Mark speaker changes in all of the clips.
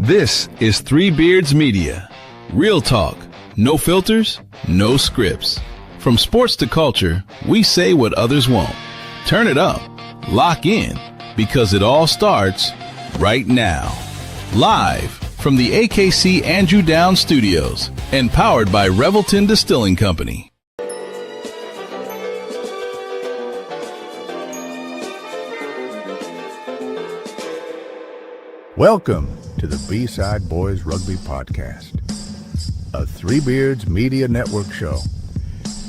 Speaker 1: This is Three Beards Media. Real talk, no filters, no scripts. From sports to culture, we say what others won't. Turn it up, lock in, because it all starts right now. Live from the AKC Andrew Downs Studios and powered by Revelton Distilling Company.
Speaker 2: Welcome to the B Side Bois Rugby Podcast, a Three Beards Media Network show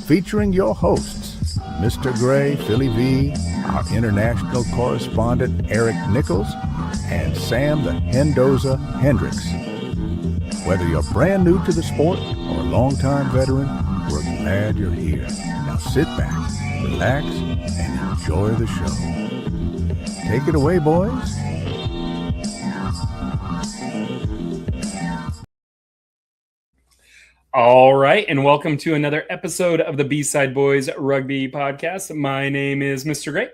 Speaker 2: featuring your hosts, Mr. Gray, Philly V, our international correspondent Eric Nichols, and Sam the Hendoza Hendricks. Whether you're brand new to the sport or a longtime veteran, we're glad you're here. Now sit back, relax, and enjoy the show. Take it away, boys.
Speaker 3: All right, and welcome to another episode of the B Side Bois Rugby Podcast. My name is Mr. Gray.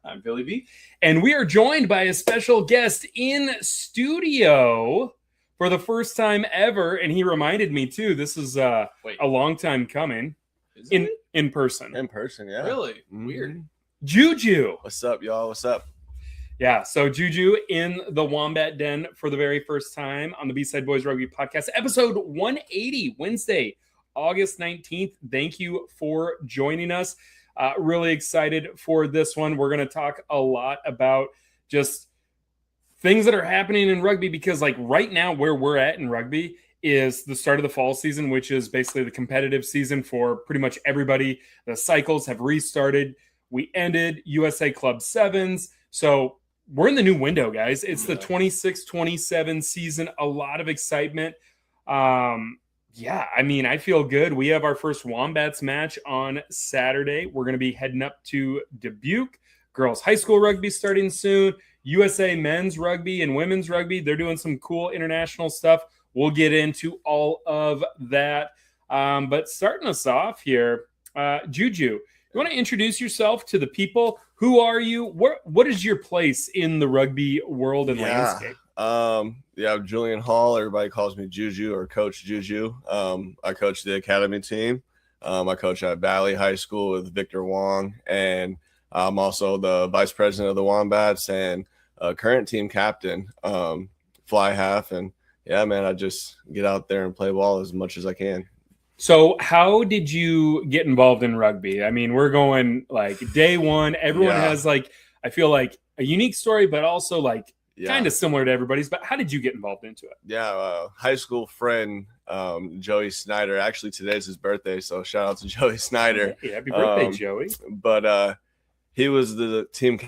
Speaker 4: I'm Philly V.
Speaker 3: And we are joined by a special guest in studio for the first time ever. And he reminded me, too, this is a long time coming. In person.
Speaker 4: In person, yeah.
Speaker 3: Really?
Speaker 4: Mm-hmm.
Speaker 3: Weird. Juju.
Speaker 4: What's up, y'all? What's up?
Speaker 3: Yeah, so Juju in the Wombat Den for the very first time on the B Side Bois Rugby Podcast, episode 180, Wednesday, August 19th. Thank you for joining us. Really excited for this one. We're going to talk a lot about just things that are happening in rugby because, like, right now where we're at in rugby is the start of the fall season, which is basically the competitive season for pretty much everybody. The cycles have restarted. We ended USA Club Sevens. So we're in the new window, guys. It's the 26-27 season. A lot of excitement. Yeah, I mean, I feel good. We have our first Wombats match on Saturday. We're going to be heading up to Dubuque. Girls high school rugby starting soon. USA men's rugby and women's rugby. They're doing some cool international stuff. We'll get into all of that. But starting us off here, Juju, you want to introduce yourself to the people? Who are you? What is your place in the rugby world and landscape?
Speaker 4: I'm Julian Hall. Everybody calls me Juju or Coach Juju. I coach the academy team. I coach at Valley High School with Victor Wong, and I'm also the vice president of the Wombats and current team captain, fly half. And yeah, man, I just get out there and play ball as much as I can.
Speaker 3: So how did you get involved in rugby? I mean, we're going like day one. Everyone has like, I feel like a unique story, but also like kind of similar to everybody's. But how did you get involved into it?
Speaker 4: Yeah, high school friend, Joey Snyder. Actually, today's his birthday, so shout out to Joey Snyder.
Speaker 3: Yeah, happy birthday, Joey.
Speaker 4: But he was the team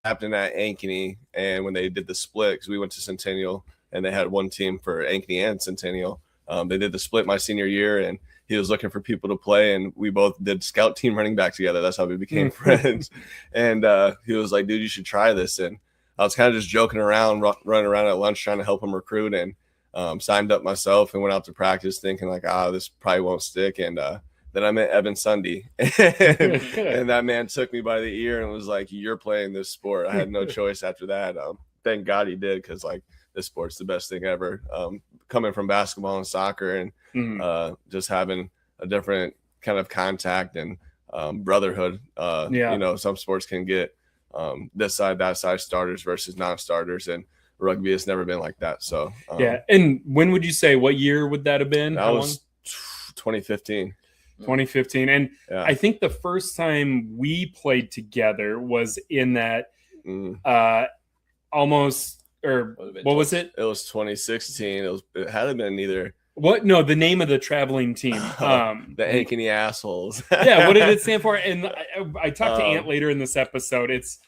Speaker 4: captain at Ankeny, and when they did the split, because we went to Centennial, and they had one team for Ankeny and Centennial. They did the split my senior year, and he was looking for people to play, and we both did scout team running back together. That's how we became friends. And he was like, dude, you should try this. And I was kind of just joking around, running around at lunch trying to help him recruit, and signed up myself and went out to practice thinking like, this probably won't stick. And then I met Evan Sunday, and that man took me by the ear and was like, you're playing this sport. I had no choice after that. Thank God he did, because like this sport's the best thing ever. Coming from basketball and soccer and just having a different kind of contact and brotherhood. You know, some sports can get this side, that side starters versus non-starters, and rugby has never been like that. So
Speaker 3: yeah. And when would you say, what year would that have been?
Speaker 4: That was 2015.
Speaker 3: 2015. And I think the first time we played together was in that almost, or what was it?
Speaker 4: It was 2016. It had been either.
Speaker 3: What? No, the name of the traveling team.
Speaker 4: The Ankeny Assholes.
Speaker 3: Yeah, what did it stand for? And I talked to Ant later in this episode. It's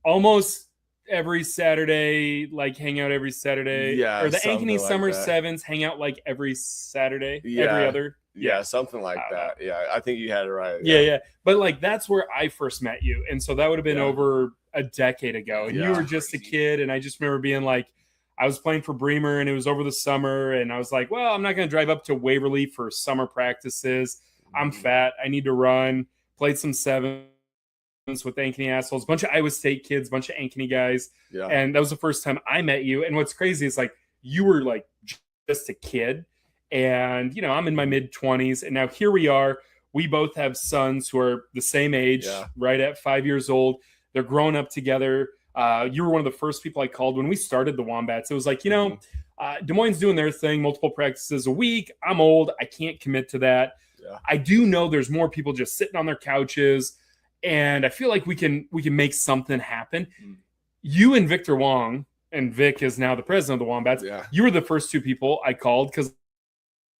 Speaker 3: almost every Saturday, like hang out every Saturday.
Speaker 4: Yeah.
Speaker 3: Or the Ankeny
Speaker 4: like
Speaker 3: Summer
Speaker 4: that.
Speaker 3: Sevens hang out like every Saturday,
Speaker 4: Yeah.
Speaker 3: every other.
Speaker 4: Yeah, something like that. Yeah, I think you had it right.
Speaker 3: Yeah. But like that's where I first met you. And so that would have been over a decade ago. And you were just a kid. And I just remember being like, I was playing for Bremer and it was over the summer. And I was like, well, I'm not going to drive up to Waverly for summer practices. I'm fat. I need to run. Played some sevens with Ankeny Assholes, a bunch of Iowa State kids, a bunch of Ankeny guys.
Speaker 4: Yeah.
Speaker 3: And that was the first time I met you. And what's crazy is like, you were like just a kid. And, you know, I'm in my mid-20s, and now here we are. We both have sons who are the same age, right at 5 years old. They're growing up together. You were one of the first people I called when we started the Wombats. It was like, you know, Des Moines doing their thing, multiple practices a week. I'm old. I can't commit to that. Yeah. I do know there's more people just sitting on their couches, and I feel like we can make something happen. You and Victor Wong, and Vic is now the president of the Wombats. Yeah. You were the first two people I called because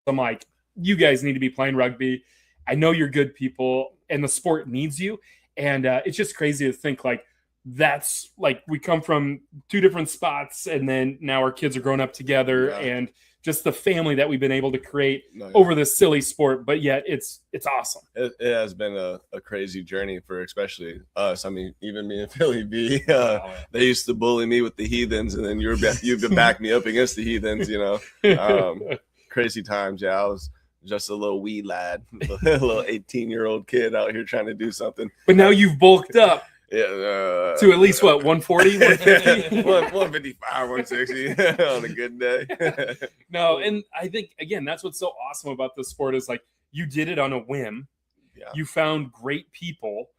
Speaker 3: I'm like, you guys need to be playing rugby. I know you're good people, and the sport needs you. And it's just crazy to think like that's like we come from two different spots, and then now our kids are growing up together, and just the family that we've been able to create over this silly sport. But yet it's awesome. It
Speaker 4: has been a crazy journey for especially us. I mean, even me and Philly B, they used to bully me with the heathens, and then you've been backing me up against the heathens, you know. Crazy times. I was just a little wee lad, a little 18-year-old kid out here trying to do something. But
Speaker 3: now you've bulked up. To at least what, 140, 150?
Speaker 4: 155, 160 on a good day.
Speaker 3: No, and I think, again, that's what's so awesome about this sport is like you did it on a whim. Yeah. You found great people,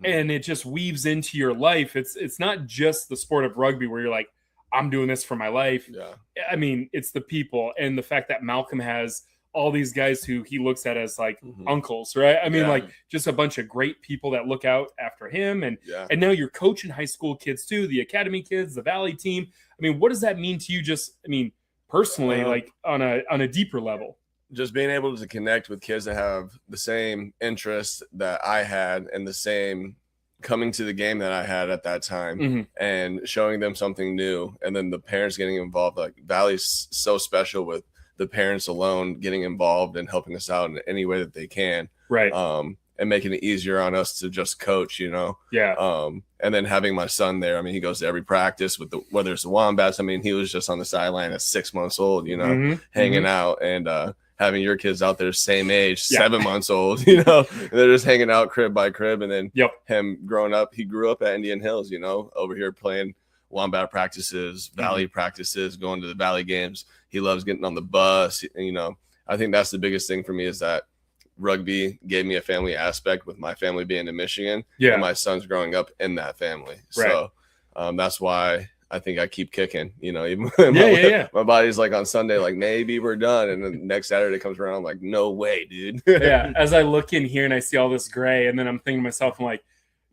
Speaker 3: and it just weaves into your life. It's not just the sport of rugby where you're like, I'm doing this for my life. Yeah. I mean, it's the people, and the fact that Malcolm has all these guys who he looks at as like uncles, right? I mean, like just a bunch of great people that look out after him. And now you're coaching high school kids too, the academy kids, the Valley team. I mean, what does that mean to you just, I mean, personally, like on a deeper level?
Speaker 4: Just being able to connect with kids that have the same interests that I had and the same coming to the game that I had at that time and showing them something new. And then the parents getting involved, like Valley's so special with the parents alone getting involved and helping us out in any way that they can.
Speaker 3: Right.
Speaker 4: And making it easier on us to just coach, you know?
Speaker 3: Yeah.
Speaker 4: And then having my son there. I mean, he goes to every practice with whether it's the Wombats. I mean, he was just on the sideline at 6 months old, you know, hanging out, and having your kids out there same age, 7 months old, you know, they're just hanging out crib by crib. And then him growing up, he grew up at Indian Hills, you know, over here playing Wombat practices, Valley practices, going to the Valley games. He loves getting on the bus. And, you know, I think that's the biggest thing for me is that rugby gave me a family aspect with my family being in Michigan. Yeah. And my son's growing up in that family. Right. So that's why I think I keep kicking, you know, even my body's like on Sunday, like maybe we're done. And then next Saturday comes around. I'm like, no way, dude.
Speaker 3: Yeah. As I look in here and I see all this gray, and then I'm thinking to myself, I'm like,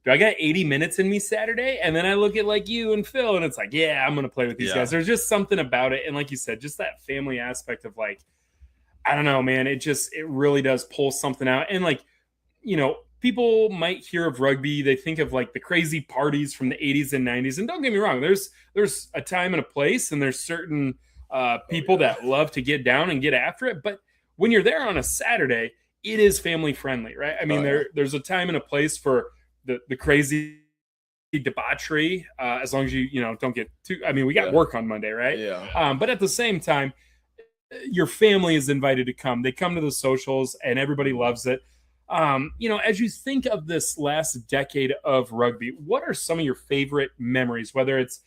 Speaker 3: do I got 80 minutes in me Saturday? And then I look at like you and Phil, and it's like, yeah, I'm going to play with these guys. There's just something about it. And like you said, just that family aspect of like, I don't know, man, it really does pull something out. And like, you know, people might hear of rugby. They think of like the crazy parties from the 80s and 90s. And don't get me wrong, there's a time and a place, and there's certain people that love to get down and get after it. But when you're there on a Saturday, it is family friendly, right? I mean, there's a time and a place for the crazy debauchery, as long as you know, don't get too, I mean, we got work on Monday, right?
Speaker 4: Yeah.
Speaker 3: But at the same time, your family is invited to come. They come to the socials, and everybody loves it. You know, as you think of this last decade of rugby, what are some of your favorite memories, whether it's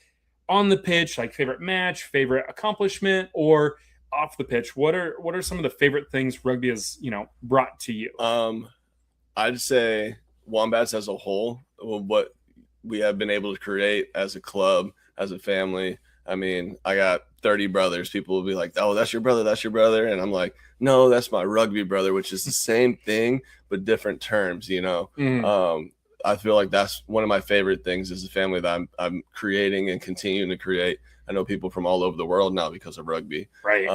Speaker 3: on the pitch, like favorite match, favorite accomplishment, or off the pitch? What are some of the favorite things rugby has, you know, brought to you?
Speaker 4: I'd say Wombats as a whole, what we have been able to create as a club, as a family. I mean, I got 30 brothers. People will be like, oh, that's your brother. And I'm like, no, that's my rugby brother, which is the same thing, but different terms, you know? I feel like that's one of my favorite things is the family that I'm creating and continuing to create. I know people from all over the world now because of rugby.
Speaker 3: Right.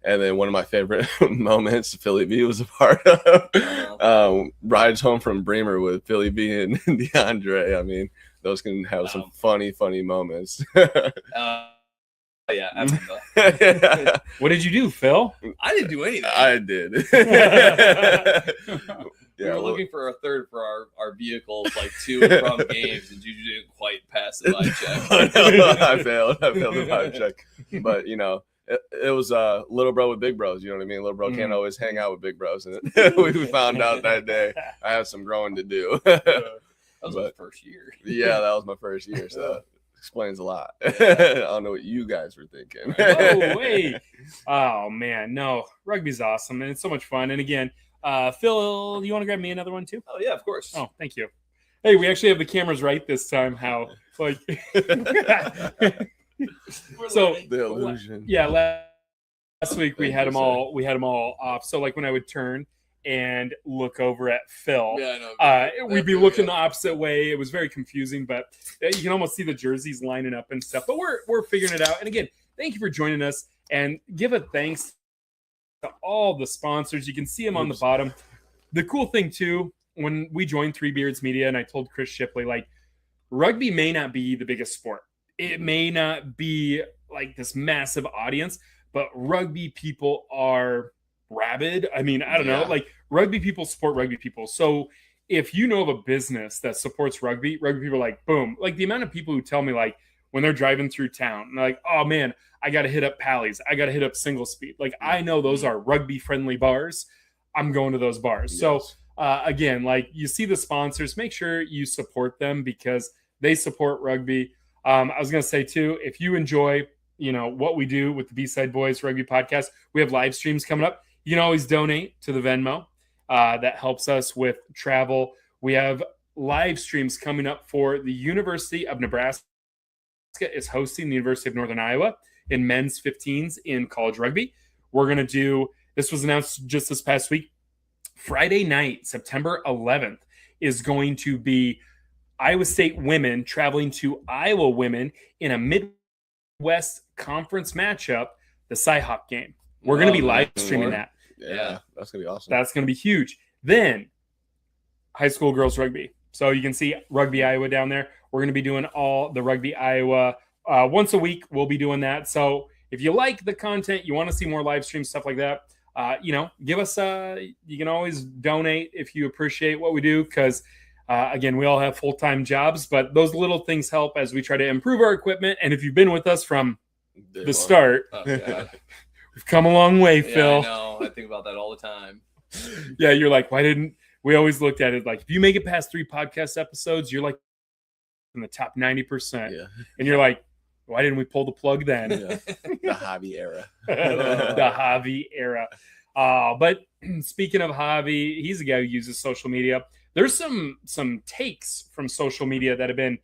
Speaker 4: And then one of my favorite moments Philly B was a part of, rides home from Bremer with Philly B and DeAndre. I mean, those can have some funny moments.
Speaker 5: Yeah, absolutely.
Speaker 3: What did you do, Phil?
Speaker 5: I didn't do anything.
Speaker 4: I did.
Speaker 5: We were looking for a third for our vehicles, like to and from games, and Juju didn't quite pass the vibe check.
Speaker 4: I failed the vibe check. But, you know, it was little bro with big bros. You know what I mean? Little bro can't always hang out with big bros. And we found out that day I had some growing to do.
Speaker 5: That was my first year.
Speaker 4: Yeah, that was my first year. So explains a lot. I don't know what you guys were thinking.
Speaker 3: Oh, wait. Oh, man. No, rugby's awesome, and it's so much fun. And again, Phil, do you want to grab me another one too?
Speaker 5: Oh yeah, of course.
Speaker 3: Oh, thank you. Hey, we actually have the cameras right this time. How, like, so
Speaker 4: The illusion.
Speaker 3: yeah, last week we had them all. We had them all off. So like when I would turn and look over at Phil,
Speaker 5: Yeah, I know.
Speaker 3: we'd be looking the opposite way. It was very confusing, but you can almost see the jerseys lining up and stuff. But we're figuring it out. And again, thank you for joining us, and give a thanks to all the sponsors. You can see them on the bottom. The cool thing too, when we joined Three Beards Media, and I told Chris Shipley, like, rugby may not be the biggest sport. It may not be like this massive audience, but rugby people are rabid. I mean, I don't know, like rugby people support rugby people. So if you know of a business that supports rugby people are like, boom. Like the amount of people who tell me, like, when they're driving through town, and they're like, oh man, I got to hit up Pally's. I got to hit up Single Speed. Like, I know those are rugby friendly bars. I'm going to those bars. Yes. So again, like, you see the sponsors, make sure you support them because they support rugby. I was going to say too, if you enjoy, what we do with the B Side Boys Rugby Podcast, we have live streams coming up. You can always donate to the Venmo. That helps us with travel. We have live streams coming up for the University of Nebraska is hosting the University of Northern Iowa in men's 15s in college rugby. We're going to do, this was announced just this past week, Friday night, September 11th, is going to be Iowa State women traveling to Iowa women in a Midwest Conference matchup, the Cyhawk game. We're going to be live streaming that.
Speaker 4: Yeah, that's going to be awesome.
Speaker 3: That's going to be huge. Then high school girls rugby. So you can see Rugby Iowa down there. We're going to be doing all the Rugby Iowa once a week. We'll be doing that. So if you like the content, you want to see more live streams, stuff like that, give us you can always donate if you appreciate what we do, because again, we all have full-time jobs, but those little things help as we try to improve our equipment. And if you've been with us from the start, we've come a long way, Phil.
Speaker 5: I know. I think about that all the time.
Speaker 3: Yeah, you're like, why didn't we always looked at it like, if you make it past 3 podcast episodes, you're like in the top 90%. Yeah. And you're like, why didn't we pull the plug then?
Speaker 4: Yeah. The Javi era.
Speaker 3: The Javi era. But speaking of Javi, he's a guy who uses social media. There's some takes from social media that have been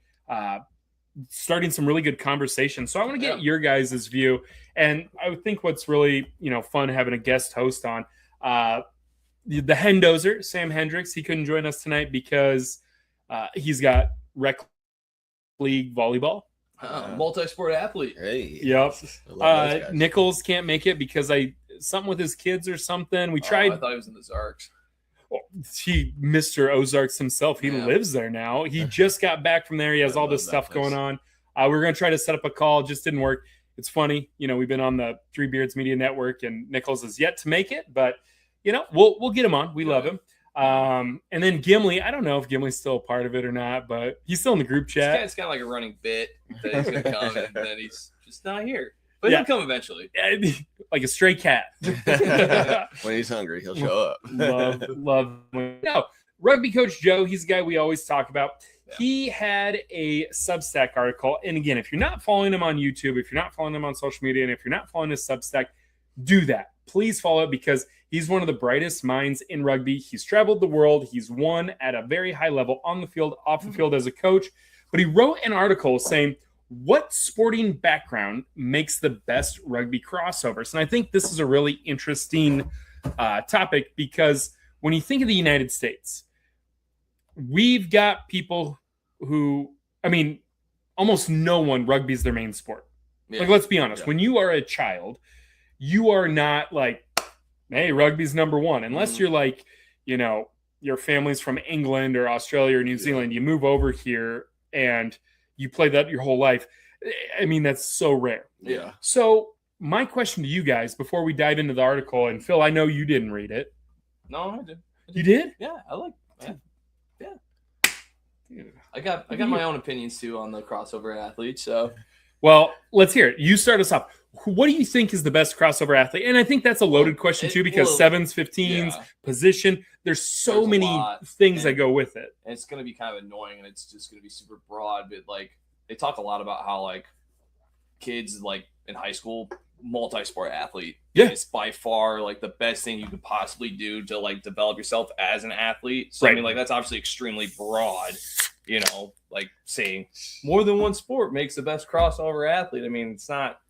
Speaker 3: starting some really good conversations. So I want to get your guys' view. And I would think what's really, fun having a guest host on, the Hendozer, Sam Hendricks, he couldn't join us tonight because he's got rec league volleyball.
Speaker 5: Multi-sport athlete.
Speaker 4: Hey.
Speaker 3: Yep. Nichols can't make it because something with his kids or something. We tried.
Speaker 5: I thought he was in the Zarks.
Speaker 3: Well, Mr. Ozarks himself. He lives there now. He just got back from there. He has all this stuff going on. We were going to try to set up a call. Just didn't work. It's funny. We've been on the Three Beards Media Network, and Nichols is yet to make it, but we'll get him on. We love him. And then Gimli, I don't know if Gimli's still a part of it or not, but he's still in the group chat.
Speaker 5: It's kind of like a running bit that he's going to come and then he's just not here. But he'll come eventually.
Speaker 3: Like a stray cat.
Speaker 4: When he's hungry, he'll show up.
Speaker 3: love. No, Rugby Coach Joe, he's the guy we always talk about. Yeah. He had a Substack article. And again, if you're not following him on YouTube, if you're not following him on social media, and if you're not following his Substack, do that. Please follow it because he's one of the brightest minds in rugby. He's traveled the world. He's won at a very high level on the field, off the field as a coach. But he wrote an article saying, what sporting background makes the best rugby crossovers? And I think this is a really interesting topic because when you think of the United States, we've got people who, almost no one, rugby is their main sport. Yeah. Like, let's be honest. Yeah. When you are a child, you are not like, hey, rugby's number one. Unless you're like, your family's from England or Australia or New Zealand. You move over here and you play that your whole life. That's so rare.
Speaker 4: Yeah.
Speaker 3: So my question to you guys before we dive into the article, and Phil, I know you didn't read it.
Speaker 5: No, I did.
Speaker 3: You did?
Speaker 5: Yeah, I like. Yeah. I got my own opinions too on the crossover athletes. So,
Speaker 3: well, let's hear it. You start us off. What do you think is the best crossover athlete? And I think that's a loaded question too, because 7s, 15s, position. There's so many things that go with it.
Speaker 5: And it's going to be kind of annoying, and it's just going to be super broad. But like, they talk a lot about how like kids like in high school, multi-sport athlete is by far like the best thing you could possibly do to like develop yourself as an athlete. So I mean, like that's obviously extremely broad, you know, like saying more than one sport makes the best crossover athlete. I mean, it's not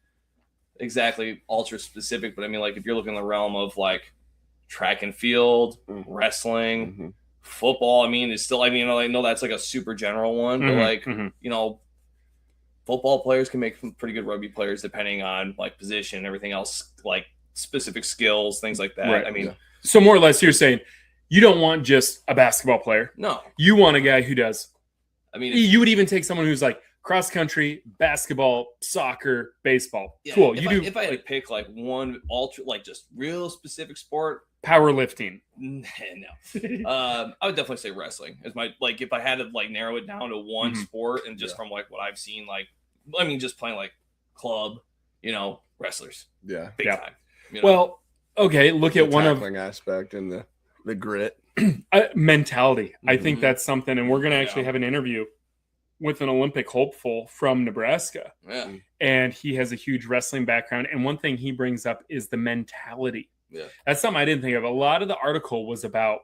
Speaker 5: exactly ultra specific, but I mean, like if you're looking in the realm of like track and field, wrestling, football, I mean, it's still, I mean, I know that's like a super general one, but like, you know, football players can make pretty good rugby players depending on like position, everything else, like specific skills, things like that. I mean,
Speaker 3: so more or less you're saying you don't want just a basketball player.
Speaker 5: No.
Speaker 3: You want a guy who does.
Speaker 5: I mean,
Speaker 3: you would even take someone who's like cross country, basketball, soccer, baseball. Cool.
Speaker 5: If I had to pick like one ultra, like just real specific sport,
Speaker 3: powerlifting.
Speaker 5: No. I would definitely say wrestling is my, like, if I had to like narrow it down to one sport and just from like what I've seen, like, I mean, just playing like club, you know, wrestlers.
Speaker 4: Yeah.
Speaker 5: Big time. You know?
Speaker 3: Well, okay. Look at one of
Speaker 4: aspect and the grit
Speaker 3: mentality. I think that's something, and we're going to actually have an interview with an Olympic hopeful from Nebraska.
Speaker 5: Yeah.
Speaker 3: And he has a huge wrestling background. And one thing he brings up is the mentality.
Speaker 5: Yeah.
Speaker 3: That's something I didn't think of. A lot of the article was about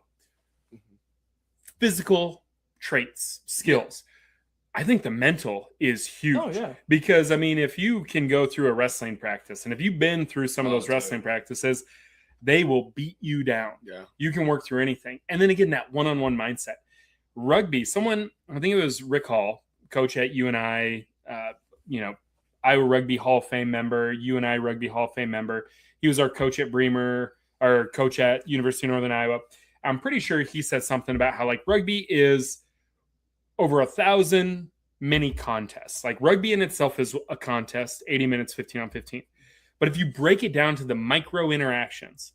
Speaker 3: physical traits, skills. I think the mental is huge.
Speaker 5: Oh, yeah.
Speaker 3: Because, I mean, if you can go through a wrestling practice, and if you've been through some of those wrestling practices, they will beat you down.
Speaker 4: Yeah.
Speaker 3: You can work through anything. And then again, that one-on-one mindset. Rugby, someone, I think it was Rick Hall, coach at UNI, you know, Iowa Rugby Hall of Fame member, UNI Rugby Hall of Fame member. He was our coach at Bremer, our coach at University of Northern Iowa. I'm pretty sure he said something about how like rugby is over 1,000 mini contests. Like rugby in itself is a contest, 80 minutes, 15 on 15. But if you break it down to the micro interactions,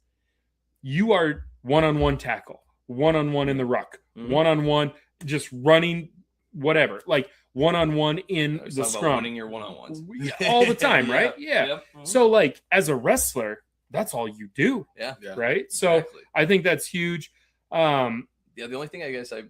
Speaker 3: you are one-on-one tackle, one-on-one in the ruck, one-on-one just running, whatever. Like one-on-one in the scrum.
Speaker 5: Winning your one-on-ones.
Speaker 3: All the time, right? Yeah. So like as a wrestler, that's all you do.
Speaker 5: Yeah.
Speaker 3: Right? So I think that's huge.
Speaker 5: The only thing I guess I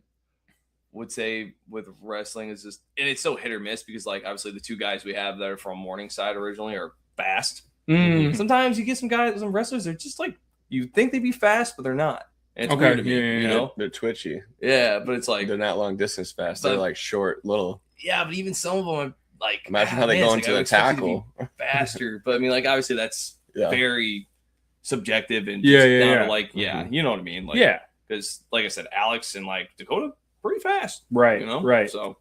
Speaker 5: would say with wrestling is just, and it's so hit or miss because like obviously the two guys we have that are from Morningside originally are fast. Sometimes you get some wrestlers, they're just like, you think they'd be fast, but they're not. And it's weird to me, you know?
Speaker 4: They're twitchy.
Speaker 5: Yeah, but it's like
Speaker 4: they're not long distance fast. They're like short, little.
Speaker 5: Yeah, but even some of them are like,
Speaker 4: imagine how they go into the tackle
Speaker 5: faster. But I mean, like obviously that's very subjective and like you know what I mean? Like, because like I said, Alex and like Dakota pretty fast,
Speaker 3: right?
Speaker 5: You know,
Speaker 3: right?
Speaker 5: So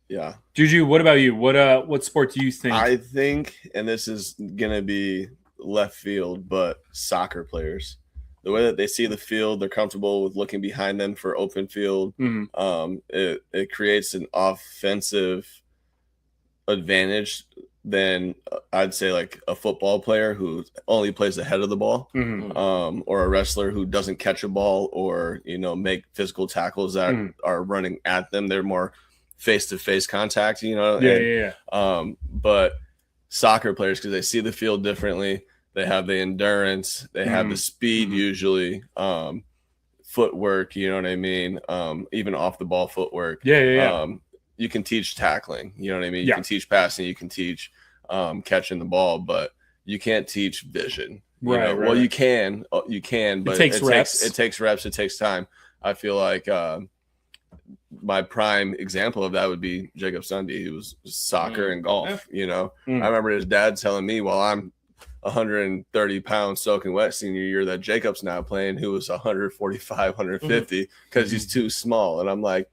Speaker 4: yeah.
Speaker 3: Juju, what about you? What sport do you think?
Speaker 4: I think, and this is gonna be left field, but soccer players, the way that they see the field, they're comfortable with looking behind them for open field. It creates an offensive advantage than I'd say like a football player who only plays ahead of the ball, or a wrestler who doesn't catch a ball or, you know, make physical tackles that are running at them. They're more face-to-face contact, you know. But soccer players, because they see the field differently, they have the endurance, they have the speed usually, footwork, you know what I mean, even off the ball footwork. You can teach tackling, you know what I mean, you can teach passing, you can teach catching the ball, but you can't teach vision. Well, you can, but it takes reps, it takes time. I feel like my prime example of that would be Jacob Sunday. He was soccer and golf, you know. I remember his dad telling me while I'm 130 pounds soaking wet senior year that Jacob's now playing, who was 145, 150 because he's too small. And I'm like,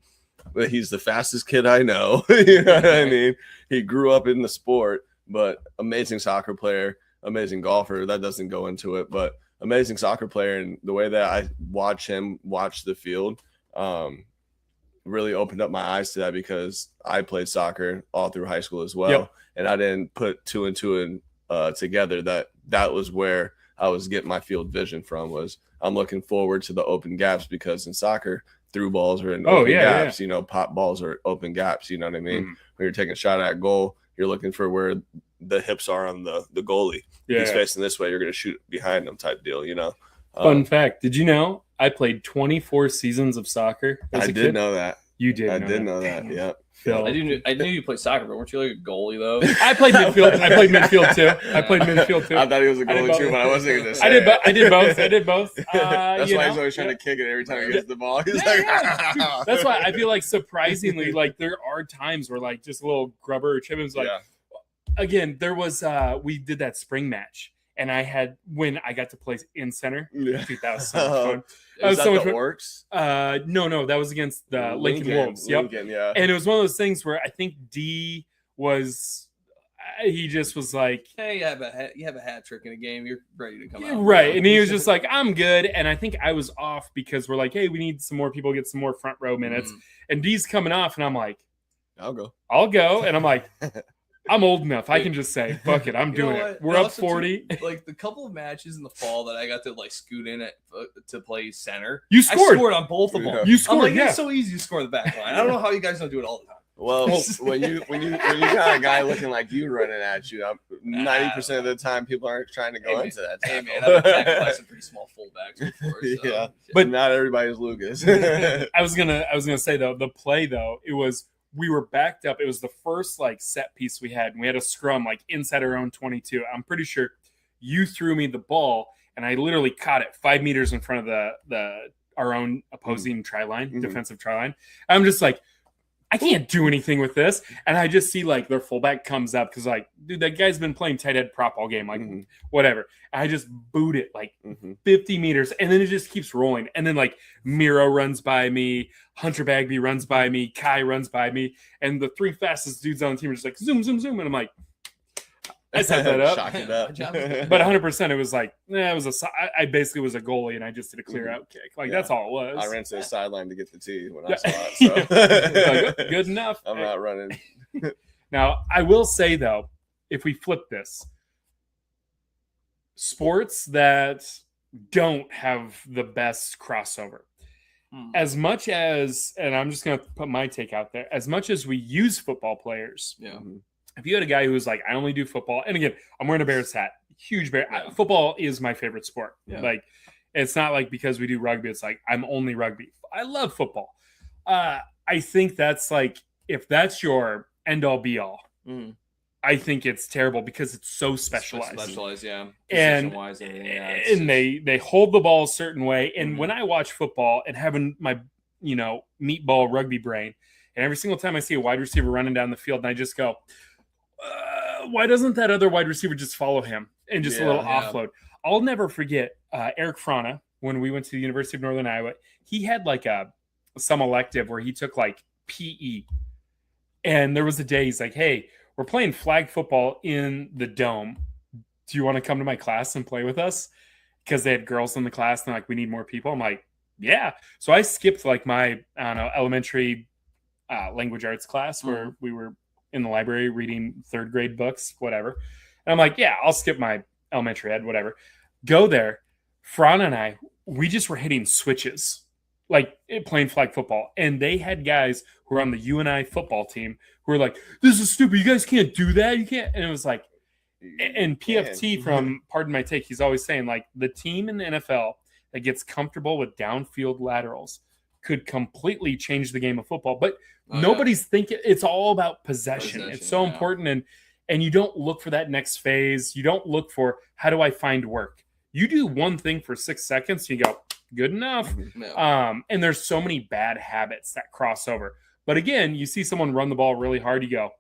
Speaker 4: well, he's the fastest kid I know. You know what I mean? He grew up in the sport, but amazing soccer player, amazing golfer. That doesn't go into it, but amazing soccer player. And the way that I watch him watch the field, really opened up my eyes to that because I played soccer all through high school as well. And I didn't put two and two together that was where I was getting my field vision from. Was I'm looking forward to the open gaps, because in soccer through balls are in open gaps, you know, pop balls are open gaps, you know what I mean? When you're taking a shot at goal, you're looking for where the hips are on the goalie. If he's facing this way, you're going to shoot behind him type deal, you know.
Speaker 3: Fun fact, did you know I played 24 seasons of soccer as a kid?
Speaker 4: Know that.
Speaker 3: You did.
Speaker 4: I did know that. Yeah.
Speaker 3: Phil.
Speaker 5: I knew you played soccer, but weren't you like a goalie though?
Speaker 3: I played midfield. I played midfield too.
Speaker 4: I thought he was a goalie too, but I wasn't going to say
Speaker 3: I did both.
Speaker 4: That's why he's always trying to kick it every time he gets the ball. He's like,
Speaker 3: Dude, that's why I feel like surprisingly, like there are times where like just a little grubber or chip was like. Again, there was we did that spring match, and when I got to play in center. Dude, that was so much fun.
Speaker 4: Was that
Speaker 3: so
Speaker 4: the Orcs?
Speaker 3: No, that was against the Lincoln Wolves. Yep.
Speaker 4: Lincoln, yeah.
Speaker 3: And it was one of those things where I think D was. He just was like,
Speaker 5: "Hey, you have a hat trick in a game. You're ready to come out."
Speaker 3: Right, and he was just like, "I'm good." And I think I was off because we're like, "Hey, we need some more people, get some more front row minutes." And D's coming off, and I'm like,
Speaker 4: "I'll go."
Speaker 3: And I'm like. I'm old enough. I can just say, fuck it. I'm doing it. We're up 40.
Speaker 5: Like the couple of matches in the fall that I got to like scoot in to play center.
Speaker 3: You scored.
Speaker 5: I scored on both of them.
Speaker 3: You scored.
Speaker 5: I'm like, it's so easy to score in the back line. I don't know how you guys don't do it all the time.
Speaker 4: Well, when you got a guy looking like you running at you, 90% of the time people aren't trying to go into that.
Speaker 5: Hey man, I've been tackled by some pretty small fullbacks before. So.
Speaker 4: Yeah, but not everybody's Lucas.
Speaker 3: I was gonna say though, the play though, it was. We were backed up. It was the first like set piece we had, and we had a scrum like inside our own 22. I'm pretty sure you threw me the ball, and I literally caught it 5 meters in front of our own opposing try line, defensive try line. I'm just like, I can't do anything with this, and I just see like their fullback comes up because like, dude, that guy's been playing tight end prop all game, like whatever. And I just boot it like 50 meters, and then it just keeps rolling. And then like Miro runs by me, Hunter Bagby runs by me, Kai runs by me, and the three fastest dudes on the team are just like zoom, zoom, zoom, and I'm like, I set that up.
Speaker 4: Shocking up.
Speaker 3: But 100%, it was like, I basically was a goalie, and I just did a clear out kick. Like that's all it was.
Speaker 4: I ran to the sideline to get the tee when I saw it. So.
Speaker 3: Good enough.
Speaker 4: I'm not running.
Speaker 3: Now, I will say though, if we flip this, sports that don't have the best crossover, as much as, and I'm just going to put my take out there, as much as we use football players, if you had a guy who was like, I only do football, and again, I'm wearing a Bears hat, huge Bear. Football is my favorite sport. Like, it's not like because we do rugby, it's like I'm only rugby. I love football. I think that's like, if that's your end all be all, I think it's terrible because it's so specialized. And they hold the ball a certain way. And when I watch football and having my, meatball rugby brain, and every single time I see a wide receiver running down the field, and I just go, why doesn't that other wide receiver just follow him and just a little offload? I'll never forget Eric Frana when we went to the University of Northern Iowa. He had like some elective where he took like PE. And there was a day he's like, hey, we're playing flag football in the dome. Do you want to come to my class and play with us? Because they had girls in the class and they're like, we need more people. I'm like, yeah. So I skipped like my, elementary language arts class where we were in the library reading third grade books, whatever. And I'm like, yeah, I'll skip my elementary ed, whatever. Go there. Fran and I, we just were hitting switches, like playing flag football. And they had guys who were on the UNI football team who were like, this is stupid. You guys can't do that. You can't. And it was like, and PFT from Pardon My Take, he's always saying like the team in the NFL that gets comfortable with downfield laterals could completely change the game of football. But nobody's thinking. It's all about possession. It's so important. And you don't look for that next phase. You don't look for, how do I find work? You do one thing for 6 seconds, you go, good enough. And there's so many bad habits that cross over. But again, you see someone run the ball really hard, you go,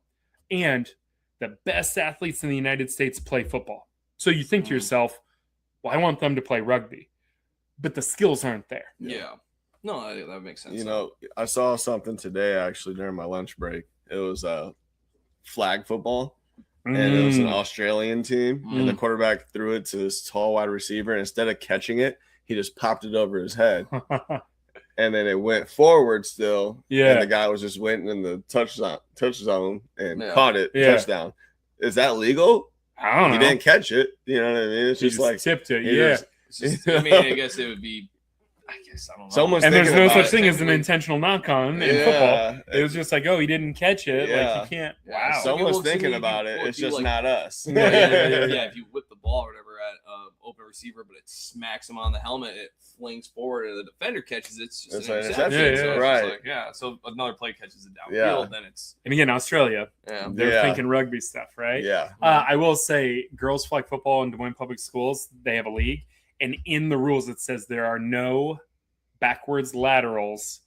Speaker 3: and the best athletes in the United States play football. So you think to yourself, well, I want them to play rugby. But the skills aren't there.
Speaker 5: Yeah. No, that makes sense.
Speaker 4: I saw something today actually during my lunch break. It was flag football. And it was an Australian team. And the quarterback threw it to this tall wide receiver. And instead of catching it, he just popped it over his head. And then it went forward still. Yeah. And the guy was just waiting in the touch zone and caught it. Touchdown. Is that legal?
Speaker 3: I don't know.
Speaker 4: He didn't catch it. You know what I mean? It's just like
Speaker 3: tipped it.
Speaker 5: I guess it would be. I don't know.
Speaker 3: And there's no such thing as an intentional knock-on in football. It was just like, oh, he didn't catch it.
Speaker 4: Yeah.
Speaker 3: Like, you can't.
Speaker 4: Wow. Someone's thinking about it. It's just not us.
Speaker 5: If you whip the ball or whatever at open receiver, but it smacks him on the helmet. It flings forward, and the defender catches it. It's just
Speaker 4: It's
Speaker 5: an
Speaker 4: an
Speaker 5: interception.
Speaker 4: interception.
Speaker 5: So it's
Speaker 4: Right.
Speaker 5: just like, so another play catches it downfield,
Speaker 4: Yeah.
Speaker 5: then it's
Speaker 3: And again, Australia, they're
Speaker 4: Yeah.
Speaker 3: thinking rugby stuff, right?
Speaker 4: Yeah.
Speaker 3: I will say girls flag football in Des Moines Public Schools, they have a league. And in the rules, it says there are no backwards laterals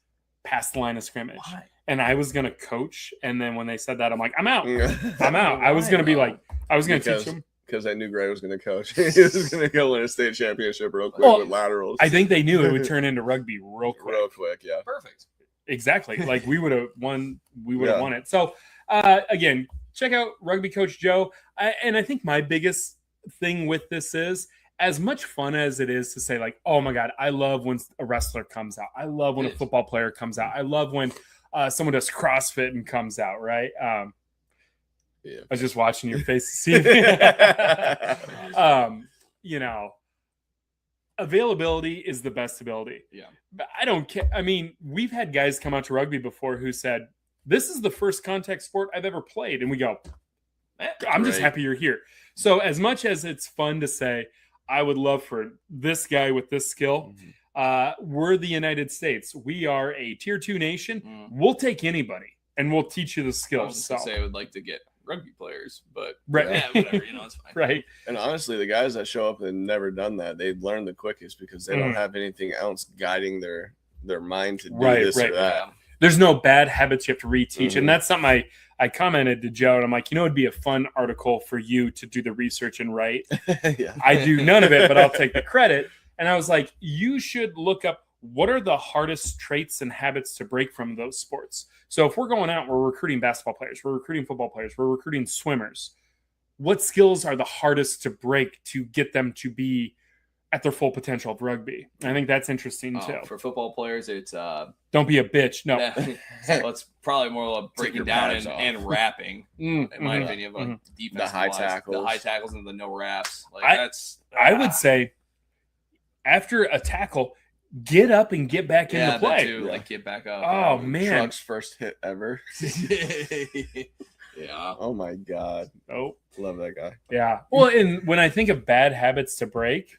Speaker 3: past the line of scrimmage.
Speaker 5: Why?
Speaker 3: And I was going to coach. And then when they said that, I'm like, I'm out.
Speaker 4: Because
Speaker 3: I'm out. I was going to be like, I was going to
Speaker 4: Because-
Speaker 3: teach them.
Speaker 4: I knew Gray was going to coach. He was going to go win a state championship real quick
Speaker 3: Well,
Speaker 4: with laterals.
Speaker 3: I think they knew it would turn into rugby real quick.
Speaker 4: Real quick, yeah.
Speaker 5: Perfect.
Speaker 3: Exactly. Like we would have won. We would have
Speaker 4: Yeah.
Speaker 3: won it. So again, check out Rugby Coach Joe. And I think my biggest thing with this is, as much fun as it is to say like, oh my God, I love when a wrestler comes out. I love when a football player comes out. I love when someone does CrossFit and comes out. Right.
Speaker 4: Yeah.
Speaker 3: I was just watching your face to see. You know, availability is the best ability.
Speaker 5: Yeah.
Speaker 3: But I don't care. I mean, we've had guys come out to rugby before who said, this is the first contact sport I've ever played. And we go, I'm just
Speaker 4: Right.
Speaker 3: happy you're here. So as much as it's fun to say, I would love for this guy with this skill, we're the United States. We are a tier 2 nation. We'll take anybody and we'll teach you the
Speaker 5: I was
Speaker 3: skills.
Speaker 5: just
Speaker 3: So,
Speaker 5: gonna say I would like to get rugby players, but
Speaker 3: right.
Speaker 5: yeah, whatever, it's fine.
Speaker 3: Right.
Speaker 4: And honestly, the guys that show up and never done that, they learn the quickest because they don't have anything else guiding their mind to do this or that.
Speaker 3: There's no bad habits you have to reteach. And that's something I commented to Joe, and I'm like, it'd be a fun article for you to do the research and write.
Speaker 4: Yeah.
Speaker 3: I do none of it, but I'll take the credit. And I was like, you should look up what are the hardest traits and habits to break from those sports. So if we're going out, we're recruiting basketball players, we're recruiting football players, we're recruiting swimmers. What skills are the hardest to break to get them to be at their full potential of rugby? I think that's interesting too.
Speaker 5: For football players, it's
Speaker 3: Don't be a bitch. No.
Speaker 5: so it's probably more like breaking
Speaker 4: your
Speaker 5: down
Speaker 4: pads off.
Speaker 5: and wrapping, in my opinion, but defense,
Speaker 4: The high tackles.
Speaker 5: the high tackles, and the no wraps. Like
Speaker 3: I would say after a tackle, get up and get back into play.
Speaker 5: Too, like get back up.
Speaker 3: Oh man.
Speaker 4: Trunk's first hit ever.
Speaker 5: Yeah.
Speaker 4: Oh my God.
Speaker 3: Oh,
Speaker 4: Love that guy.
Speaker 3: yeah. Well, and when I think of bad habits to break,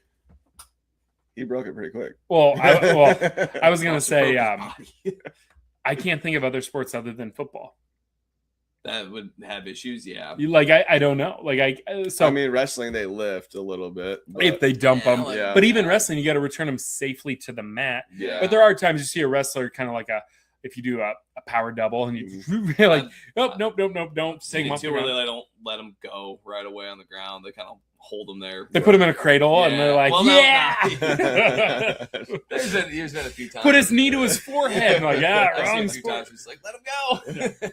Speaker 4: He broke it pretty quick.
Speaker 3: I was gonna say I can't think of other sports other than football.
Speaker 5: That would have issues, yeah.
Speaker 3: I don't know.
Speaker 4: I mean, wrestling, they lift a little bit. But
Speaker 3: if they dump them,
Speaker 4: Yeah.
Speaker 3: but even wrestling, you got to return them safely to the mat.
Speaker 4: yeah.
Speaker 3: But there are times you see a wrestler kind of like if you do a power double and you're like, nope, don't take them off the
Speaker 5: Too, where
Speaker 3: ground.
Speaker 5: they don't let them go right away on the ground. They kind of hold them there.
Speaker 3: They put him in a cradle and they're like,
Speaker 5: Well, no,
Speaker 3: yeah.
Speaker 5: There's been a few times.
Speaker 3: Put his knee to his forehead. Like,
Speaker 5: I've seen
Speaker 3: wrong
Speaker 5: a few
Speaker 3: sport.
Speaker 5: times. Just like, let him go.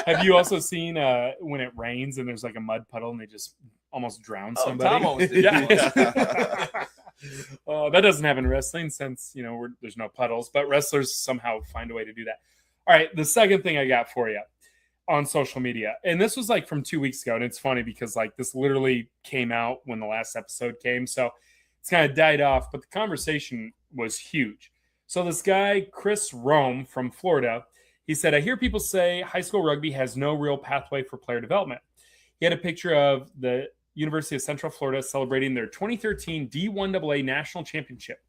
Speaker 3: Have you also seen when it rains and there's like a mud puddle and they just almost drown somebody?
Speaker 5: Tom always did
Speaker 3: Yeah. That doesn't happen in wrestling since, there's no puddles, but wrestlers somehow find a way to do that. All right. The second thing I got for you on social media, and this was like from 2 weeks ago, and it's funny because like this literally came out when the last episode came. So it's kind of died off, but the conversation was huge. So this guy, Chris Rome from Florida, he said, I hear people say high school rugby has no real pathway for player development. He had a picture of the University of Central Florida celebrating their 2013 D1AA National Championship.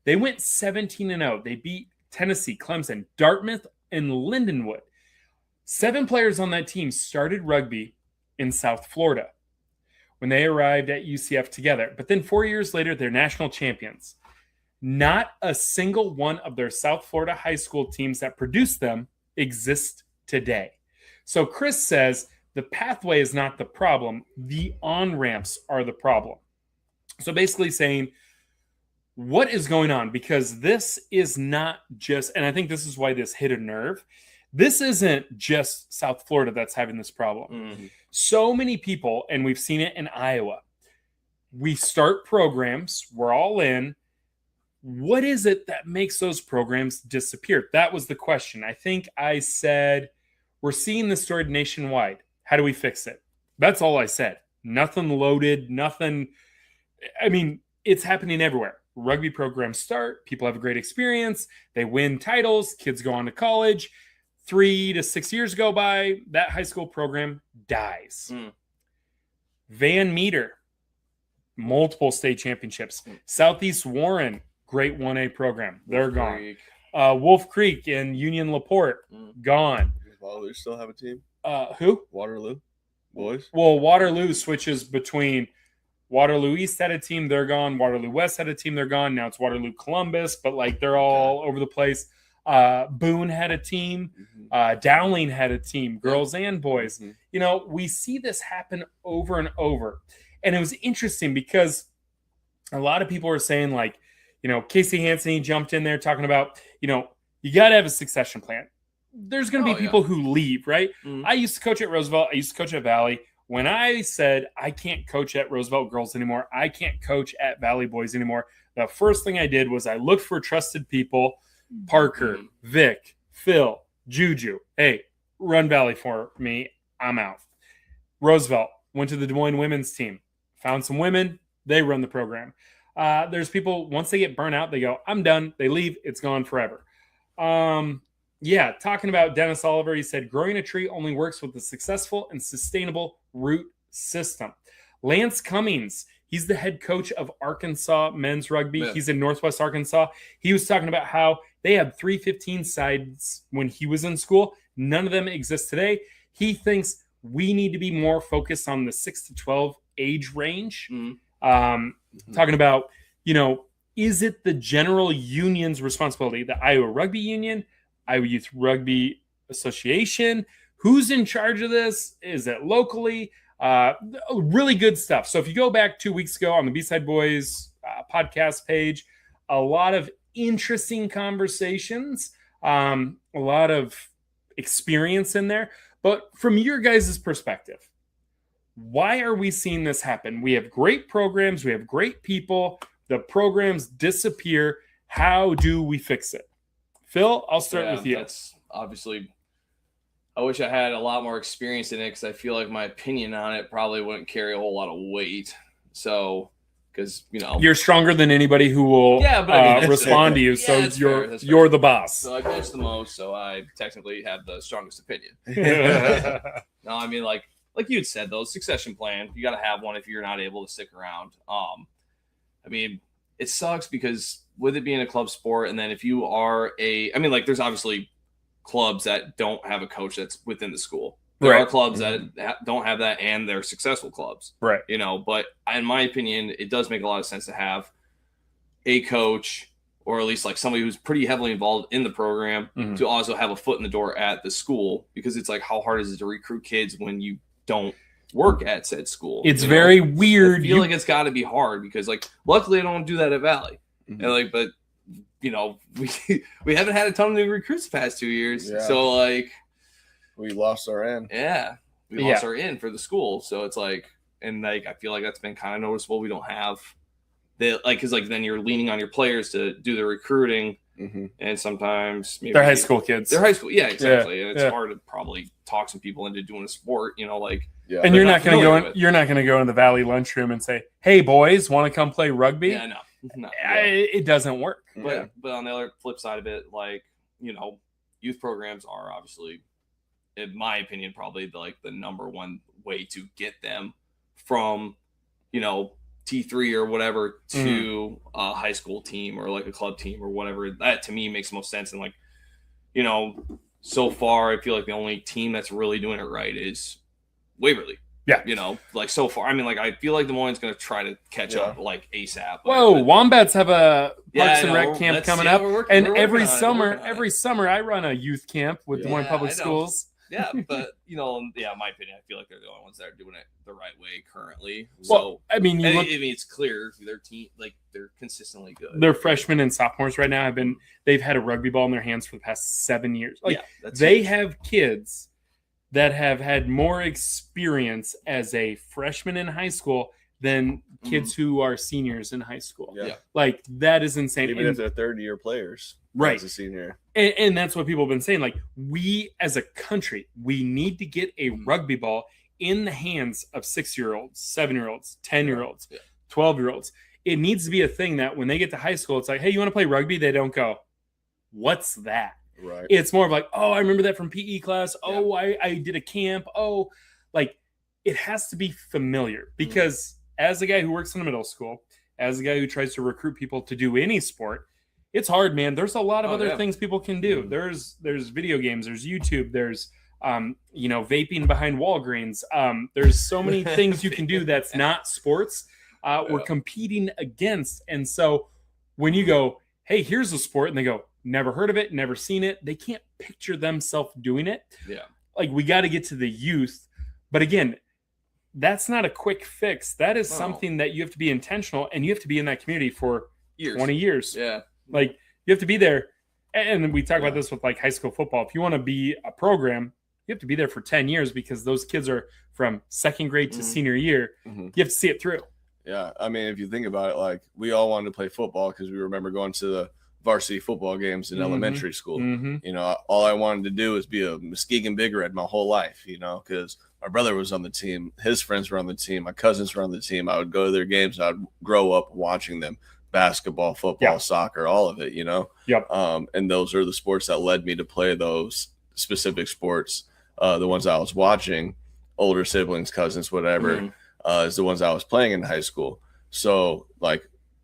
Speaker 3: They went 17-0. They beat Tennessee, Clemson, Dartmouth, and Lindenwood. 7 players on that team started rugby in South Florida when they arrived at UCF together. But then 4 years later, they're national champions. Not a single one of their South Florida high school teams that produced them exist today. So Chris says the pathway is not the problem. The on-ramps are the problem. So basically saying, what is going on? Because this is not just, and I think this is why this hit a nerve. This isn't just South Florida that's having this problem.
Speaker 5: Mm-hmm.
Speaker 3: So many people, and we've seen it in Iowa, we start programs, we're all in. What is it that makes those programs disappear? That was the question. I think I said, we're seeing this story nationwide. How do we fix it? That's all I said. Nothing loaded, nothing. I mean, it's happening everywhere. Rugby programs start, people have a great experience, they win titles, kids go on to college. 3 to 6 years go by, that high school program dies. Van Meter, multiple state championships. Southeast Warren, great 1A program. They're gone. Wolf Creek and Union LaPorte, gone.
Speaker 4: Does Waterloo still have a team?
Speaker 3: Who?
Speaker 4: Waterloo boys?
Speaker 3: Well, Waterloo switches between Waterloo East had a team, they're gone. Waterloo West had a team, they're gone. Now it's Waterloo Columbus, but like they're all over the place. Boone had a team. Dowling had a team, girls and boys. You know, we see this happen over and over. And it was interesting because a lot of people were saying, like, you know, Casey Hansen, he jumped in there talking about, you know, you got to have a succession plan. There's going to be people who leave, right? I used to coach at Roosevelt. I used to coach at Valley. When I said I can't coach at Roosevelt girls anymore, I can't coach at Valley boys anymore, the first thing I did was I looked for trusted people, Parker, Vic, Phil, Juju. Hey, run Valley for me. I'm out. Roosevelt went to the Des Moines women's team, found some women. They run the program. There's people, once they get burnt out, they go, I'm done. They leave. It's gone forever. Talking about Dennis Oliver, he said, growing a tree only works with a successful and sustainable root system. Lance Cummings, he's the head coach of Arkansas men's rugby. Yeah. He's in Northwest Arkansas. He was talking about how they had 315 sides when he was in school. None of them exist today. He thinks we need to be more focused on the 6 to 12 age range. Talking about, you know, is it the general union's responsibility, the Iowa Rugby Union, Iowa Youth Rugby Association? Who's in charge of this? Is it locally? Really good stuff. So if you go back 2 weeks ago on the B Side Boys podcast page, a lot of interesting conversations, a lot of experience in there. But from your guys' perspective, why are we seeing this happen? We have great programs. We have great people. The programs disappear. How do we fix it? Phil, I'll start with you.
Speaker 5: That's obviously, I wish I had a lot more experience in it because I feel like my opinion on it probably wouldn't carry a whole lot of weight. So, because, you know,
Speaker 3: you're stronger than anybody who will respond to you. So you're the boss.
Speaker 5: So I bench the most. So I technically have the strongest opinion. No, I mean, like you had said, though, succession plan, you got to have one if you're not able to stick around. I mean, it sucks because with it being a club sport, and then if you are there's obviously clubs that don't have a coach that's within the school. There are clubs that don't have that, and they're successful clubs. Right. You know, but in my opinion, it does make a lot of sense to have a coach, or at least like somebody who's pretty heavily involved in the program, to also have a foot in the door at the school, because it's like, how hard is it to recruit kids when you don't work at said school?
Speaker 3: It's very weird.
Speaker 5: I feel like it's got to be hard because, like, luckily I don't do that at Valley. And like, but you know, we haven't had a ton of new recruits the past 2 years. Yeah. So like,
Speaker 4: we lost our in.
Speaker 5: Yeah, we lost our in for the school. So it's like, and like, I feel like that's been kind of noticeable. We don't have the because like then you're leaning on your players to do the recruiting, and sometimes maybe
Speaker 3: they're high school kids.
Speaker 5: They're high school, yeah, exactly. And it's hard to probably talk some people into doing a sport. You know, like.
Speaker 3: Yeah. And you're not going to go in. You're not going to go in the Valley lunchroom and say, "Hey, boys, want to come play rugby?"
Speaker 5: Yeah, no.
Speaker 3: It doesn't work.
Speaker 5: But on the other flip side of it, like, you know, youth programs are obviously, in my opinion, probably the number one way to get them from, you know, T3 or whatever to a high school team or like a club team or whatever. That to me makes most sense. And like, you know, so far I feel like the only team that's really doing it right is Waverly. Yeah. You know, like so far. I mean, like, I feel like Des Moines is going to try to catch up like ASAP.
Speaker 3: Whoa, Wombats have a Parks and Rec camp coming up. And every summer I run a youth camp with Des Moines Public Schools.
Speaker 5: Yeah, but, you know, in my opinion, I feel like they're the only ones that are doing it the right way currently.
Speaker 3: Well, I mean,
Speaker 5: it's clear their team, like, they're consistently good.
Speaker 3: Their freshmen and sophomores right now they've had a rugby ball in their hands for the past 7 years. Like, they have kids that have had more experience as a freshman in high school than kids who are seniors in high school. Yeah. Like, that is insane.
Speaker 4: Even if they're third-year players.
Speaker 3: Right.
Speaker 4: As a senior.
Speaker 3: And that's what people have been saying. Like, we as a country, we need to get a rugby ball in the hands of 6-year-olds, 7-year-olds, 10-year-olds, 12-year-olds. It needs to be a thing that when they get to high school, it's like, hey, you want to play rugby? They don't go, what's that?
Speaker 4: Right.
Speaker 3: It's more of like, oh, I remember that from PE class. Oh, I did a camp. Oh, like, it has to be familiar because as a guy who works in a middle school, as a guy who tries to recruit people to do any sport, it's hard, man. There's a lot of other things people can do. There's video games, there's YouTube, there's vaping behind Walgreens. There's so many things you can do that's not sports. We're competing against. And so when you go, hey, here's a sport, and they go, never heard of it, never seen it, they can't picture themselves doing it.
Speaker 5: Yeah.
Speaker 3: Like, we got to get to the youth. But again, that's not a quick fix. That is something that you have to be intentional, and you have to be in that community for 20 years.
Speaker 5: Yeah.
Speaker 3: Like, you have to be there. And we talk about this with like high school football. If you want to be a program, you have to be there for 10 years because those kids are from second grade to senior year. You have to see it through.
Speaker 4: Yeah. I mean, if you think about it, like, we all wanted to play football because we remember going to the varsity football games in elementary school. You know, all I wanted to do was be a Muskegon Big Red my whole life, you know, because my brother was on the team. His friends were on the team. My cousins were on the team. I would go to their games. I would grow up watching them. Basketball, football, soccer, all of it, you know? And those are the sports that led me to play those specific sports. The ones I was watching, older siblings, cousins, whatever, is the ones I was playing in high school. So, like,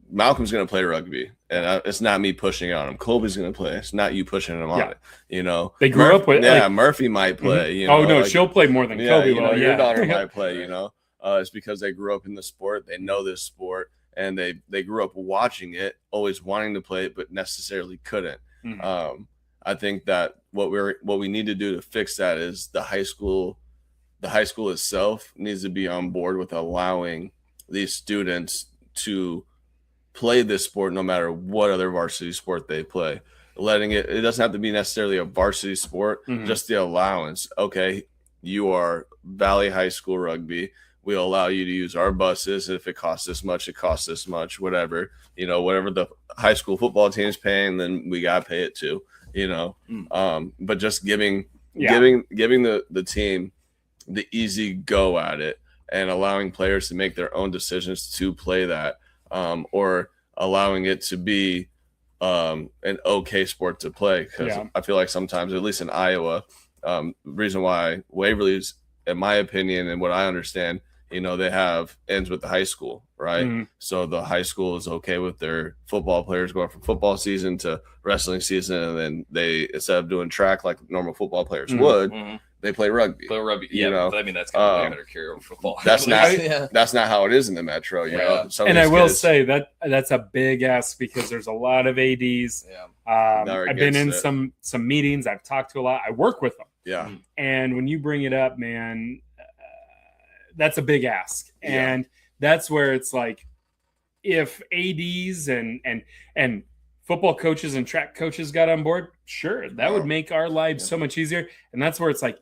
Speaker 4: Malcolm's going to play rugby, and it's not me pushing it on him. Colby's going to play. It's not you pushing him on it, you know?
Speaker 3: They grew up with
Speaker 4: like, Murphy might play, you know?
Speaker 3: Oh, no, like, she'll play more than Colby will.
Speaker 4: Your daughter might play, you know? It's because they grew up in the sport. They know this sport. And they grew up watching it, always wanting to play it, but necessarily couldn't. I think that what we need to do to fix that is the high school itself needs to be on board with allowing these students to play this sport no matter what other varsity sport they play. It doesn't have to be necessarily a varsity sport, just the allowance. Okay, you are Valley High School rugby. We'll allow you to use our buses. If it costs this much, it costs this much, whatever, you know, whatever the high school football team is paying, then we got to pay it too, you know? But just giving the team the easy go at it and allowing players to make their own decisions to play that, or allowing it to be an okay sport to play. Cause I feel like sometimes, at least in Iowa, the reason why Waverly's, in my opinion, and what I understand, you know, they have ends with the high school, right? So the high school is okay with their football players going from football season to wrestling season, and then they, instead of doing track like normal football players would, they play rugby.
Speaker 5: You know? But I mean, that's kind of better carry over football.
Speaker 4: That's not how it is in the Metro, you know.
Speaker 3: And I will say that that's a big ask because there's a lot of ADs. I've been in some meetings. I've talked to a lot. I work with them. And when you bring it up, man, that's a big ask. And that's where it's like, if ADs and football coaches and track coaches got on board, sure, that would make our lives so much easier. And that's where it's like,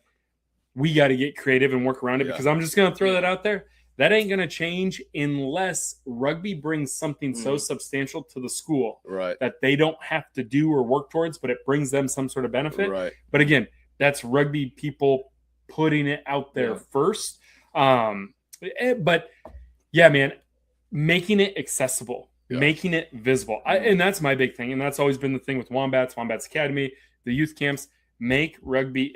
Speaker 3: we got to get creative and work around it, because I'm just going to throw that out there. That ain't going to change unless rugby brings something so substantial to the school that they don't have to do or work towards, but it brings them some sort of benefit. But again, that's rugby people putting it out there first. But yeah, man, making it accessible, making it visible. And that's my big thing. And that's always been the thing with Wombats Academy, the youth camps. Make rugby,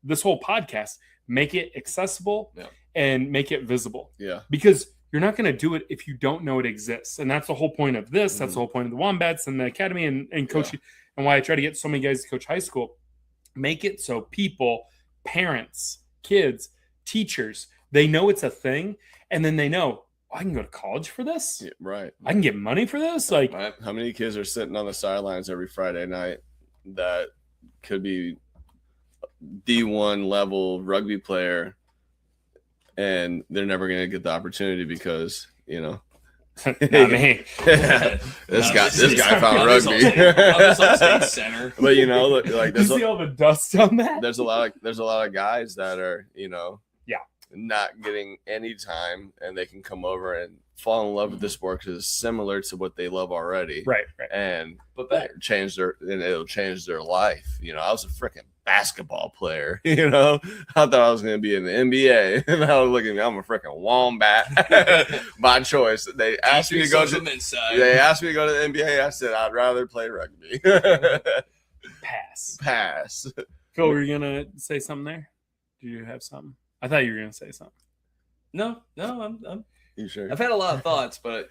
Speaker 3: this whole podcast, make it accessible and make it visible. Because you're not going to do it if you don't know it exists. And that's the whole point of this. That's the whole point of the Wombats and the academy and coaching, and why I try to get so many guys to coach high school. Make it so people, parents, kids, teachers, they know it's a thing, and then they know, I can go to college for this. I can get money for this. Like,
Speaker 4: how many kids are sitting on the sidelines every Friday night that could be D1 level rugby player, and they're never going to get the opportunity because, you know,
Speaker 3: not me.
Speaker 4: This guy found rugby.
Speaker 5: Center.
Speaker 4: But you know, like,
Speaker 3: you see all the dust on that.
Speaker 4: There's a lot of guys that are, you know, not getting any time, and they can come over and fall in love with the sport because it's similar to what they love already. And it'll change their life. You know, I was a freaking basketball player, you know. I thought I was going to be in the NBA, and I was looking at me, I'm a freaking Wombat by choice. They asked me to go to the NBA. I said I'd rather play rugby. Pass.
Speaker 3: Phil, were you going to say something there? Do you have something? I thought you were going to say something.
Speaker 5: No, I'm
Speaker 4: You sure?
Speaker 5: I've had a lot of thoughts, but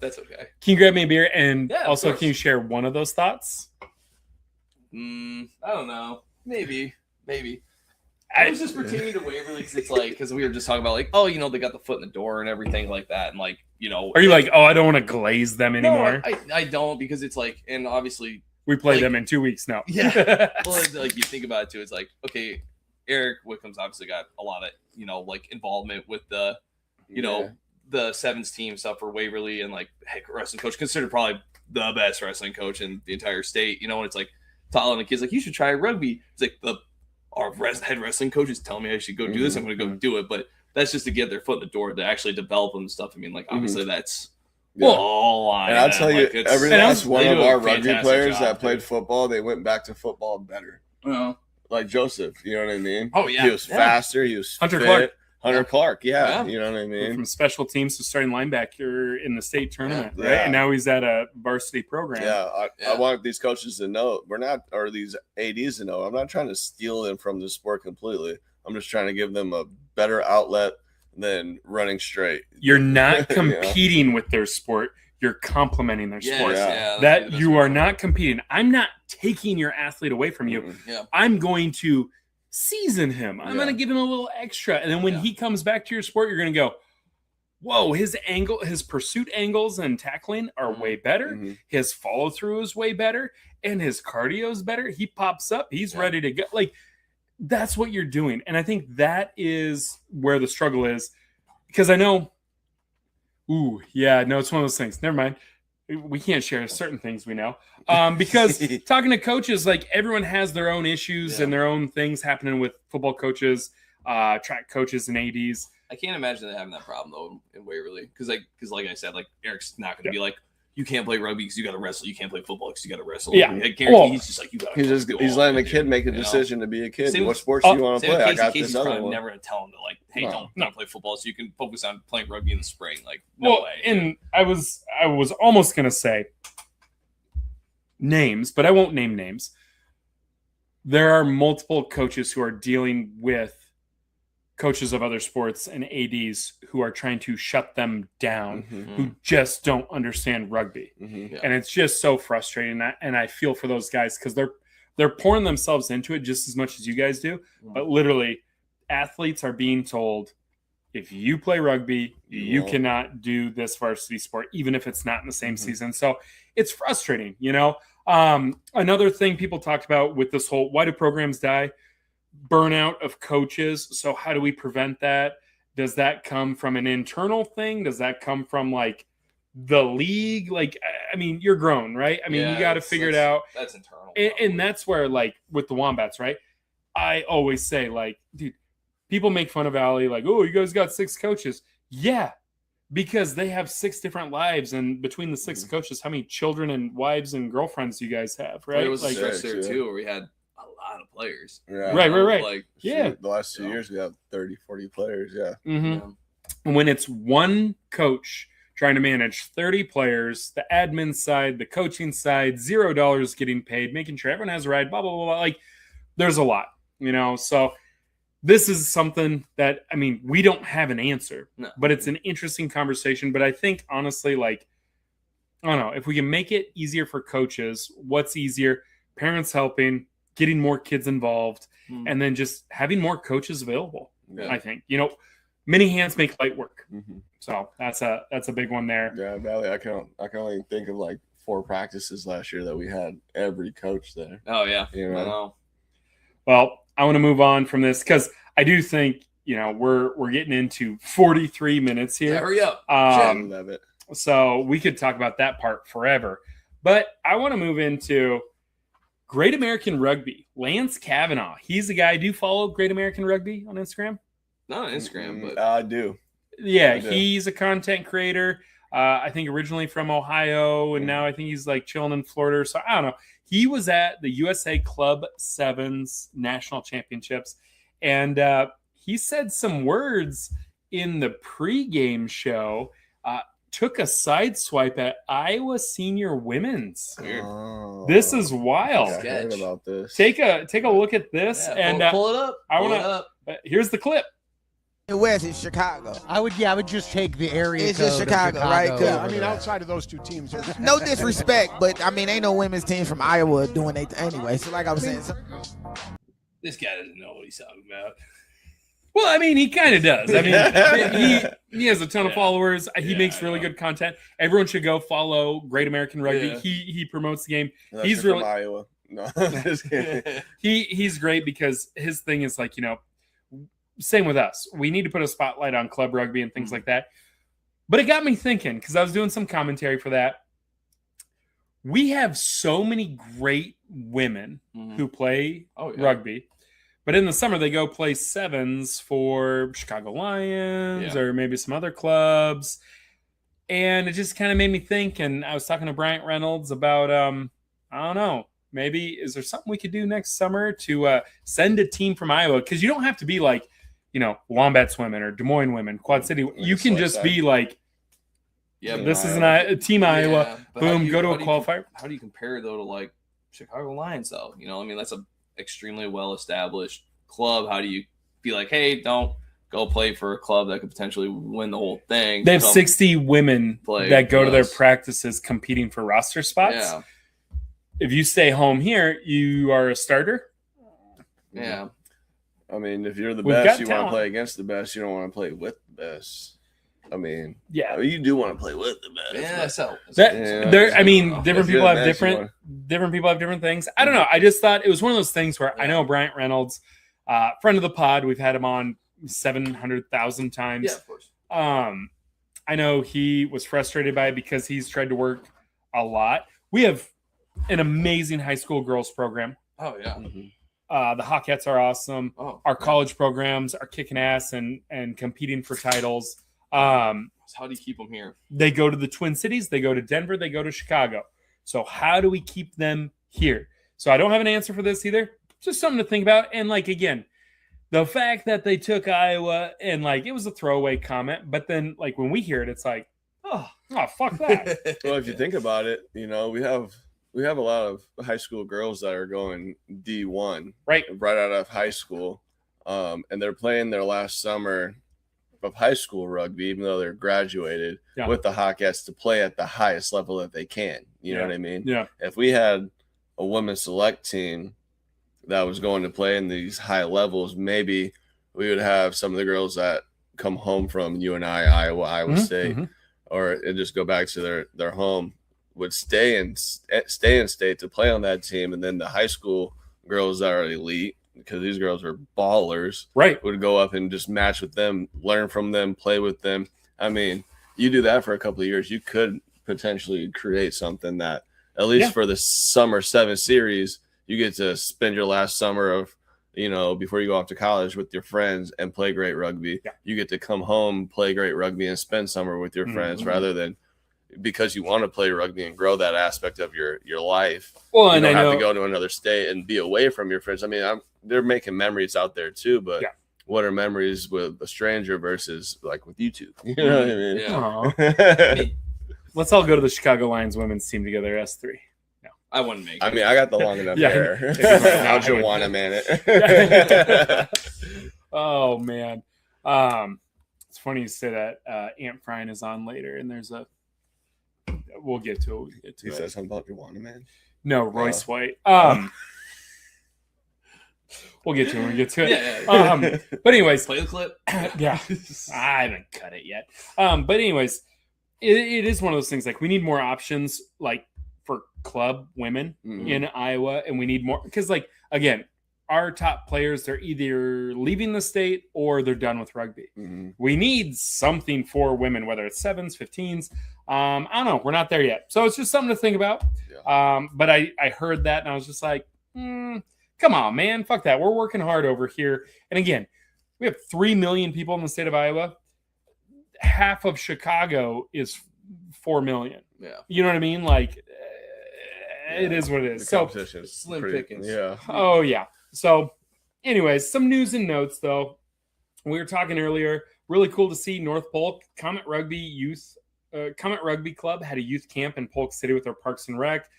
Speaker 5: that's okay.
Speaker 3: Can you grab me a beer? And
Speaker 5: Yeah, of
Speaker 3: also,
Speaker 5: course.
Speaker 3: can you share one of those thoughts?
Speaker 5: I don't know. Maybe. I was just pertaining to Waverly because we were just talking about they got the foot in the door and everything like that, and
Speaker 3: Are you like, oh, I don't want to glaze them anymore?
Speaker 5: No, I don't, because it's and obviously
Speaker 3: we play them in 2 weeks now.
Speaker 5: Yeah. Well, you think about it too. It's okay, Eric Wickham's obviously got a lot of involvement with the the sevens team stuff for Waverly, and head wrestling coach, considered probably the best wrestling coach in the entire state. And it's telling the kids you should try rugby. It's our head wrestling coach is telling me I should go do this. I'm going to go do it, but that's just to get their foot in the door to actually develop them and stuff. I mean, obviously that's.
Speaker 4: Yeah.
Speaker 5: Well,
Speaker 4: and I'll tell you, every last one of our rugby players that played football, they went back to football better.
Speaker 5: Well,
Speaker 4: like Joseph, you know what I mean?
Speaker 5: Oh, yeah.
Speaker 4: He was faster. He was
Speaker 3: Hunter
Speaker 4: fit.
Speaker 3: Clark.
Speaker 4: Hunter Clark, yeah. You know what I mean?
Speaker 3: From special teams to starting linebacker in the state tournament,
Speaker 4: Yeah.
Speaker 3: right? And now he's at a varsity program.
Speaker 4: Yeah, I want these coaches to know or these ADs to know, I'm not trying to steal them from the sport completely. I'm just trying to give them a better outlet than running straight.
Speaker 3: You're not competing with their sport. You're complementing their sport.
Speaker 5: Yeah,
Speaker 3: you are not competing. I'm not taking your athlete away from you.
Speaker 5: Yeah.
Speaker 3: I'm going to season him. I'm going to give him a little extra. And then when he comes back to your sport, you're going to go, whoa, his pursuit angles and tackling are way better.
Speaker 4: Mm-hmm.
Speaker 3: His follow through is way better. And his cardio is better. He pops up. He's ready to go. That's what you're doing. And I think that is where the struggle is, because I know, it's one of those things. Never mind. We can't share certain things we know. Because talking to coaches, everyone has their own issues and their own things happening with football coaches, track coaches and ADs.
Speaker 5: I can't imagine them having that problem though in Waverly. Because like I said, Eric's not going to be you can't play rugby because you got to wrestle. You can't play football because you got to wrestle.
Speaker 3: Yeah.
Speaker 5: I guarantee he's just you got to.
Speaker 4: He's letting the kid make a decision to be a kid. What sports do you want to play? I got this other one.
Speaker 5: Never going to tell him to hey, don't play football so you can focus on playing rugby in the spring. No way.
Speaker 3: And I was almost going to say names, but I won't name names. There are multiple coaches who are dealing with coaches of other sports and ADs who are trying to shut them down, who just don't understand rugby. And it's just so frustrating. And I feel for those guys because they're pouring themselves into it just as much as you guys do. But literally, athletes are being told, if you play rugby, you cannot do this varsity sport, even if it's not in the same season. So it's frustrating, Another thing people talked about with this whole, why do programs die? Burnout of coaches. So how do we prevent that? Does that come from an internal thing? Does that come from the league? You're grown, right? You got to figure it out.
Speaker 5: That's internal.
Speaker 3: And that's where with the Wombats, right? I always say dude, people make fun of Allie, oh, you guys got 6 coaches. Yeah, because they have 6 different lives, and between the 6 coaches, how many children and wives and girlfriends do you guys have, right?
Speaker 5: It was a stretch there too, where we had a lot of players.
Speaker 3: Yeah. Right.
Speaker 4: The last 2 years we have 30, 40 players.
Speaker 3: When it's one coach trying to manage 30 players, the admin side, the coaching side, $0 getting paid, making sure everyone has a ride, blah, blah, blah, blah. There's a lot, so this is something that, we don't have an answer, but it's an interesting conversation. But I think honestly, I don't know, if we can make it easier for coaches, what's easier? Parents helping, getting more kids involved, and then just having more coaches available. I think, many hands make light work. So that's a big one there.
Speaker 4: Yeah, Valley. I can only think of 4 practices last year that we had every coach there.
Speaker 5: Oh yeah,
Speaker 4: I know.
Speaker 3: Well, I want to move on from this because I do think we're getting into 43 minutes here.
Speaker 5: Yeah, hurry up.
Speaker 4: Love it.
Speaker 3: So we could talk about that part forever, but I want to move into Great American Rugby. Lance Kavanaugh. He's the guy. Do you follow Great American Rugby on Instagram?
Speaker 5: Not on Instagram, but
Speaker 4: I do.
Speaker 3: Yeah, he's a content creator. I think originally from Ohio, and now I think he's chilling in Florida. So I don't know. He was at the USA Club Sevens National Championships, and he said some words in the pregame show. Took a side swipe at Iowa Senior Women's.
Speaker 4: Oh,
Speaker 3: this is wild.
Speaker 4: I heard about this.
Speaker 3: Take a look at this, and
Speaker 5: pull it up.
Speaker 3: I want to. Here's the clip.
Speaker 6: West is Chicago.
Speaker 7: I would just take the area.
Speaker 6: It's just
Speaker 7: code
Speaker 6: Chicago,
Speaker 7: of
Speaker 6: right?
Speaker 8: Yeah, I mean, outside of those two teams.
Speaker 6: No disrespect, but I mean, ain't no women's teams from Iowa doing it anyway. So, like I was saying,
Speaker 5: This guy doesn't know what he's talking about.
Speaker 3: Well, I mean, he kind of does. I mean, he has a ton of followers. He makes really good content. Everyone should go follow Great American Rugby.
Speaker 4: Yeah.
Speaker 3: He promotes the game.
Speaker 4: Unless
Speaker 3: He's
Speaker 4: you're
Speaker 3: really
Speaker 4: from Iowa. No, just kidding.
Speaker 3: he's great because his thing is like, same with us. We need to put a spotlight on club rugby and things like that. But it got me thinking because I was doing some commentary for that. We have so many great women who play rugby, but in the summer they go play sevens for Chicago Lions or maybe some other clubs. And it just kind of made me think. And I was talking to Bryant Reynolds about, I don't know, maybe is there something we could do next summer to send a team from Iowa? Because you don't have to be like, Wombats women or Des Moines women, Quad City. You can just be like, this is a team Iowa. Boom, go to a qualifier.
Speaker 5: How do you compare though to like Chicago Lions though? I mean, that's a extremely well established club. How do you be like, hey, don't go play for a club that could potentially win the whole thing?
Speaker 3: They have 60 women that go to their practices competing for roster spots.
Speaker 5: Yeah.
Speaker 3: If you stay home here, you are a starter.
Speaker 5: Yeah.
Speaker 4: I mean, if you're the best, you want to play against the best. You don't want to play with the best. I mean, you do want to play with the best.
Speaker 3: Yeah, different people have different things. I don't know. I just thought it was one of those things where I know Bryant Reynolds, friend of the pod, we've had him on 700,000 times.
Speaker 5: Yeah, of course.
Speaker 3: I know he was frustrated by it because he's tried to work a lot. We have an amazing high school girls program.
Speaker 5: Oh yeah.
Speaker 3: The Hawkettes are awesome. Our college programs are kicking ass and competing for titles.
Speaker 5: So how do you keep them here?
Speaker 3: They go to the Twin Cities, they go to Denver, they go to Chicago. So how do we keep them here? So I don't have an answer for this either. Just something to think about. And like, again, the fact that they took Iowa and like, it was a throwaway comment, but then like when we hear it, it's like, oh fuck that.
Speaker 4: Well, if you think about it, we have a lot of high school girls that are going D1 right out of high school, and they're playing their last summer of high school rugby, even though they're graduated with the Hawkettes to play at the highest level that they can. You know what I mean? Yeah. If we had a women's select team that was going to play in these high levels, maybe we would have some of the girls that come home from UNI, Iowa State, or just go back to their home, would stay in state to play on that team, and then the high school girls that are elite, because these girls are ballers, would go up and just match with them, learn from them, play with them. I mean, you do that for a couple of years, you could potentially create something that, at least for the summer 7 series, you get to spend your last summer of, before you go off to college with your friends and play great rugby. Yeah. You get to come home, play great rugby, and spend summer with your friends rather than because you want to play rugby and grow that aspect of your life. Well, you don't have to go to another state and be away from your friends. I mean, they're making memories out there too, but what are memories with a stranger versus like with you two? You know what I mean?
Speaker 3: Yeah. Let's all go to the Chicago Lions women's team together, S3. No.
Speaker 5: I wouldn't make it.
Speaker 4: I mean, I got the long enough hair. Now Joanna, man.
Speaker 3: Oh, man. It's funny you say that. Aunt Brian is on later, and there's a we'll get to it.
Speaker 4: He said something about Joanna, man.
Speaker 3: No, Royce White. We'll get to it.
Speaker 5: Yeah.
Speaker 3: But anyways,
Speaker 5: play the clip.
Speaker 3: Yeah, I haven't cut it yet. But anyways, it is one of those things. Like, we need more options, like for club women in Iowa, and we need more because, like, again, our top players, they're either leaving the state or they're done with rugby. We need something for women, whether it's 7s, 15s. I don't know. We're not there yet. So it's just something to think about. Yeah. But I heard that and I was just like, come on, man. Fuck that. We're working hard over here. And again, we have 3 million people in the state of Iowa. Half of Chicago is 4 million. Yeah. You know what I mean? Like, it is what it is. So
Speaker 5: slim pickings.
Speaker 4: Yeah.
Speaker 3: Oh, yeah. So anyways, some news and notes, though. We were talking earlier. Really cool to see North Polk Comet Rugby Club had a youth camp in Polk City with their Parks and Rec.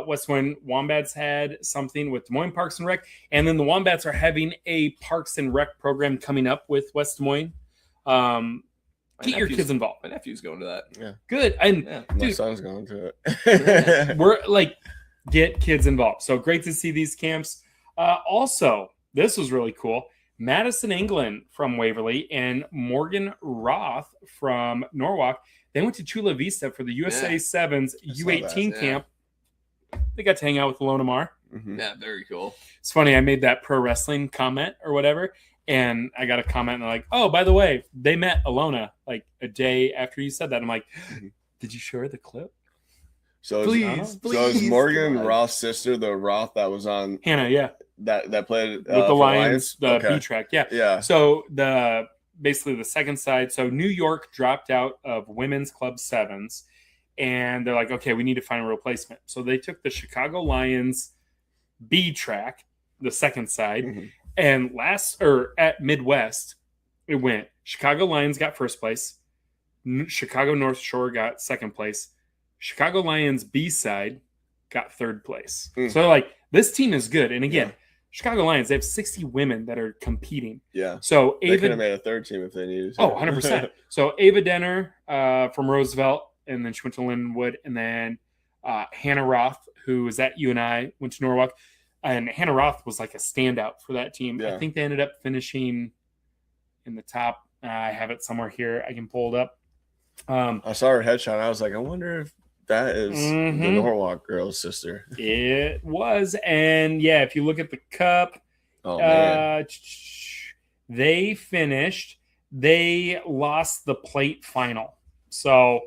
Speaker 3: West Des Moines Wombats had something with Des Moines Parks and Rec. And then the Wombats are having a Parks and Rec program coming up with West Des Moines. Get your kids involved.
Speaker 5: My nephew's going to that.
Speaker 4: Yeah.
Speaker 3: Good. And
Speaker 4: My
Speaker 3: dude,
Speaker 4: son's going to it.
Speaker 3: we're like, get kids involved. So great to see these camps. Also, this was really cool. Madison England from Waverly and Morgan Roth from Norwalk. They went to Chula Vista for the USA Sevens U18 camp. They got to hang out with Alona Mar.
Speaker 4: Mm-hmm.
Speaker 5: Yeah, very cool.
Speaker 3: It's funny. I made that pro wrestling comment or whatever, and I got a comment and they're like, "Oh, by the way, they met Alona like a day after you said that." I'm like, "Did you show her the clip?"
Speaker 4: So
Speaker 3: Please,
Speaker 4: is Morgan Roth's sister the Roth that was on
Speaker 3: Hannah, yeah,
Speaker 4: that played
Speaker 3: with the Lions, the
Speaker 4: Okay.
Speaker 3: B track, yeah.
Speaker 4: Yeah.
Speaker 3: So basically the second side. So New York dropped out of women's club sevens, and they're like, okay, we need to find a replacement. So they took the Chicago Lions B track, the second side,
Speaker 4: Mm-hmm.
Speaker 3: and at Midwest, it went Chicago Lions got first place, Chicago North Shore got second place, Chicago Lions B side got third place. So they're like, this team is good. And again, Chicago Lions, they have 60 women that are competing.
Speaker 4: Yeah.
Speaker 3: So
Speaker 4: they could have made a third team if they needed to.
Speaker 3: 100%. So Ava Denner from Roosevelt, and then she went to Linwood, and then Hannah Roth, who was at UNI, went to Norwalk. And Hannah Roth was like a standout for that team.
Speaker 4: Yeah.
Speaker 3: I think they ended up finishing in the top. I have it somewhere here. I can pull it up.
Speaker 4: I saw her headshot. I was like, I wonder if that is the Norwalk girl's sister.
Speaker 3: It was. And yeah, if you look at the cup,
Speaker 4: Man.
Speaker 3: they lost the plate final. So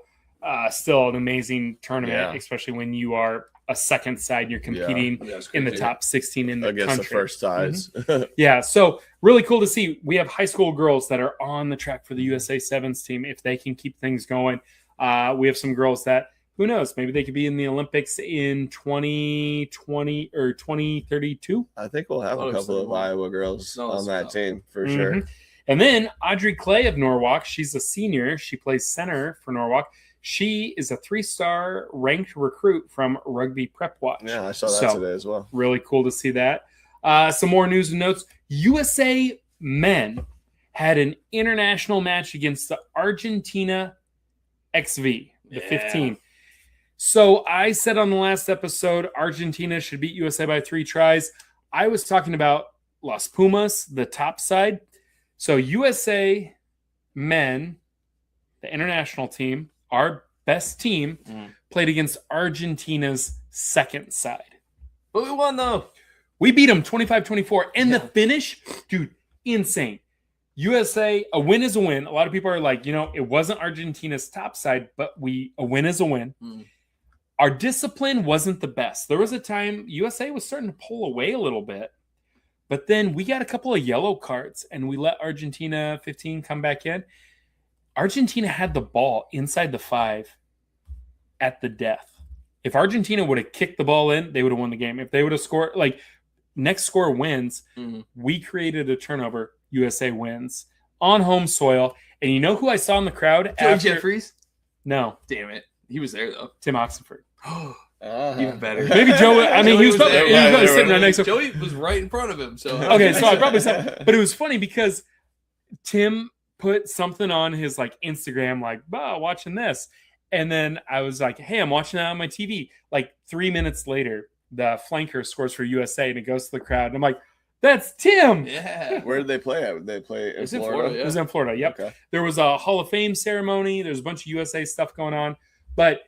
Speaker 3: still an amazing tournament, especially when you are a second side, you're competing in the top 16 in the
Speaker 4: against
Speaker 3: country.
Speaker 4: The first sides.
Speaker 3: Yeah, so really cool to see. We have high school girls that are on the track for the USA Sevens team if they can keep things going. We have some girls that, who knows, maybe they could be in the Olympics in 2020 or 2032.
Speaker 4: I think we'll have a couple of Iowa girls on that team for sure.
Speaker 3: And then Audrey Clay of Norwalk, she's a senior. She plays center for Norwalk. She is a 3-star ranked recruit from Rugby Prep Watch.
Speaker 4: Yeah, I saw that today as well.
Speaker 3: Really cool to see that. Some more news and notes. USA men had an international match against the Argentina XV, the 15. So I said on the last episode, Argentina should beat USA by 3 tries. I was talking about Las Pumas, the top side. So USA men, the international team, our best team, played against Argentina's second side.
Speaker 5: But we won, though.
Speaker 3: We beat them 25-24. And the finish, dude, insane. USA, a win is a win. A lot of people are like, it wasn't Argentina's top side, but a win is a win. Our discipline wasn't the best. There was a time USA was starting to pull away a little bit, but then we got a couple of yellow cards and we let Argentina 15 come back in. Argentina had the ball inside the 5 at the death. If Argentina would have kicked the ball in, they would have won the game. If they would have scored, like next score wins, we created a turnover, USA wins on home soil. And you know who I saw in the crowd?
Speaker 5: Joey Jeffries?
Speaker 3: No.
Speaker 5: Damn it. He was there, though.
Speaker 3: Tim Oxenford.
Speaker 5: Even better.
Speaker 3: Maybe Joe. I mean, he was probably sitting right next to him.
Speaker 5: Joey was right in front of him. So
Speaker 3: okay, so I probably said, but it was funny because Tim put something on his like Instagram, like, watching this. And then I was like, hey, I'm watching that on my TV. Like 3 minutes later, the flanker scores for USA and it goes to the crowd. And I'm like, that's Tim.
Speaker 5: Yeah.
Speaker 4: Where did they play at? They play in Florida?
Speaker 3: It was in Florida, yep.
Speaker 4: Okay.
Speaker 3: There was a Hall of Fame ceremony. There's a bunch of USA stuff going on. But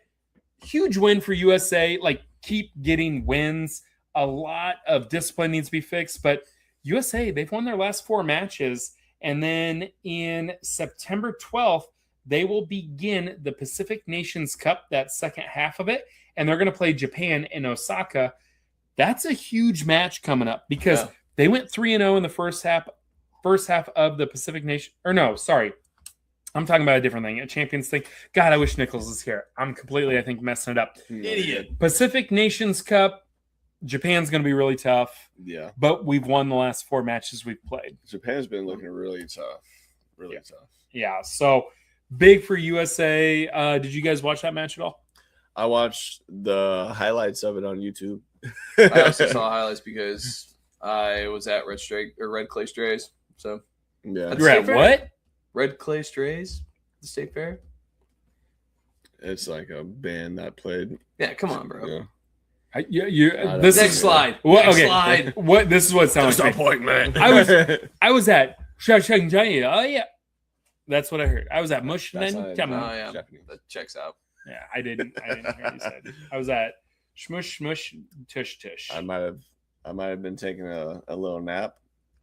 Speaker 3: huge win for USA. Like, keep getting wins. A lot of discipline needs to be fixed. But USA, they've won their last 4 matches. And then in September 12th, they will begin the Pacific Nations Cup, that second half of it. And they're going to play Japan in Osaka. That's a huge match coming up because they went 3-0 in the first half of the Pacific Nation. Or no, sorry. I'm talking about a different thing, a Champions thing. God, I wish Nichols was here. I'm completely, I think, messing it up.
Speaker 5: Idiot.
Speaker 3: Pacific Nations Cup. Japan's going to be really tough.
Speaker 4: Yeah.
Speaker 3: But we've won the last 4 matches we've played.
Speaker 4: Japan's been looking really tough. Really tough.
Speaker 3: Yeah. So big for USA. Did you guys watch that match at all?
Speaker 4: I watched the highlights of it on YouTube.
Speaker 5: I also saw highlights because I was at Red Clay Strays. So
Speaker 4: yeah.
Speaker 3: You're at what?
Speaker 5: Red Clay Strays, the state fair.
Speaker 4: It's like a band that played.
Speaker 5: Yeah, come on, bro.
Speaker 4: Yeah.
Speaker 3: This
Speaker 5: Next
Speaker 3: is
Speaker 5: slide.
Speaker 3: What,
Speaker 5: Next
Speaker 3: okay.
Speaker 5: slide.
Speaker 3: What this is what it sounds like.
Speaker 4: point, man.
Speaker 3: I was at Shashangji. Oh yeah, that's what I heard. I was at Mush
Speaker 4: That's
Speaker 3: then.
Speaker 4: not
Speaker 5: Oh yeah,
Speaker 4: Japanese.
Speaker 5: that checks out.
Speaker 3: Yeah, I didn't hear what you said. I was at Shmush Shmush Tush Tush.
Speaker 4: I might have been taking a little nap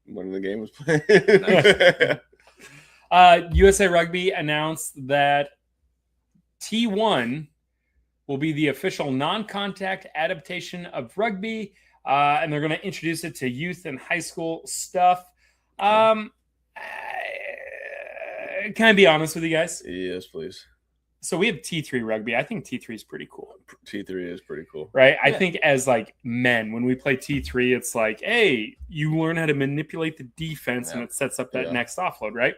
Speaker 4: when the game was playing.
Speaker 3: USA Rugby announced that T1 will be the official non-contact adaptation of rugby, and they're going to introduce it to youth and high school stuff. Can I be honest with you guys?
Speaker 4: Yes, please.
Speaker 3: So we have T3 rugby. I think T3 is pretty cool.
Speaker 4: T3 is pretty cool.
Speaker 3: Right? I think as like men, when we play T3, it's like, hey, you learn how to manipulate the defense and it sets up that next offload, right?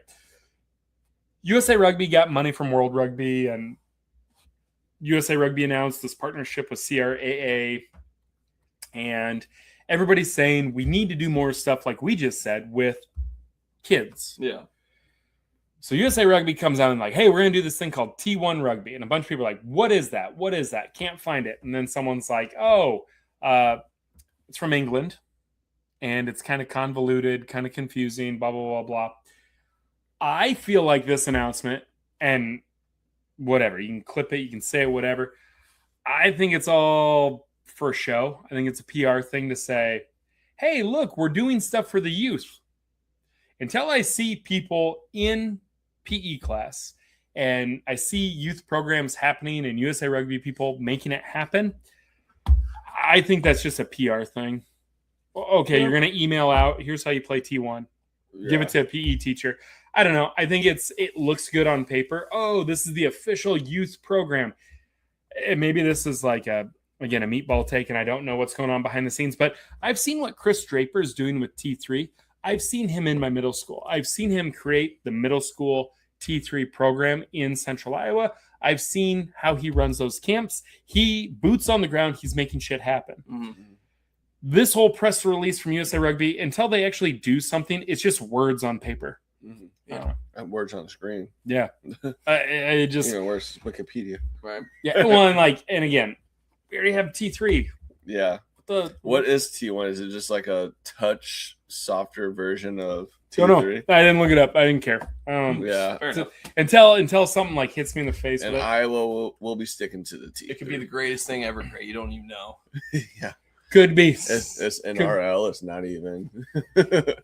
Speaker 3: USA Rugby got money from World Rugby, and USA Rugby announced this partnership with CRAA, and everybody's saying we need to do more stuff like we just said with kids.
Speaker 5: Yeah.
Speaker 3: So USA Rugby comes out and like, hey, we're going to do this thing called T1 Rugby. And a bunch of people are like, what is that? What is that? Can't find it. And then someone's like, it's from England. And it's kind of convoluted, kind of confusing, blah, blah, blah, blah. I feel like this announcement, and whatever, you can clip it, you can say whatever. I think it's all for show. I think it's a PR thing to say, hey, look, we're doing stuff for the youth. Until I see people in PE class and I see youth programs happening and USA Rugby people making it happen, I think that's just a PR thing. Okay, you're going to email out, here's how you play T1. Give it to a PE teacher. I don't know. I think it looks good on paper. Oh, this is the official youth program. And maybe this is like a meatball take, and I don't know what's going on behind the scenes, but I've seen what Chris Draper is doing with T3. I've seen him in my middle school. I've seen him create the middle school T3 program in Central Iowa. I've seen how he runs those camps. He boots on the ground. He's making shit happen. Mm-hmm. This whole press release from USA Rugby, until they actually do something, it's just words on paper.
Speaker 4: Mm-hmm. Yeah, words on the screen.
Speaker 3: Yeah, it just
Speaker 4: where's Wikipedia?
Speaker 5: Right.
Speaker 3: Yeah. Well, and again, we already have T3.
Speaker 4: Yeah. What is T1? Is it just like a touch softer version of T3?
Speaker 3: No, I didn't look it up. I didn't care. Until something like hits me in the face.
Speaker 4: And Iowa will be sticking to the T3.
Speaker 5: It could be the greatest thing ever. You don't even know.
Speaker 4: Yeah.
Speaker 3: Could be.
Speaker 4: It's NRL. It's not even.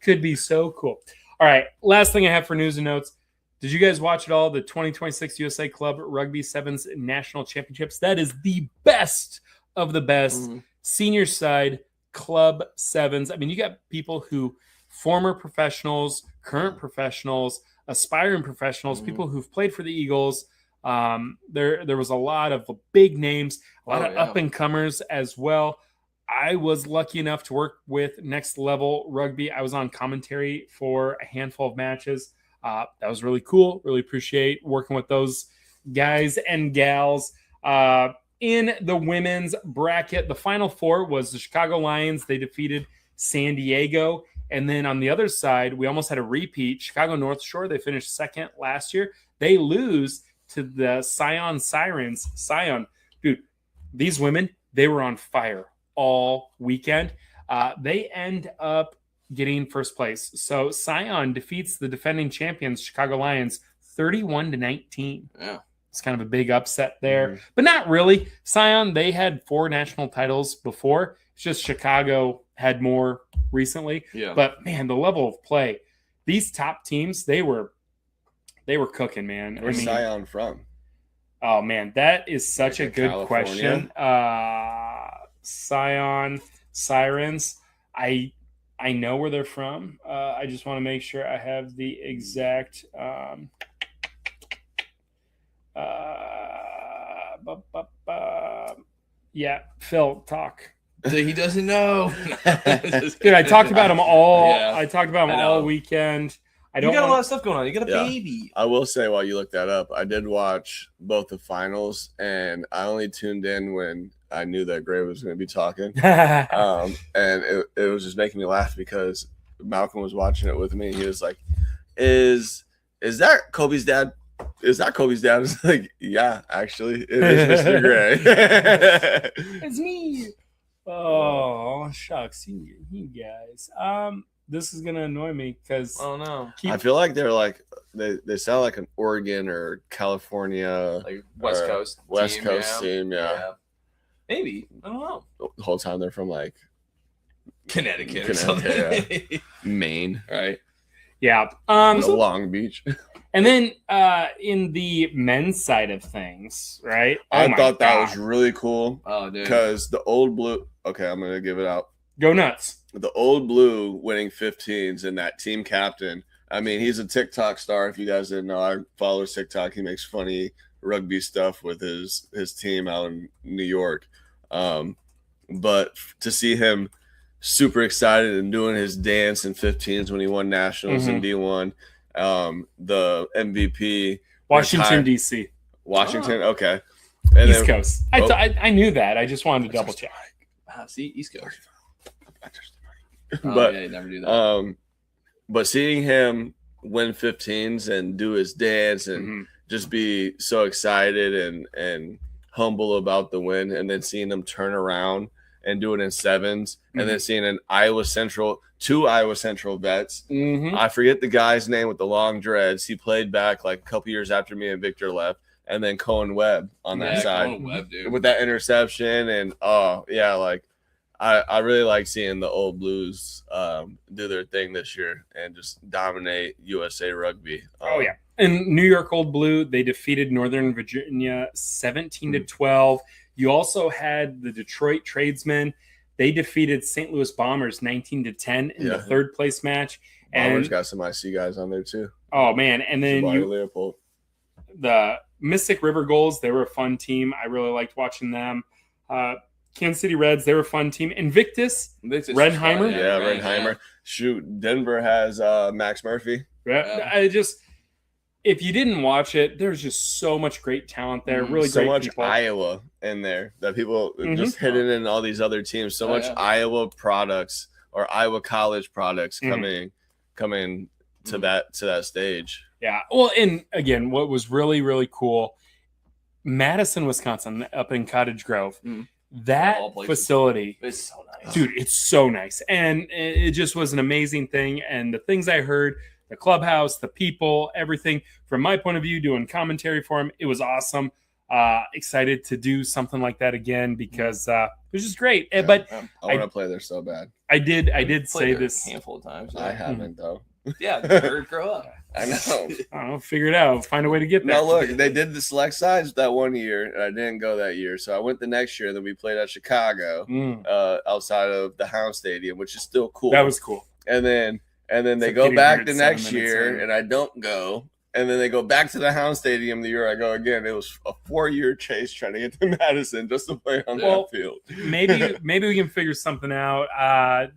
Speaker 3: Could be so cool. All right. Last thing I have for news and notes. Did you guys watch at all the 2026 USA Club Rugby Sevens National Championships? That is the best of the best. Mm-hmm. Senior side Club Sevens. I mean, you got people who former professionals, current professionals, aspiring professionals, people who've played for the Eagles. There was a lot of big names, a lot of up and comers as well. I was lucky enough to work with Next Level Rugby. I was on commentary for a handful of matches. That was really cool. Really appreciate working with those guys and gals. In the women's bracket, the final four was the Chicago Lions. They defeated San Diego. And then on the other side, we almost had a repeat. Chicago North Shore, they finished second last year. They lose to the Scion Sirens. Scion, dude, these women, they were on fire all weekend. They end up getting first place. So Scion defeats the defending champions, Chicago Lions, 31-19.
Speaker 5: Yeah.
Speaker 3: It's kind of a big upset there, but not really. Scion, they had 4 national titles before. It's just Chicago had more recently.
Speaker 5: Yeah.
Speaker 3: But man, the level of play, these top teams, they were cooking, man.
Speaker 4: Where's Scion from?
Speaker 3: Oh man, that is such a good
Speaker 4: California?
Speaker 3: question. Scion Sirens. I know where they're from. I just want to make sure I have the exact. Yeah, Phil, talk.
Speaker 5: He doesn't know.
Speaker 3: Dude, I talked about them all.
Speaker 5: Yeah,
Speaker 3: I talked about them all weekend.
Speaker 5: You got a lot of stuff going on. You got a baby.
Speaker 4: I will say, while you look that up, I did watch both the finals, and I only tuned in when I knew that Gray was going to be talking. And it was just making me laugh because Malcolm was watching it with me. He was like, is is that Kobe's dad? Is that Kobe's dad? It's like, yeah, actually, it is Mr. Gray.
Speaker 3: It's me. Oh, shucks. You guys. This is gonna annoy me because
Speaker 5: no.
Speaker 4: I feel like they're like they sound like an Oregon or California,
Speaker 5: Like West Coast
Speaker 4: team. Yeah.
Speaker 5: Maybe. I don't know.
Speaker 4: The whole time they're from like
Speaker 5: Connecticut or something.
Speaker 4: yeah. Maine, right?
Speaker 3: Yeah.
Speaker 4: Long Beach.
Speaker 3: And then in the men's side of things, right?
Speaker 4: I thought that was really cool.
Speaker 5: Oh, dude.
Speaker 4: Because the old blue. Okay, I'm gonna give it out.
Speaker 3: Go nuts.
Speaker 4: The old blue winning 15s and that team captain. I mean, he's a TikTok star. If you guys didn't know, I follow his TikTok. He makes funny rugby stuff with his team out in New York. But to see him super excited and doing his dance in 15s when he won nationals in D1, the MVP,
Speaker 3: Washington D.C.
Speaker 4: Washington, okay,
Speaker 3: and East Coast. I knew that. I just wanted to double check.
Speaker 5: See, East Coast.
Speaker 4: But
Speaker 5: yeah, never do that.
Speaker 4: But seeing him win 15s and do his dance and just be so excited and humble about the win, and then seeing him turn around and do it in 7s, and then seeing two Iowa Central vets. I forget the guy's name with the long dreads. He played back like a couple years after me and Victor left, and then Cohen Webb on that side
Speaker 5: Cohen Webb, dude.
Speaker 4: with that interception. And like I really like seeing the old Blues do their thing this year and just dominate USA rugby.
Speaker 3: And New York Old Blue, they defeated Northern Virginia 17-12. You also had the Detroit Tradesmen. They defeated St. Louis Bombers 19-10 in the third place match.
Speaker 4: Bombers got some IC guys on there too.
Speaker 3: Oh man! And then
Speaker 4: Leopold.
Speaker 3: The Mystic River Gulls, they were a fun team. I really liked watching them. Kansas City Reds, they were a fun team. Invictus, Redheimer.
Speaker 4: Redheimer. Shoot, Denver has Max Murphy.
Speaker 3: If you didn't watch it, there's just so much great talent there. Really
Speaker 4: so
Speaker 3: great
Speaker 4: much
Speaker 3: people.
Speaker 4: Iowa in there that people just hidden in all these other teams. So much Iowa products or Iowa college products coming to that stage.
Speaker 3: Yeah. Well, and again, what was really, really cool, Madison, Wisconsin, up in Cottage Grove, that facility,
Speaker 5: it's so nice.
Speaker 3: Dude, it's so nice. And it just was an amazing thing. And the things I heard, the clubhouse, the people, everything, from my point of view, doing commentary for him, it was awesome. Excited to do something like that again because it was just great. But
Speaker 4: I want to play there so bad.
Speaker 3: I did say this
Speaker 5: a handful of times.
Speaker 4: I haven't though.
Speaker 5: Yeah, grow up.
Speaker 4: I know.
Speaker 3: I'll figure it out. Find a way to get there.
Speaker 4: Now look, they did the select sides that one year, and I didn't go that year. So I went the next year. Then we played at Chicago, outside of the Hound Stadium, which is still cool.
Speaker 3: That was cool.
Speaker 4: And then they go back the next year, and I don't go. And then they go back to the Hound Stadium the year I go again. It was a 4-year chase trying to get to Madison just to play on that field.
Speaker 3: maybe we can figure something out.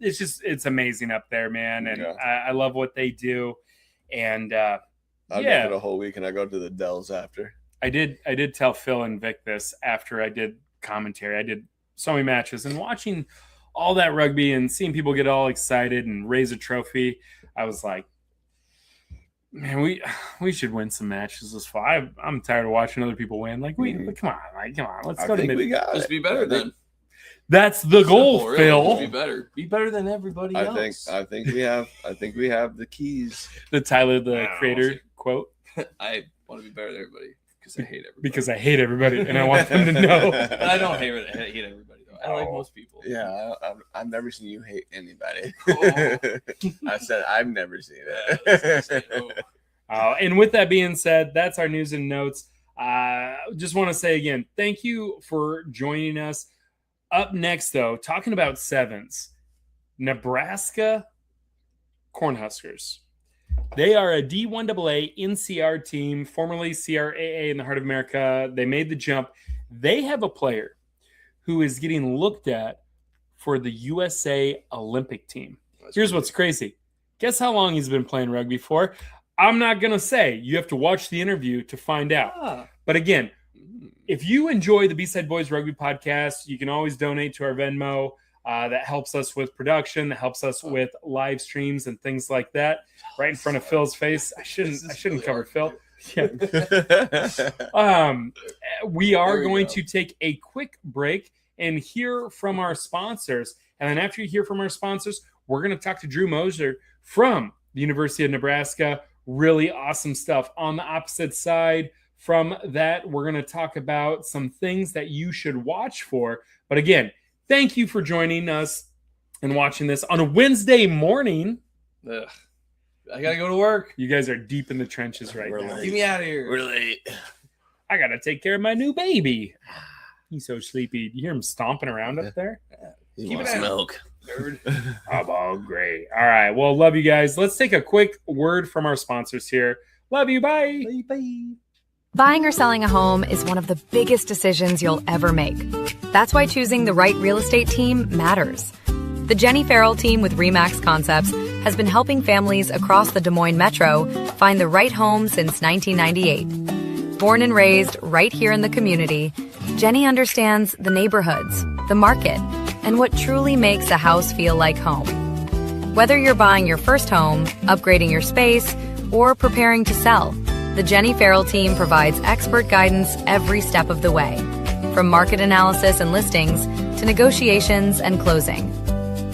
Speaker 3: It's amazing up there, man, and I love what they do. And
Speaker 4: I've been for the whole week, and I go to the Dells after.
Speaker 3: I did tell Phil and Vic this after I did commentary. I did so many matches, and watching all that rugby and seeing people get all excited and raise a trophy, I was like, man, we should win some matches this fall. I'm tired of watching other people win. Like, come on, let's go to mid.
Speaker 4: We got
Speaker 5: Just be better then.
Speaker 3: That's the goal,
Speaker 5: really.
Speaker 3: Phil.
Speaker 5: Be better than everybody else.
Speaker 4: I think we have the keys.
Speaker 3: The Tyler the Creator quote.
Speaker 5: I want to be better than everybody because I hate everybody.
Speaker 3: Because I hate everybody, and I want them to know.
Speaker 5: But I don't hate everybody though. I like most people.
Speaker 4: Yeah, I've never seen you hate anybody. I said I've never seen it.
Speaker 3: And with that being said, that's our news and notes. Just want to say again, thank you for joining us. Up next, though, talking about sevens, Nebraska Cornhuskers. They are a D1AA NCR team, formerly CRAA in the Heart of America. They made the jump. They have a player who is getting looked at for the USA Olympic team. Here's what's crazy. Guess how long he's been playing rugby for? I'm not going to say. You have to watch the interview to find out. But again, if you enjoy the B Side Boys Rugby Podcast, you can always donate to our Venmo. that helps us with production, that helps us with live streams and things like that. Right in front of Phil's face. I shouldn't cover Phil. Yeah. We are going to take a quick break and hear from our sponsors. And then after you hear from our sponsors, we're going to talk to Drew Moser from the University of Nebraska. Really awesome stuff. On the opposite side from that, we're going to talk about some things that you should watch for. But again, thank you for joining us and watching this on a Wednesday morning.
Speaker 5: Ugh. I got to go to work.
Speaker 3: You guys are deep in the trenches right now.
Speaker 5: Get me out of here.
Speaker 4: We're late.
Speaker 3: I got to take care of my new baby. He's so sleepy. You hear him stomping around up there?
Speaker 4: He wants milk.
Speaker 3: Oh, great. All right. Well, love you guys. Let's take a quick word from our sponsors here. Love you. Bye.
Speaker 5: Bye.
Speaker 9: Buying or selling a home is one of the biggest decisions you'll ever make. That's why choosing the right real estate team matters. The Jenny Farrell team with RE/MAX Concepts has been helping families across the Des Moines metro find the right home since 1998. Born and raised right here in the community, Jenny understands the neighborhoods, the market, and what truly makes a house feel like home. Whether you're buying your first home, upgrading your space, or preparing to sell, the Jenny Farrell team provides expert guidance every step of the way, from market analysis and listings to negotiations and closing.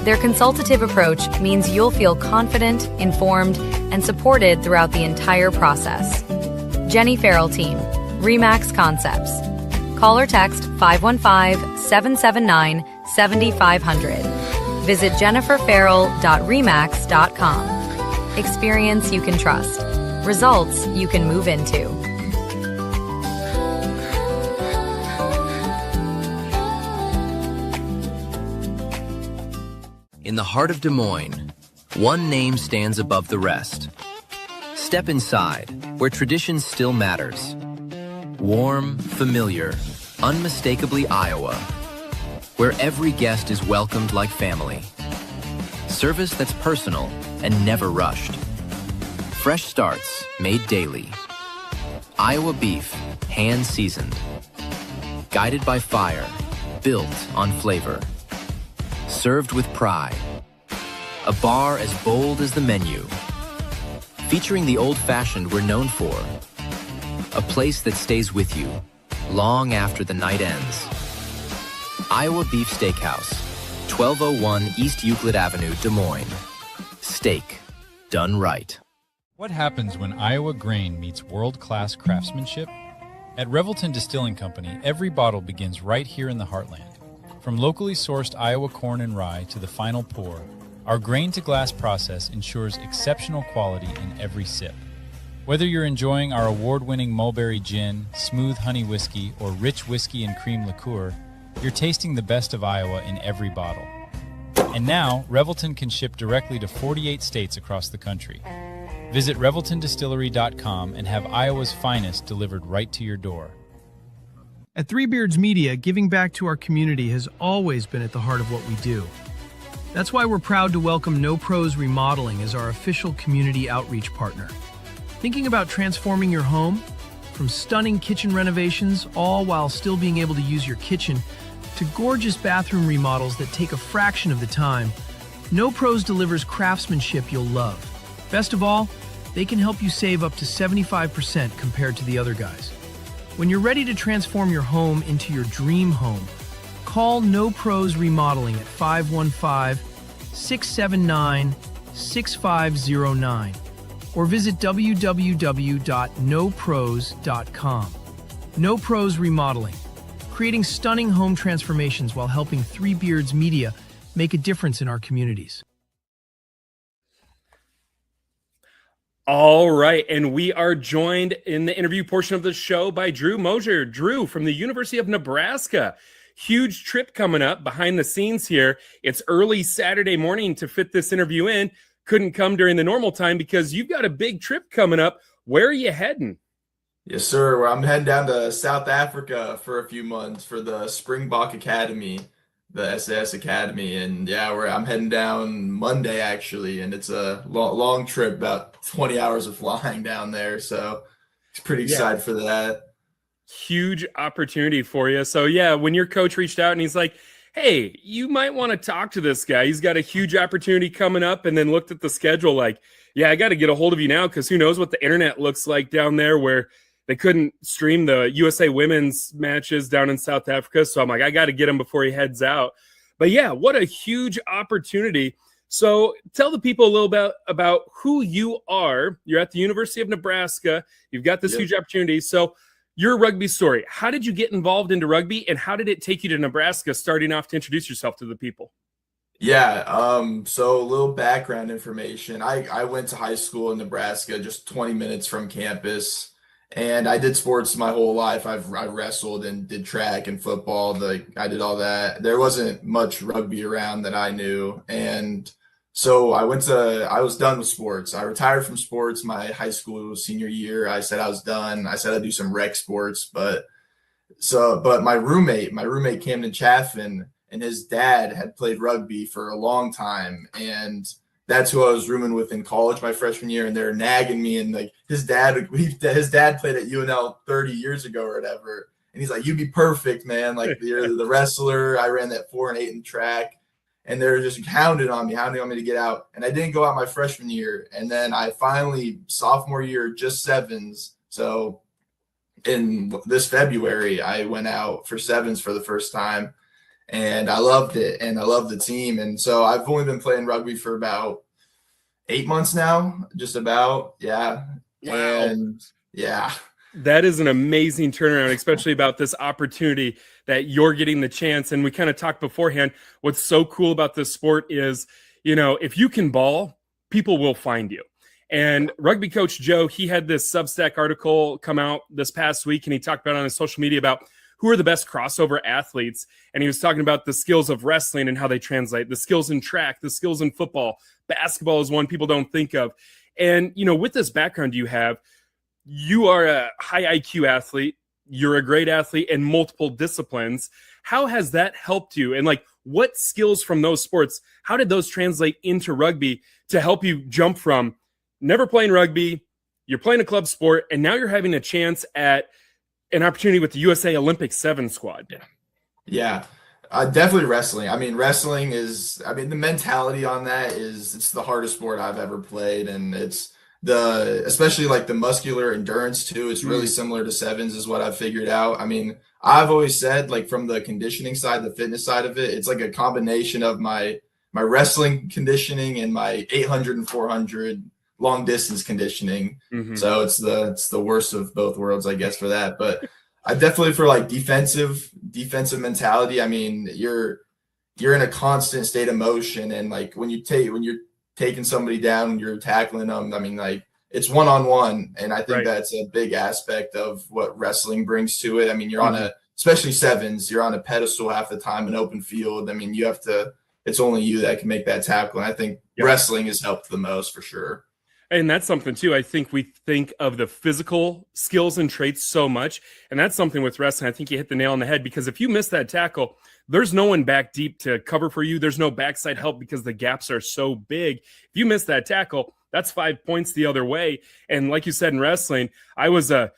Speaker 9: Their consultative approach means you'll feel confident, informed, and supported throughout the entire process. Jenny Farrell Team, RE/MAX Concepts. Call or text 515-779-7500. Visit jenniferfarrell.remax.com. Experience you can trust. Results you can move into.
Speaker 10: In the heart of Des Moines, one name stands above the rest. Step inside, where tradition still matters. Warm, familiar, unmistakably Iowa, where every guest is welcomed like family. Service that's personal and never rushed. Fresh starts made daily. Iowa beef, hand-seasoned. Guided by fire, built on flavor. Served with pride. A bar as bold as the menu. Featuring the old-fashioned we're known for. A place that stays with you long after the night ends. Iowa Beef Steakhouse, 1201 East Euclid Avenue, Des Moines. Steak done right.
Speaker 11: What happens when Iowa grain meets world-class craftsmanship? At Revelton Distilling Company, every bottle begins right here in the heartland. From locally sourced Iowa corn and rye to the final pour, our grain-to-glass process ensures exceptional quality in every sip. Whether you're enjoying our award-winning mulberry gin, smooth honey whiskey, or rich whiskey and cream liqueur, you're tasting the best of Iowa in every bottle. And now, Revelton can ship directly to 48 states across the country. Visit ReveltonDistillery.com and have Iowa's finest delivered right to your door.
Speaker 12: At Three Beards Media, giving back to our community has always been at the heart of what we do. That's why we're proud to welcome No Pros Remodeling as our official community outreach partner. Thinking about transforming your home? From stunning kitchen renovations, all while still being able to use your kitchen, to gorgeous bathroom remodels that take a fraction of the time, No Pros delivers craftsmanship you'll love. Best of all, they can help you save up to 75% compared to the other guys. When you're ready to transform your home into your dream home, call No Pros Remodeling at 515-679-6509 or visit www.nopros.com. No Pros Remodeling, creating stunning home transformations while helping Three Beards Media make a difference in our communities.
Speaker 3: All right, and we are joined in the interview portion of the show by Drew Moser. Drew from the University of Nebraska. Huge trip coming up behind the scenes here. It's early Saturday morning to fit this interview in. Couldn't come during the normal time because you've got a big trip coming up. Where are you heading?
Speaker 13: Yes, sir. Well, I'm heading down to South Africa for a few months for the Springbok Academy, the SAS Academy. And yeah, I'm heading down Monday actually, and it's a long trip, about 20 hours of flying down there. So it's pretty excited for that.
Speaker 3: Huge opportunity for you. So yeah, when your coach reached out and he's like, hey, you might want to talk to this guy. He's got a huge opportunity coming up, and then looked at the schedule like, yeah, I got to get a hold of you now because who knows what the internet looks like down there where they couldn't stream the USA women's matches down in South Africa. So I'm like, I got to get him before he heads out. But yeah, what a huge opportunity. So tell the people a little bit about who you are. You're at the University of Nebraska. You've got this huge opportunity. So your rugby story, how did you get involved into rugby and how did it take you to Nebraska starting off to introduce yourself to the people?
Speaker 13: Yeah, so a little background information. I went to high school in Nebraska, just 20 minutes from campus, and I did sports my whole life. I wrestled and did track and football. I did all that. There wasn't much rugby around that I knew, and so I was done with sports. I retired from sports my high school senior year. I said I was done. I said I'd do some rec sports, but my roommate came to Chaffin, and his dad had played rugby for a long time, and that's who I was rooming with in college my freshman year, and they're nagging me, and like his dad played at UNL 30 years ago or whatever, and he's like, "You'd be perfect, man. Like you're the wrestler." I ran that 4 and 8 in track, and they're just hounding on me to get out, and I didn't go out my freshman year, and then I finally sophomore year just sevens. So in this February, I went out for sevens for the first time. And I loved it, and I love the team. And so I've only been playing rugby for about 8 months now, just about. Yeah.
Speaker 3: Wow.
Speaker 13: And yeah.
Speaker 3: That is an amazing turnaround, especially about this opportunity that you're getting the chance. And we kind of talked beforehand. What's so cool about this sport is, if you can ball, people will find you. And rugby coach Joe, he had this Substack article come out this past week, and he talked about it on his social media about who are the best crossover athletes. And he was talking about the skills of wrestling and how they translate, the skills in track, the skills in football. Basketball is one people don't think of. And, with this background you have, you are a high IQ athlete. You're a great athlete in multiple disciplines. How has that helped you? And what skills from those sports, how did those translate into rugby to help you jump from never playing rugby, you're playing a club sport, and now you're having a chance at an opportunity with the USA Olympic 7 squad?
Speaker 13: Yeah, definitely wrestling. I mean, wrestling is, the mentality on that is, it's the hardest sport I've ever played. And it's especially the muscular endurance too. It's really similar to sevens is what I've figured out. I mean, I've always said from the conditioning side, the fitness side of it, it's like a combination of my wrestling conditioning and my 800 and 400 long distance conditioning. So it's the worst of both worlds, I guess, for that. But I definitely for defensive mentality. I mean, you're in a constant state of motion, and when you're taking somebody down and you're tackling them, I mean, it's one-on-one, and I think that's a big aspect of what wrestling brings to it. I mean, you're on especially sevens, you're on a pedestal half the time, an open field. I mean, it's only you that can make that tackle, and I think wrestling has helped the most for sure.
Speaker 3: And that's something too. I think we think of the physical skills and traits so much. And that's something with wrestling. I think you hit the nail on the head, because if you miss that tackle, there's no one back deep to cover for you. There's no backside help because the gaps are so big. If you miss that tackle, that's 5 points the other way. And like you said, in wrestling, I was a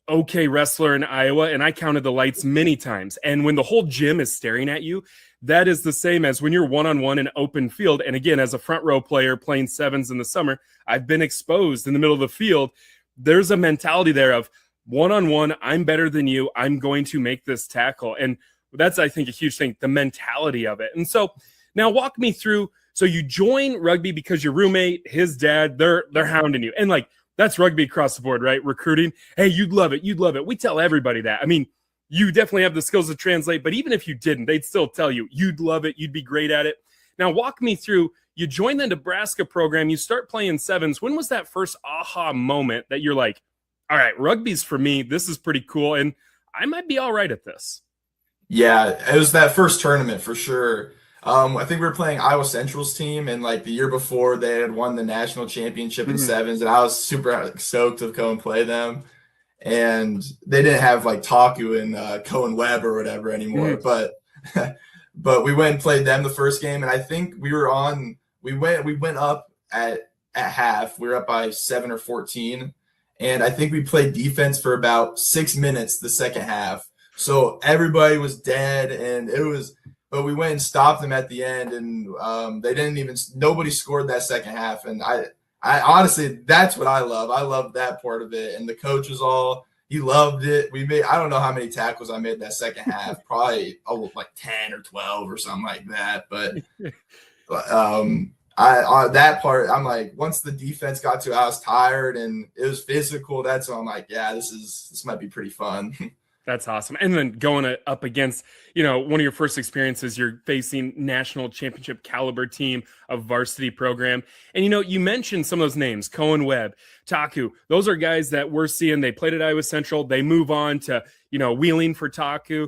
Speaker 3: okay wrestler in Iowa, and I counted the lights many times. And when the whole gym is staring at you, that is the same as when you're one-on-one in open field. And again, as a front row player playing sevens in the summer, I've been exposed in the middle of the field. There's a mentality there of one-on-one, I'm better than you, I'm going to make this tackle. And that's, I think, a huge thing, the mentality of it. And so now walk me through. So you join rugby because your roommate, his dad, they're hounding you. And that's rugby across the board, right? Recruiting. Hey, you'd love it. You'd love it. We tell everybody that. I mean, you definitely have the skills to translate, but even if you didn't, they'd still tell you you'd love it. You'd be great at it. Now, walk me through. You join the Nebraska program. You start playing sevens. When was that first aha moment that you're like, all right, rugby's for me. This is pretty cool, and I might be all right at this?
Speaker 13: Yeah, it was that first tournament for sure. I think we were playing Iowa Central's team, and the year before they had won the national championship in sevens, and I was super stoked to go and play them. And they didn't have Taku and Cohen Webb or whatever anymore, but we went and played them the first game, and I think we went up at half. We were up by 7 or 14, and I think we played defense for about 6 minutes the second half. So everybody was dead, and but we went and stopped them at the end, and nobody scored that second half. And I honestly, that's what I love. I love that part of it. And the coach he loved it. I don't know how many tackles I made that second half, probably like 10 or 12 or something like that. But that part, I'm like, once the defense got to, I was tired and it was physical. That's when I'm like, yeah, this might be pretty fun.
Speaker 3: That's awesome. And then going up against, one of your first experiences, you're facing national championship caliber team of varsity program. And, you mentioned some of those names, Cohen Webb, Taku. Those are guys that we're seeing. They played at Iowa Central. They move on to, Wheeling for Taku,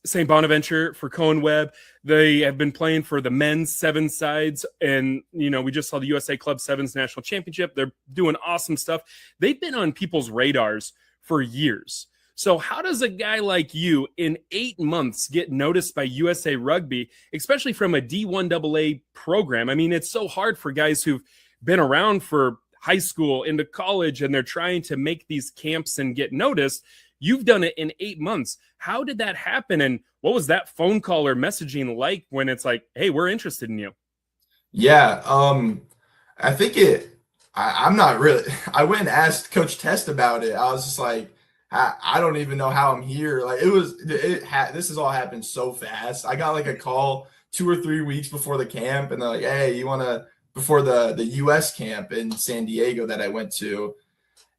Speaker 3: St. Bonaventure for Cohen Webb. They have been playing for the men's seven sides. And, we just saw the USA Club Sevens National Championship. They're doing awesome stuff. They've been on people's radars for years. So how does a guy like you in 8 months get noticed by USA Rugby, especially from a D1AA program? I mean, it's so hard for guys who've been around for high school into college and they're trying to make these camps and get noticed. You've done it in 8 months. How did that happen? And what was that phone call or messaging like when it's like, hey, we're interested in you?
Speaker 13: Yeah, I think I'm not really. I went and asked Coach Test about it. I was just like, I don't even know how I'm here. Like this has all happened so fast. I got like a call 2 or 3 weeks before the camp, and they're like, "Hey, you want to?" Before the U.S. camp in San Diego that I went to,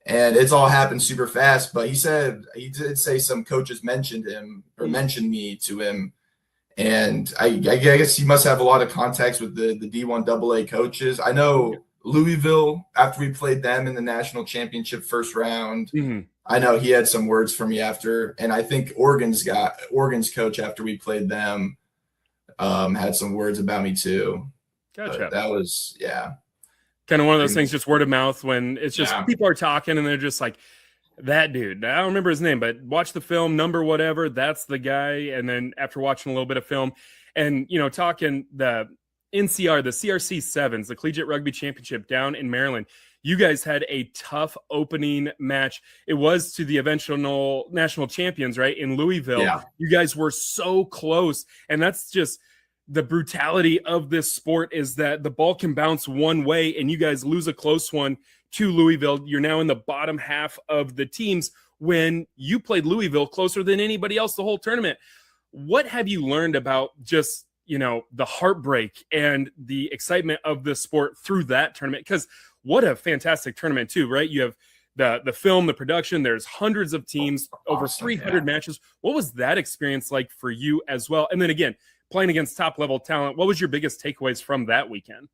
Speaker 13: and it's all happened super fast. But he did say some coaches mentioned him or mentioned me to him, and I guess he must have a lot of contacts with the D1AA coaches. I know Louisville, after we played them in the national championship first round. Mm-hmm. I know he had some words for me after, and I think Oregon's coach after we played them had some words about me too.
Speaker 3: Gotcha.
Speaker 13: But that was
Speaker 3: kind of one of those things, just word of mouth when it's just people are talking and they're just like, that dude, I don't remember his name, but watch the film, number whatever, that's the guy. And then after watching a little bit of film and talking the NCR, the CRC Sevens, the Collegiate Rugby Championship down in Maryland. You guys had a tough opening match. It was to the eventual national champions, right, in Louisville. Yeah. You guys were so close. And that's just the brutality of this sport is that the ball can bounce one way and you guys lose a close one to Louisville. You're now in the bottom half of the teams when you played Louisville closer than anybody else the whole tournament. What have you learned about just the heartbreak and the excitement of the sport through that tournament? Because what a fantastic tournament too, right? You have the film, the production, there's hundreds of teams, over 300 matches. What was that experience like for you as well? And then again, playing against top level talent, what was your biggest takeaways from that weekend?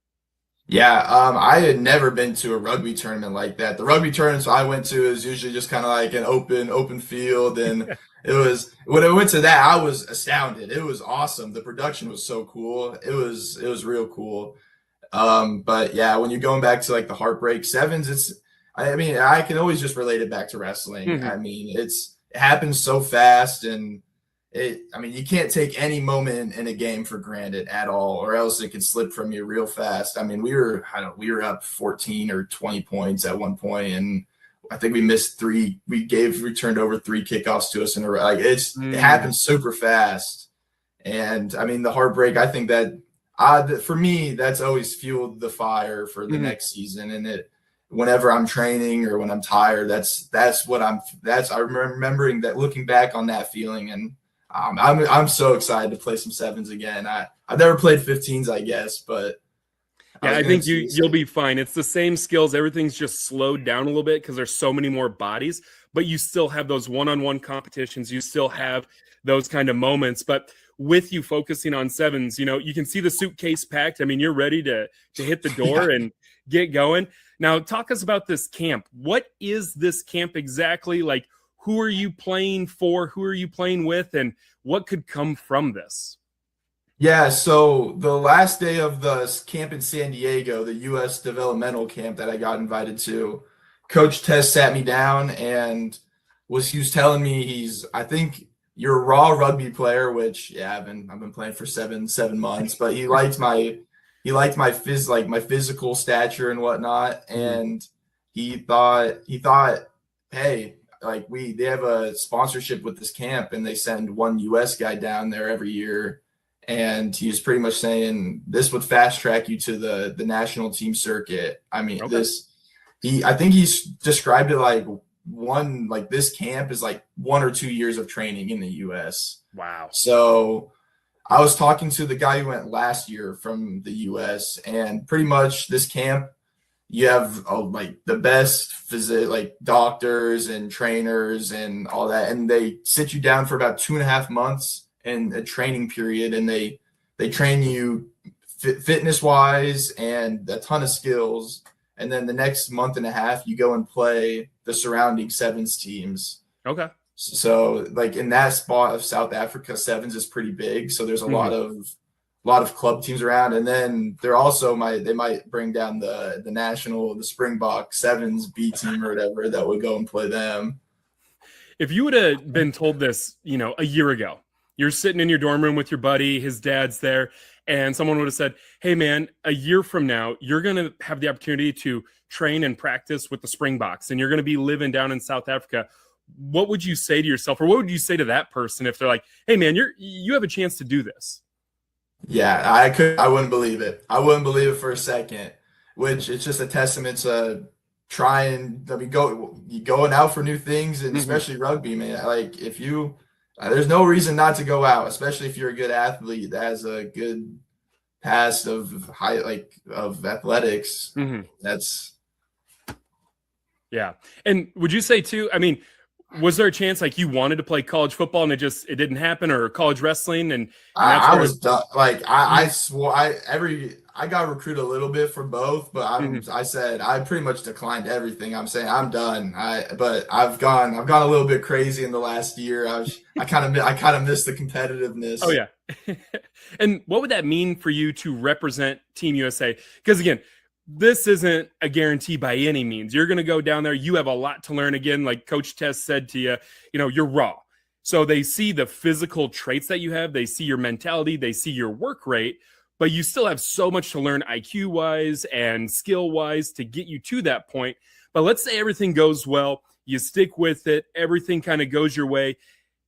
Speaker 13: Yeah, I had never been to a rugby tournament like that. The rugby tournaments I went to is usually just kind of like an open field. And it was, when I went to that, I was astounded. It was awesome. The production was so cool. It was real cool. But yeah, when you're going back to like the heartbreak sevens, I can always just relate it back to wrestling. Mm-hmm. I mean, it happens so fast and you can't take any moment in a game for granted at all, or else it could slip from you real fast. I mean, we were up 14 or 20 points at one point, and I think we missed 3. We returned over 3 kickoffs to us in a row. Like it happens super fast. And I mean, the heartbreak, I think that for me, that's always fueled the fire for the next season. And whenever I'm training or when I'm tired, that's I'm remembering that, looking back on that feeling. And I'm so excited to play some sevens again. I've never played 15s, I guess, but
Speaker 3: yeah, I think you'll be fine. It's the same skills. Everything's just slowed down a little bit because there's so many more bodies, but you still have those one-on-one competitions. You still have those kind of moments. But with you focusing on sevens, you can see the suitcase packed. I mean, you're ready to hit the door and get going. Now, talk us about this camp. What is this camp exactly? Like, who are you playing for? Who are you playing with? And what could come from this?
Speaker 13: Yeah, so the last day of the camp in San Diego, the U.S. developmental camp that I got invited to, Coach Tess sat me down and he was telling me I think you're a raw rugby player, which I've been playing for seven months, but he liked my physical stature and whatnot, and he thought, hey, like they have a sponsorship with this camp and they send one US guy down there every year and he was pretty much saying this would fast track you to the national team circuit. I mean, I think he's described it like this camp is like 1 or 2 years of training in the US.
Speaker 3: Wow.
Speaker 13: So I was talking to the guy who went last year from the US, and pretty much this camp, you have like the best doctors and trainers and all that, and they sit you down for about 2.5 months in a training period, and they train you fitness wise and a ton of skills, and then the next month and a half you go and play the surrounding sevens teams.
Speaker 3: Okay.
Speaker 13: So like in that spot of South Africa, sevens is pretty big, so there's a lot of club teams around, and then they're also they might bring down the Springbok sevens B team or whatever that would go and play them.
Speaker 3: If you would have been told this, a year ago, you're sitting in your dorm room with your buddy, his dad's there, and someone would have said, hey man, a year from now, you're going to have the opportunity to train and practice with the Springboks, and you're going to be living down in South Africa. What would you say to yourself, or what would you say to that person if they're like, hey man, you have a chance to do this?
Speaker 13: Yeah, I wouldn't believe it. I wouldn't believe it for a second, which it's just a testament to going out for new things, and especially rugby, man. Like there's no reason not to go out, especially if you're a good athlete that has a good past of athletics. That's
Speaker 3: yeah. And would you say too, I mean, was there a chance like you wanted to play college football and it didn't happen, or college wrestling? And
Speaker 13: I was done. Like I swore I got recruited a little bit for both, but I said I pretty much declined everything. I'm saying I'm done. But I've gone a little bit crazy in the last year. I kind of missed the competitiveness.
Speaker 3: Oh yeah. And what would that mean for you to represent Team USA? Because again, this isn't a guarantee by any means. You're going to go down there. You have a lot to learn. Again, like Coach Tess said to you, you're raw. So they see the physical traits that you have. They see your mentality. They see your work rate. But you still have so much to learn IQ-wise and skill-wise to get you to that point. But let's say everything goes well. You stick with it. Everything kind of goes your way.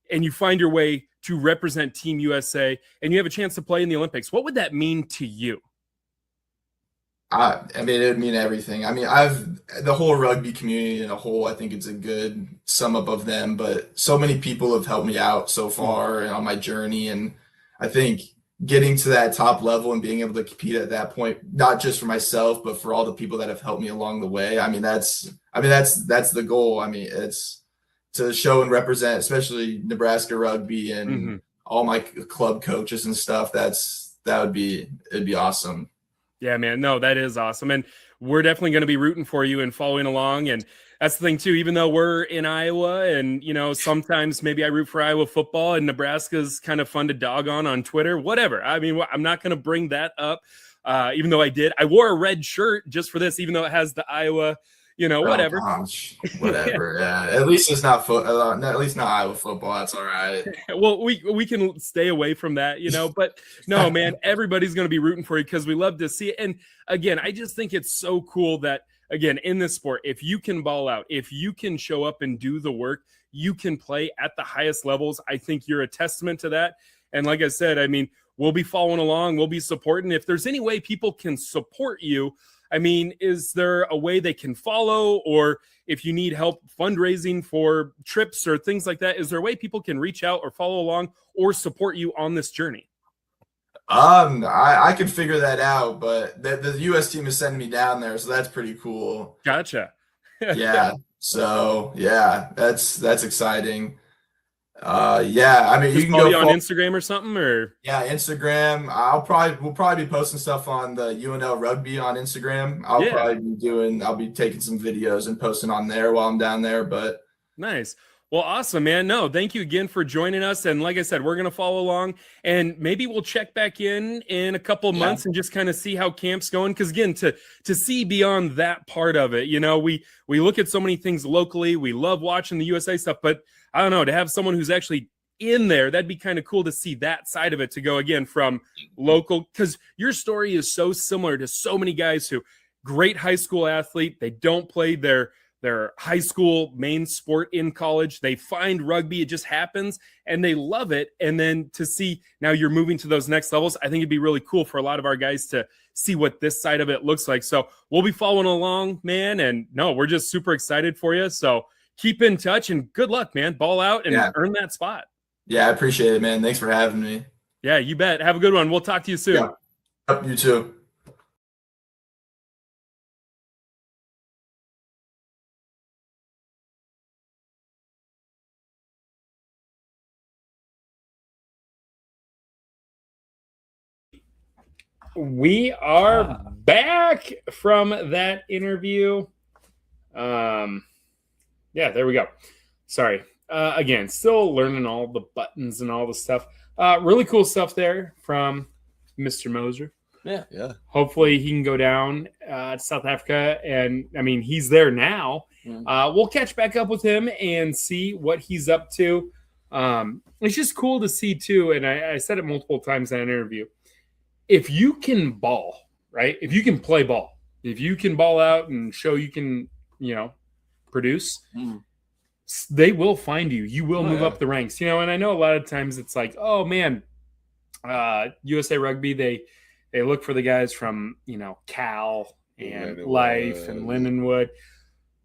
Speaker 3: And you find your way to represent Team USA. And you have a chance to play in the Olympics. What would that mean to you?
Speaker 13: I mean, it would mean everything. I mean, the whole rugby community in a whole, I think it's a good sum up of them, but so many people have helped me out so far and on my journey. And I think getting to that top level and being able to compete at that point, not just for myself, but for all the people that have helped me along the way. I mean, that's the goal. I mean, it's to show and represent, especially Nebraska rugby and all my club coaches and stuff. It'd be awesome.
Speaker 3: Yeah, man. No, that is awesome. And we're definitely going to be rooting for you and following along. And that's the thing too, even though we're in Iowa and, sometimes maybe I root for Iowa football and Nebraska's kind of fun to dog on Twitter, whatever. I mean, I'm not going to bring that up. Even though I wore a red shirt just for this, even though it has the Iowa, whatever.
Speaker 13: Gosh, whatever. Yeah. At least it's not at least not Iowa football. That's all right.
Speaker 3: Well, we can stay away from that, but no, man, everybody's going to be rooting for you because we love to see it. And again, I just think it's so cool that, again, in this sport, if you can ball out, if you can show up and do the work, you can play at the highest levels. I think you're a testament to that. And like I said, I mean, we'll be following along. We'll be supporting. If there's any way people can support you, I mean, is there a way they can follow, or if you need help fundraising for trips or things like that, is there a way people can reach out or follow along or support you on this journey?
Speaker 13: I can figure that out, but the U.S. team is sending me down there, so that's pretty cool.
Speaker 3: Gotcha.
Speaker 13: Yeah. So yeah, that's exciting. Yeah, I mean, you can go
Speaker 3: on Instagram or something, or
Speaker 13: Instagram. We'll probably be posting stuff on the UNL Rugby on Instagram. I'll be taking some videos and posting on there while I'm down there. But
Speaker 3: nice. Well, awesome, man. No, thank you again for joining us. And like I said, we're going to follow along, and maybe we'll check back in a couple of months and just kind of see how camp's going. Because again, to see beyond that part of it, we look at so many things locally. We love watching the USA stuff, but I don't know, to have someone who's actually in there, that'd be kind of cool to see that side of it, to go again from local, because your story is so similar to so many guys who great high school athlete. They don't play their their high school main sport in college. They find rugby. It just happens and they love it. And then to see now you're moving to those next levels, I think it'd be really cool for a lot of our guys to see what this side of it looks like. So we'll be following along, man. And no, we're just super excited for you. So keep in touch and good luck, man. Ball out and earn that spot.
Speaker 13: Yeah, I appreciate it, man. Thanks for having me.
Speaker 3: Yeah, you bet. Have a good one. We'll talk to you soon.
Speaker 13: Yeah. Yep, you too.
Speaker 3: We are back from that interview. Yeah, there we go. Sorry. Again, still learning all the buttons and all the stuff. Really cool stuff there from Mr. Moser.
Speaker 4: Yeah.
Speaker 3: Hopefully he can go down to South Africa. And, I mean, he's there now. We'll catch back up with him and see what he's up to. It's just cool to see, too, and I said it multiple times in an interview. If you can ball, right? If you can play ball, if you can ball out and show you can, produce, they will find you. You will move up the ranks, and I know a lot of times it's like, oh man, USA Rugby, they look for the guys from, Cal and Life and Lindenwood.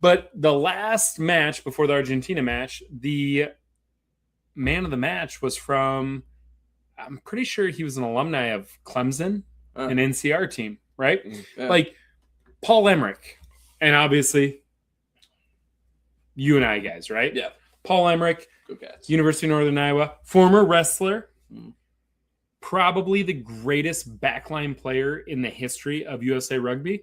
Speaker 3: But the last match before the Argentina match, the man of the match was from, I'm pretty sure he was an alumni of Clemson, an NCR team, right? Like Paul Emmerich. And obviously, you and I guys, right?
Speaker 5: Yeah.
Speaker 3: Paul Emmerich, University of Northern Iowa, former wrestler, probably the greatest backline player in the history of USA Rugby.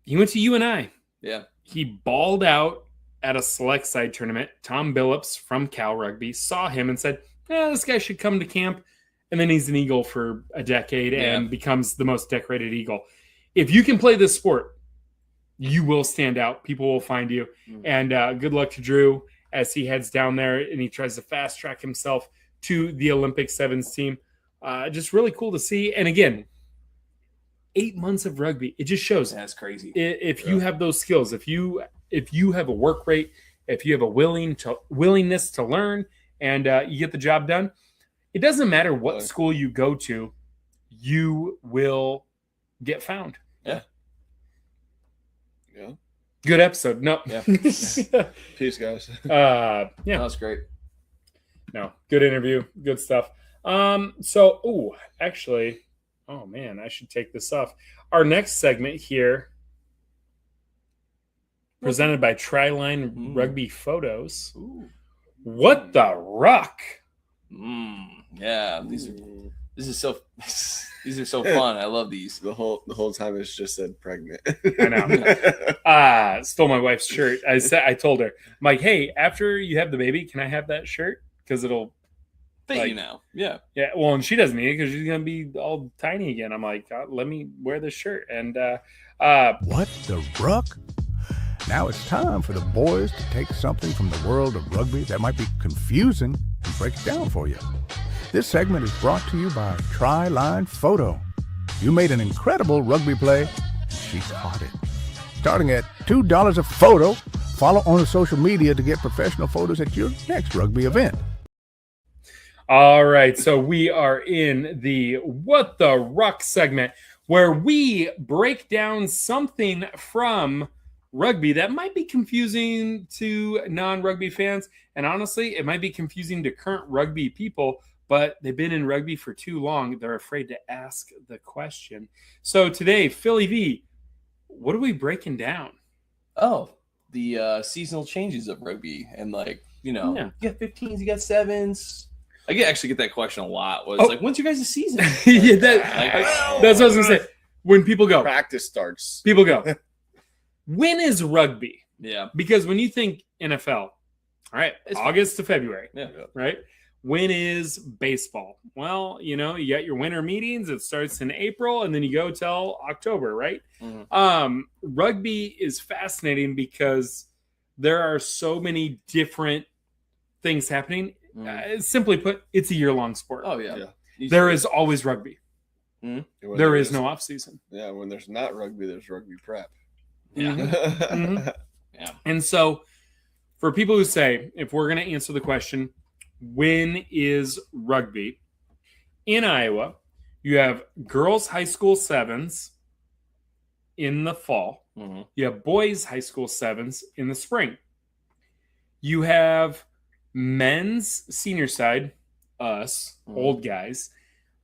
Speaker 3: He went to UNI.
Speaker 5: Yeah.
Speaker 3: He balled out at a select side tournament. Tom Billups from Cal Rugby saw him and said, this guy should come to camp. And then he's an Eagle for a decade and becomes the most decorated Eagle. If you can play this sport, you will stand out. People will find you. And good luck to Drew as he heads down there and he tries to fast track himself to the Olympic Sevens team. Just really cool to see. And again, 8 months of rugby. It just shows.
Speaker 5: That's crazy.
Speaker 3: If you have those skills, if you have a work rate, if you have a willingness to learn, and you get the job done, it doesn't matter what school you go to, you will get found.
Speaker 4: Yeah.
Speaker 3: Good episode. No.
Speaker 4: Yeah. Peace, guys.
Speaker 3: Yeah.
Speaker 5: That was great.
Speaker 3: No. Good interview. Good stuff. Actually, oh man, I should take this off. Our next segment here, presented by Tri-Line Rugby Photos. What the Ruck?
Speaker 5: Yeah, these are so fun. I love these.
Speaker 4: The whole time it's just said pregnant.
Speaker 3: I know. Stole my wife's shirt. I told her, I'm like, hey, after you have the baby, can I have that shirt? Because it'll
Speaker 5: fit you now. Yeah.
Speaker 3: Yeah. Well, and she doesn't need it because she's gonna be all tiny again. I'm like, let me wear this shirt. And
Speaker 2: what the Ruck? Now it's time for the boys to take something from the world of rugby that might be confusing and break it down for you. This segment is brought to you by Tri-Line Photo. You made an incredible rugby play, and she caught it. Starting at $2 a photo, follow on the social media to get professional photos at your next rugby event.
Speaker 3: All right, so we are in the What the Ruck segment where we break down something from rugby that might be confusing to non-rugby fans, and honestly, it might be confusing to current rugby people, but they've been in rugby for too long. They're afraid to ask the question. So today, Philly V, what are we breaking down?
Speaker 5: Oh, the seasonal changes of rugby, and you got 15s, you got 7s. I actually get that question a lot. When's your guys' season?
Speaker 3: Yeah, that's what I was gonna say. When people go,
Speaker 4: practice starts.
Speaker 3: People go, when is rugby?
Speaker 5: Yeah.
Speaker 3: Because when you think NFL, all right, it's August to February.
Speaker 5: Yeah.
Speaker 3: Right? When is baseball? Well, you got your winter meetings. It starts in April, and then you go till October, right? Rugby is fascinating because there are so many different things happening. Simply put, it's a year-long sport.
Speaker 5: Oh, yeah.
Speaker 3: There is always rugby. There is no off season.
Speaker 4: Yeah, when there's not rugby, there's rugby prep.
Speaker 5: Yeah.
Speaker 3: Mhm.
Speaker 5: Yeah.
Speaker 3: And so for people who say, if we're going to answer the question, when is rugby? In Iowa, you have girls high school sevens in the fall.
Speaker 5: Mm-hmm.
Speaker 3: You have boys high school sevens in the spring. You have men's senior side, us, old guys,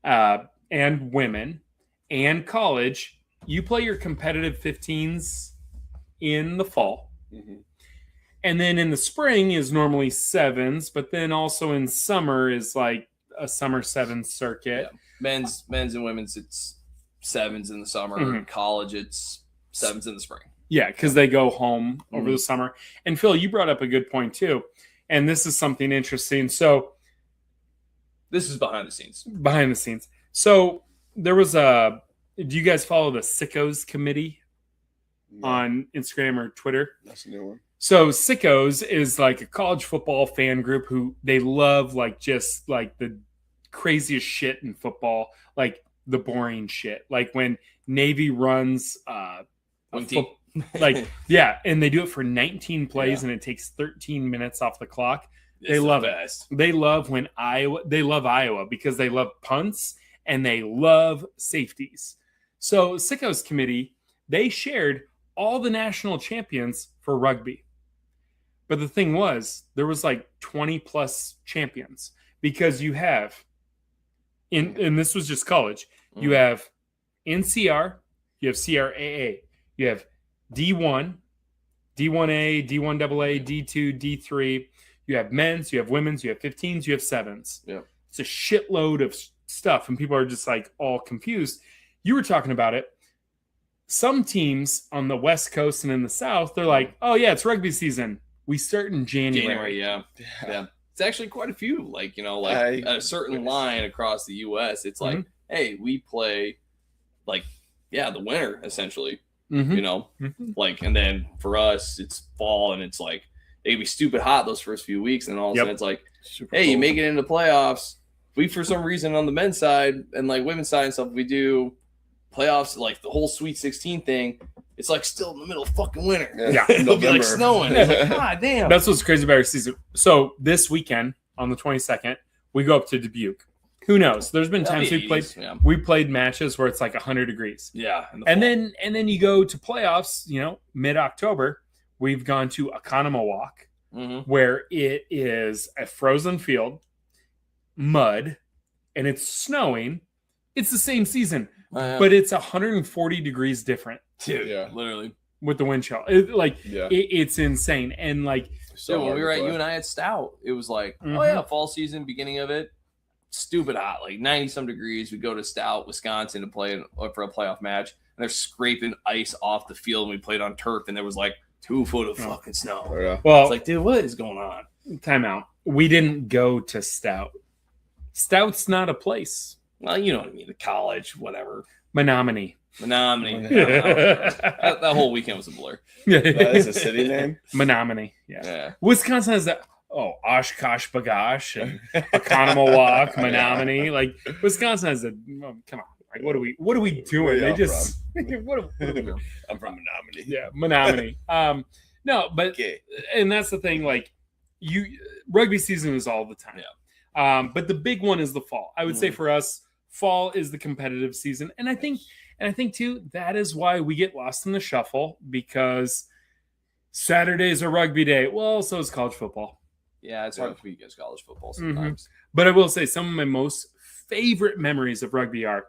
Speaker 3: and women, and college. You play your competitive 15s in the fall.
Speaker 4: Mhm.
Speaker 3: And then in the spring is normally sevens, but then also in summer is like a summer sevens circuit.
Speaker 5: Yeah. Men's and women's, it's sevens in the summer.
Speaker 3: Mhm.
Speaker 5: College, it's sevens in the spring.
Speaker 3: Yeah, because they go home over the summer. And Phil, you brought up a good point too. And this is something interesting. So
Speaker 5: this is behind the scenes.
Speaker 3: Behind the scenes. So there was do you guys follow the Sickos Committee on Instagram or Twitter?
Speaker 4: That's a new one.
Speaker 3: So Sickos is like a college football fan group who they love like just like the craziest shit in football, like the boring shit. Like when Navy runs like yeah, and they do it for 19 plays and it takes 13 minutes off the clock. They love it. They love when Iowa because they love punts and they love safeties. So Sickos Committee, they shared all the national champions for rugby. But the thing was, there was like 20 plus champions because you have and this was just college. You have NCR, you have CRAA, you have D1, D1A, D1AA, D2, D3. You have men's, you have women's, you have 15s, you have sevens.
Speaker 5: Yeah.
Speaker 3: It's a shitload of stuff, and people are just like all confused. You were talking about it. Some teams on the West Coast and in the South, they're like, oh, yeah, it's rugby season. We start in January.
Speaker 5: Yeah. It's actually quite a few. Like, at a certain line across the U.S., it's like, hey, we play, like, the winter, essentially. Like, and then for us, it's fall, and it's like, it can be stupid hot those first few weeks, and all of a sudden it's like, hey, you make it into playoffs. We, for some reason, on the men's side and like women's side and stuff, we do playoffs, like the whole Sweet 16 thing. It's like still in the middle of fucking winter.
Speaker 3: Yeah,
Speaker 5: it'll be like snowing. It's like, God damn.
Speaker 3: That's what's crazy about our season. So this weekend on the 22nd, we go up to Dubuque. Who knows? There's been times we played matches where it's like 100 degrees.
Speaker 5: Yeah,
Speaker 3: and then you go to playoffs. Mid-October. We've gone to Oconomowoc, where it is a frozen field, mud, and it's snowing. It's the same season, but it's 140 degrees different.
Speaker 5: Dude, literally.
Speaker 3: With the wind chill. It's insane. And like,
Speaker 5: so when we were at UNI at Stout, it was like, oh yeah, fall season, beginning of it, stupid hot, like 90-some degrees. We go to Stout, Wisconsin to play for a playoff match, and they're scraping ice off the field, and we played on turf, and there was like 2 foot of fucking snow.
Speaker 3: Well,
Speaker 5: it's like, dude, what is going on?
Speaker 3: Time out. We didn't go to Stout. Stout's not a place.
Speaker 5: Well, you know what I mean. The college, whatever.
Speaker 3: Menominee.
Speaker 5: That whole weekend was a blur.
Speaker 4: That is a city name?
Speaker 3: Menominee. Yeah. Wisconsin has that. Oh, Oshkosh Bagosh and Oconomowoc, Menominee. Like Wisconsin has a. Come on. Like, what are we doing? They just. What are we doing?
Speaker 4: I'm from Menominee.
Speaker 3: Yeah, Menominee. No, but and that's the thing. Like, rugby season is all the time.
Speaker 5: Yeah.
Speaker 3: But the big one is the fall. I would say for us, fall is the competitive season, and I think too that is why we get lost in the shuffle because Saturday is a rugby day. Well, so is college football.
Speaker 5: Yeah, it's hard to beat against college football sometimes.
Speaker 3: But I will say some of my most favorite memories of rugby are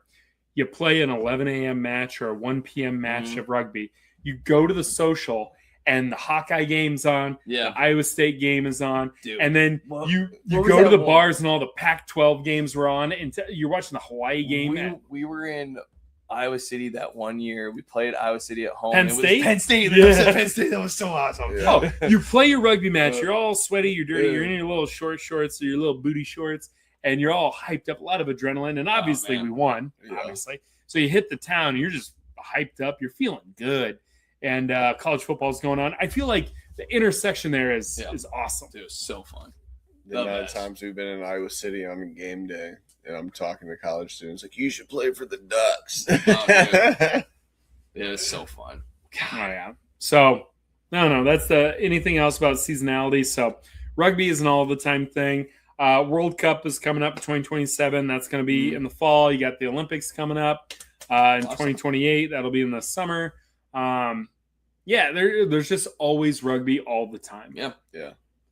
Speaker 3: you play an 11 a.m. match or a 1 p.m. match of rugby. You go to the social and the Hawkeye game's on.
Speaker 5: Yeah.
Speaker 3: The Iowa State game is on.
Speaker 5: Dude.
Speaker 3: And then you go to the bars and all the Pac-12 games were on. And you're watching the Hawaii game.
Speaker 5: We were in Iowa City that one year. We played Iowa City at home.
Speaker 3: Penn State?
Speaker 5: Penn State.
Speaker 3: Yeah.
Speaker 5: Penn State. That was so awesome.
Speaker 3: Yeah. Oh, you play your rugby match. You're all sweaty. You're dirty. You're in your little short shorts or your little booty shorts. And you're all hyped up. A lot of adrenaline. And obviously we won. Obviously. So you hit the town. And you're just hyped up. You're feeling good. And college football is going on. I feel like the intersection there is awesome.
Speaker 5: It was so fun.
Speaker 4: The amount of times we've been in Iowa City on a game day, and I'm talking to college students like, you should play for the Ducks.
Speaker 5: It was so fun.
Speaker 3: God. Oh, yeah. So, no. That's anything else about seasonality. So, rugby is an all the time thing. World Cup is coming up in 2027. That's going to be in the fall. You got the Olympics coming up in 2028. That'll be in the summer. There's just always rugby all the time.
Speaker 5: Yeah.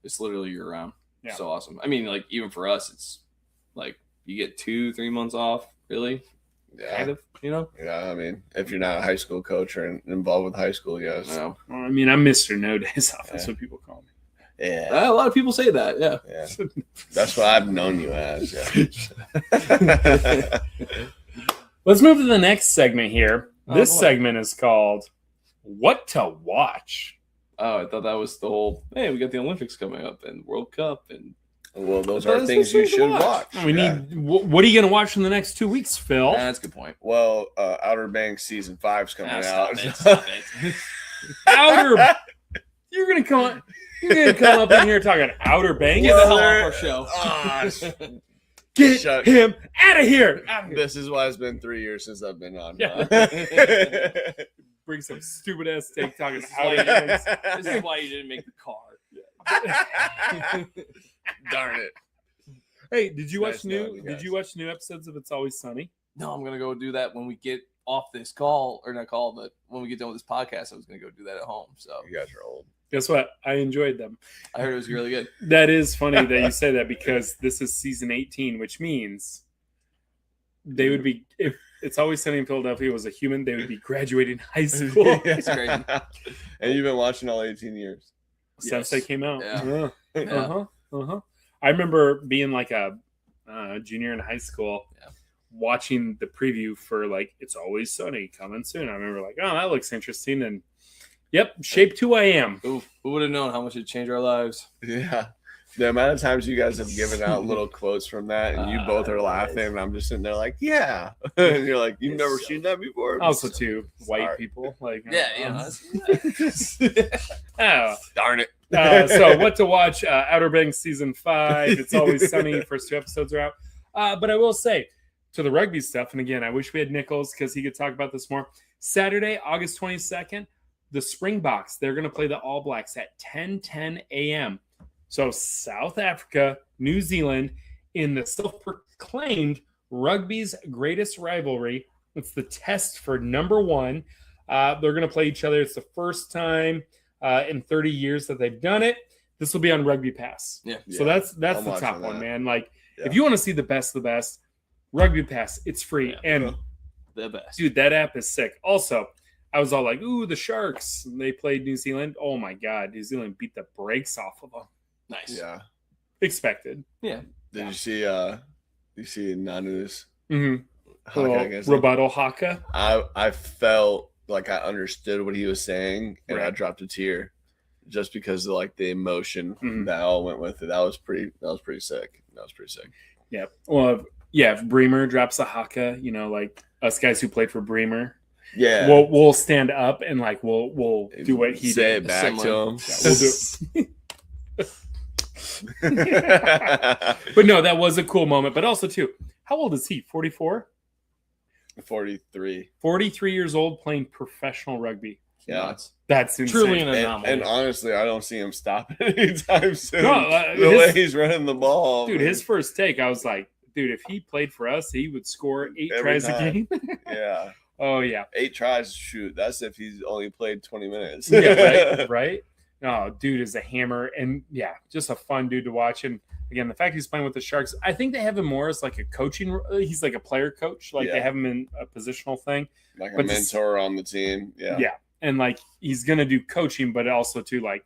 Speaker 5: It's literally year round.
Speaker 3: Yeah.
Speaker 5: So awesome. I mean, like, even for us, it's like you get 2-3 months off, really.
Speaker 4: Yeah.
Speaker 5: Kind of, you know?
Speaker 4: Yeah, I mean, if you're not a high school coach or involved with high school, yes.
Speaker 5: No.
Speaker 3: Well, I mean, I'm Mr. No Days Off. That's what people call me.
Speaker 4: Yeah.
Speaker 5: A lot of people say that, yeah.
Speaker 4: That's what I've known you as. Yeah.
Speaker 3: Let's move to the next segment here. This segment is called What to Watch.
Speaker 5: Oh, I thought that was the whole, hey, we got the Olympics coming up and World Cup. And
Speaker 4: well, those are things you should watch.
Speaker 3: We need. What are you going to watch in the next 2 weeks, Phil?
Speaker 5: That's a good point.
Speaker 4: Well, Outer Banks season 5's coming out.
Speaker 5: Stop it.
Speaker 3: Outer. You're gonna come up in here talking Outer Banks.
Speaker 5: Get the hell off our show.
Speaker 3: Get him out of here.
Speaker 4: This is why it's been 3 years since I've been on.
Speaker 3: Yeah. Bring some stupid ass take talking Outer Banks.
Speaker 5: This is why you didn't make the car.
Speaker 4: Darn it.
Speaker 3: Hey, did you watch
Speaker 4: knowing
Speaker 3: new episodes of It's Always Sunny?
Speaker 5: No, I'm gonna go do that when we get off this call, or not call, but when we get done with this podcast, I was gonna go do that at home. So
Speaker 4: you guys are old.
Speaker 3: Guess what? I enjoyed them.
Speaker 5: I heard it was really good.
Speaker 3: That is funny that you say that because this is season 18, which means they would be, if It's Always Sunny in Philadelphia was a human, they would be graduating high school.
Speaker 5: It's crazy.
Speaker 4: And you've been watching all 18 years
Speaker 3: since they came out.
Speaker 5: Yeah.
Speaker 3: I remember being like a junior in high school, watching the preview for like It's Always Sunny coming soon. I remember like, oh, that looks interesting, and yep, shaped who I am.
Speaker 5: Ooh, who would have known how much it'd change our lives?
Speaker 4: Yeah. The amount of times you guys have given out little quotes from that, and you both are laughing, and I'm just sitting there like, yeah. And you're like, you've never seen that before?
Speaker 3: Also, too, white people. Like,
Speaker 5: Oh,
Speaker 4: darn it.
Speaker 3: So, what to watch? Outer Banks Season 5. It's Always Sunny. First 2 episodes are out. But I will say, to the rugby stuff, and again, I wish we had Nichols because he could talk about this more. Saturday, August 22nd, the Springboks, they're going to play the All Blacks at 10:10 a.m. So South Africa, New Zealand, in the self-proclaimed rugby's greatest rivalry. It's the test for number 1. They're going to play each other. It's the first time in 30 years that they've done it. This will be on Rugby Pass.
Speaker 5: Yeah.
Speaker 3: So that's the top one, man. Like, if you want to see the best of the best, Rugby Pass, it's free. And
Speaker 5: the best.
Speaker 3: Dude, that app is sick. Also, I was all like, ooh, the Sharks. They played New Zealand. Oh, my God. New Zealand beat the brakes off of them.
Speaker 5: Nice.
Speaker 4: Yeah.
Speaker 3: Expected.
Speaker 5: Yeah.
Speaker 4: Did you see Nanu's
Speaker 3: rebuttal haka?
Speaker 4: I felt like I understood what he was saying, and I dropped a tear just because of like the emotion that all went with it. That was pretty sick.
Speaker 3: Yeah. Well, if Bremer drops a haka, like us guys who played for Bremer.
Speaker 4: Yeah.
Speaker 3: We'll stand up and like we'll do what he
Speaker 4: say
Speaker 3: did.
Speaker 4: it back to him.
Speaker 3: Yeah, we'll do it. But no, that was a cool moment. But also, too, how old is he? 44?
Speaker 4: 43.
Speaker 3: 43 years old playing professional rugby.
Speaker 4: Yeah.
Speaker 3: That's insane.
Speaker 5: Truly an anomaly.
Speaker 4: And honestly, I don't see him stopping anytime soon.
Speaker 3: No,
Speaker 4: the way he's running the ball.
Speaker 3: Dude, his first take, I was like, dude, if he played for us, he would score 8 tries a game.
Speaker 4: Yeah.
Speaker 3: Oh, yeah.
Speaker 4: 8 tries, shoot. That's if he's only played 20 minutes.
Speaker 3: Yeah, right? No, dude is a hammer. And, yeah, just a fun dude to watch. And, again, the fact he's playing with the Sharks, I think they have him more as like a coaching – he's like a player coach. Like they have him in a positional thing.
Speaker 4: Like a mentor on the team. Yeah.
Speaker 3: Yeah. And, like, he's going to do coaching, but also, too, like,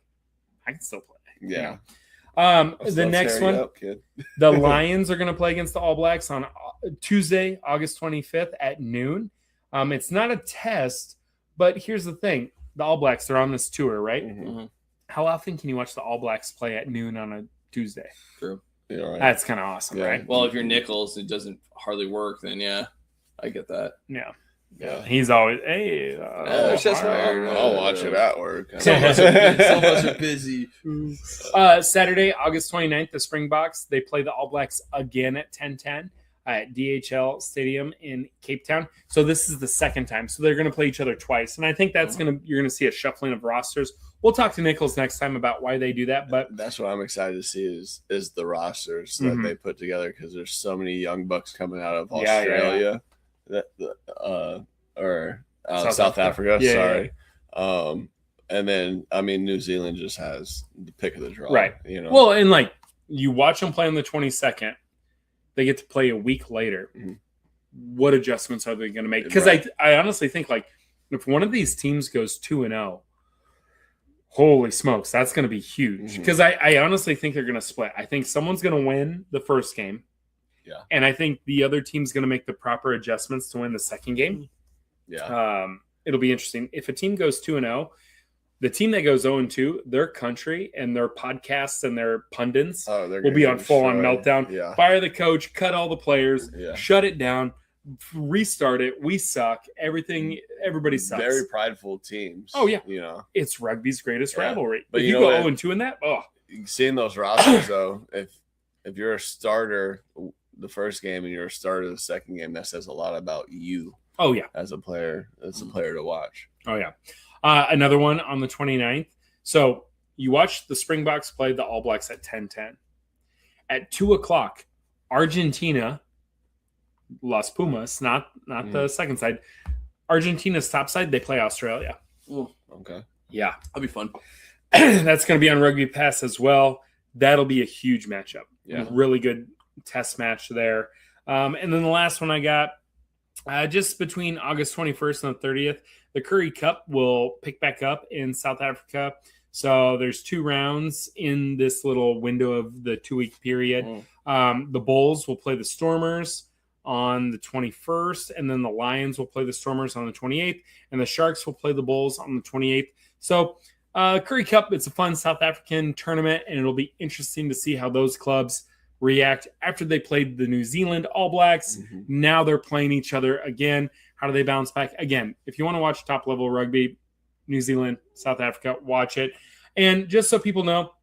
Speaker 3: I can still play.
Speaker 4: Yeah.
Speaker 3: The next one,
Speaker 4: up, kid.
Speaker 3: The Lions are going to play against the All Blacks on Tuesday, August 25th at noon. It's not a test, but here's the thing. The All Blacks, they're on this tour, right?
Speaker 5: Mm-hmm.
Speaker 3: How often can you watch the All Blacks play at noon on a Tuesday?
Speaker 5: True.
Speaker 4: Yeah, right.
Speaker 3: That's kind of awesome, right?
Speaker 5: Well, if you're Nichols, it doesn't hardly work, then yeah, I get that.
Speaker 3: Yeah.
Speaker 4: Yeah.
Speaker 3: He's always, hey.
Speaker 4: I'll watch it at work.
Speaker 5: Some of us are busy.
Speaker 3: Saturday, August 29th, the Springboks, they play the All Blacks again at 10:10. at DHL Stadium in Cape Town. So this is the second time. So they're going to play each other twice. And I think you're going to see a shuffling of rosters. We'll talk to Nichols next time about why they do that. But
Speaker 4: that's what I'm excited to see is the rosters that they put together, because there's so many young bucks coming out of Australia or South Africa. Sorry. Yeah. And then, I mean, New Zealand just has the pick of the draw.
Speaker 3: Right. Well, and like you watch them play on the 22nd, they get to play a week later. Mm-hmm. What adjustments are they going to make? Because I honestly think, like, if one of these teams goes 2-0, holy smokes, that's going to be huge. Because I honestly think they're going to split. I think someone's going to win the first game.
Speaker 4: Yeah.
Speaker 3: And I think the other team's going to make the proper adjustments to win the second game.
Speaker 4: Yeah.
Speaker 3: It'll be interesting. If a team goes 2-0, the team that goes 0-2, their country and their podcasts and their pundits will be on full-on meltdown.
Speaker 4: Yeah.
Speaker 3: Fire the coach, cut all the players, shut it down, restart it. We suck. Everybody sucks.
Speaker 4: Very prideful teams.
Speaker 3: Oh, yeah. It's rugby's greatest rivalry. But you go 0-2 in that,
Speaker 4: seeing those rosters, though, if you're a starter the first game and you're a starter the second game, that says a lot about you.
Speaker 3: Oh, yeah.
Speaker 4: As a player to watch.
Speaker 3: Oh, yeah. Another one on the 29th. So you watch the Springboks play the All Blacks at 10:10. At 2:00, Argentina, Las Pumas, not the second side. Argentina's top side, they play Australia.
Speaker 5: Ooh,
Speaker 4: okay.
Speaker 3: Yeah.
Speaker 5: That'll be fun.
Speaker 3: That's going to be on Rugby Pass as well. That'll be a huge matchup.
Speaker 4: Yeah.
Speaker 3: Really good test match there. And then the last one I got, just between August 21st and the 30th, the Currie Cup will pick back up in South Africa. So there's 2 rounds in this little window of the 2-week period. The Bulls will play the Stormers on the 21st, and then the Lions will play the Stormers on the 28th, and the Sharks will play the Bulls on the 28th. So Currie Cup, it's a fun South African tournament, and it'll be interesting to see how those clubs react after they played the New Zealand All Blacks. Now they're playing each other again. How do they bounce back? Again, if you want to watch top-level rugby, New Zealand, South Africa, watch it. And just so people know,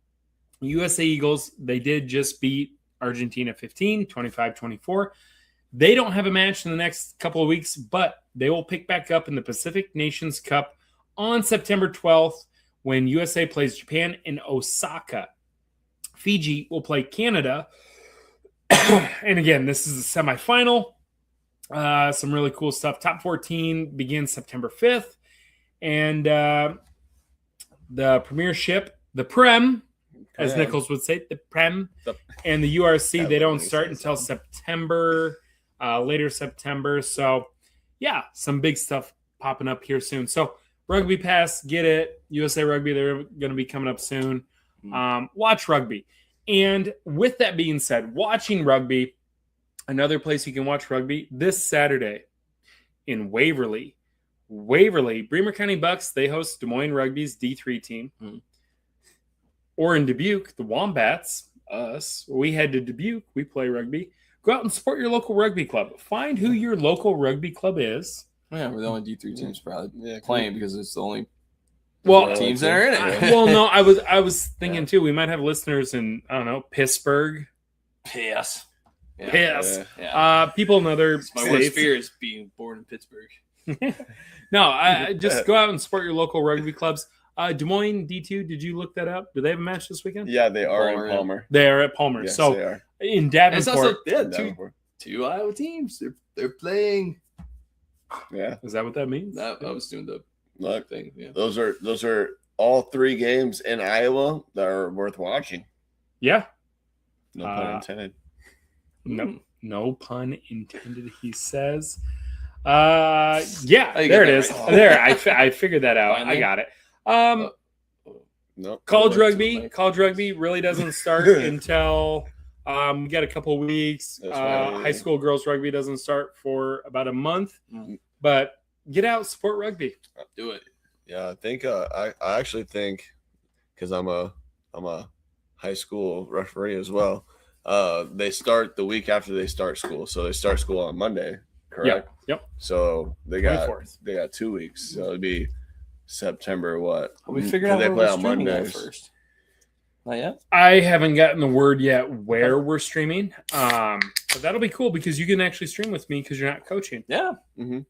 Speaker 3: USA Eagles, they did just beat Argentina 15, 25-24. They don't have a match in the next couple of weeks, but they will pick back up in the Pacific Nations Cup on September 12th when USA plays Japan in Osaka. Fiji will play Canada. And again, this is the semifinal. Some really cool stuff. Top 14 begins September 5th. And the Premiership, the Prem, as Nichols would say, the Prem, and the URC, they don't start until September, later September. So, yeah, some big stuff popping up here soon. So, Rugby Pass, get it. USA Rugby, they're going to be coming up soon. Watch rugby. And with that being said, watching rugby, another place you can watch rugby this Saturday in Waverly, Bremer County Bucks, they host Des Moines Rugby's D3 team. Or in Dubuque, the Wombats, us, we head to Dubuque, we play rugby. Go out and support your local rugby club. Find who your local rugby club is.
Speaker 5: Yeah, we're the only D3 teams probably playing because it's the only teams that are in it.
Speaker 3: Well, no, I was thinking too, we might have listeners in, I don't know, Pittsburgh.
Speaker 5: Piss.
Speaker 3: People in other
Speaker 5: my worst fear is being born in Pittsburgh.
Speaker 3: No, I just go out and support your local rugby clubs. Des Moines D2, did you look that up? Do they have a match this weekend?
Speaker 4: Yeah, they are in Palmer.
Speaker 3: They are at Palmer.
Speaker 4: Yes,
Speaker 3: so
Speaker 4: they are.
Speaker 3: In Davenport.
Speaker 5: Two Iowa teams. They're playing.
Speaker 4: Yeah.
Speaker 3: Is that what that means?
Speaker 5: I was doing the thing. Yeah.
Speaker 4: Those are all 3 games in Iowa that are worth watching.
Speaker 3: Yeah.
Speaker 4: No pun intended.
Speaker 3: No pun intended, he says. There it is. Right. There, I figured that out. Finally. I got it. College rugby really doesn't start until we got a couple weeks. High school girls rugby doesn't start for about a month. But get out, support rugby.
Speaker 5: Do it.
Speaker 4: Yeah, I think I actually think, because I'm a high school referee as well. They start the week after they start school, so they start school on Monday. Correct.
Speaker 3: Yep.
Speaker 4: So they got
Speaker 3: 24th.
Speaker 4: 2 weeks. So it'd be September what?
Speaker 5: We figured out
Speaker 4: they
Speaker 5: where
Speaker 4: play
Speaker 5: we're
Speaker 4: on
Speaker 5: streaming
Speaker 4: Mondays
Speaker 5: first. Not yet?
Speaker 3: I haven't gotten the word yet where we're streaming. But that'll be cool because you can actually stream with me because you're not coaching.
Speaker 5: Yeah.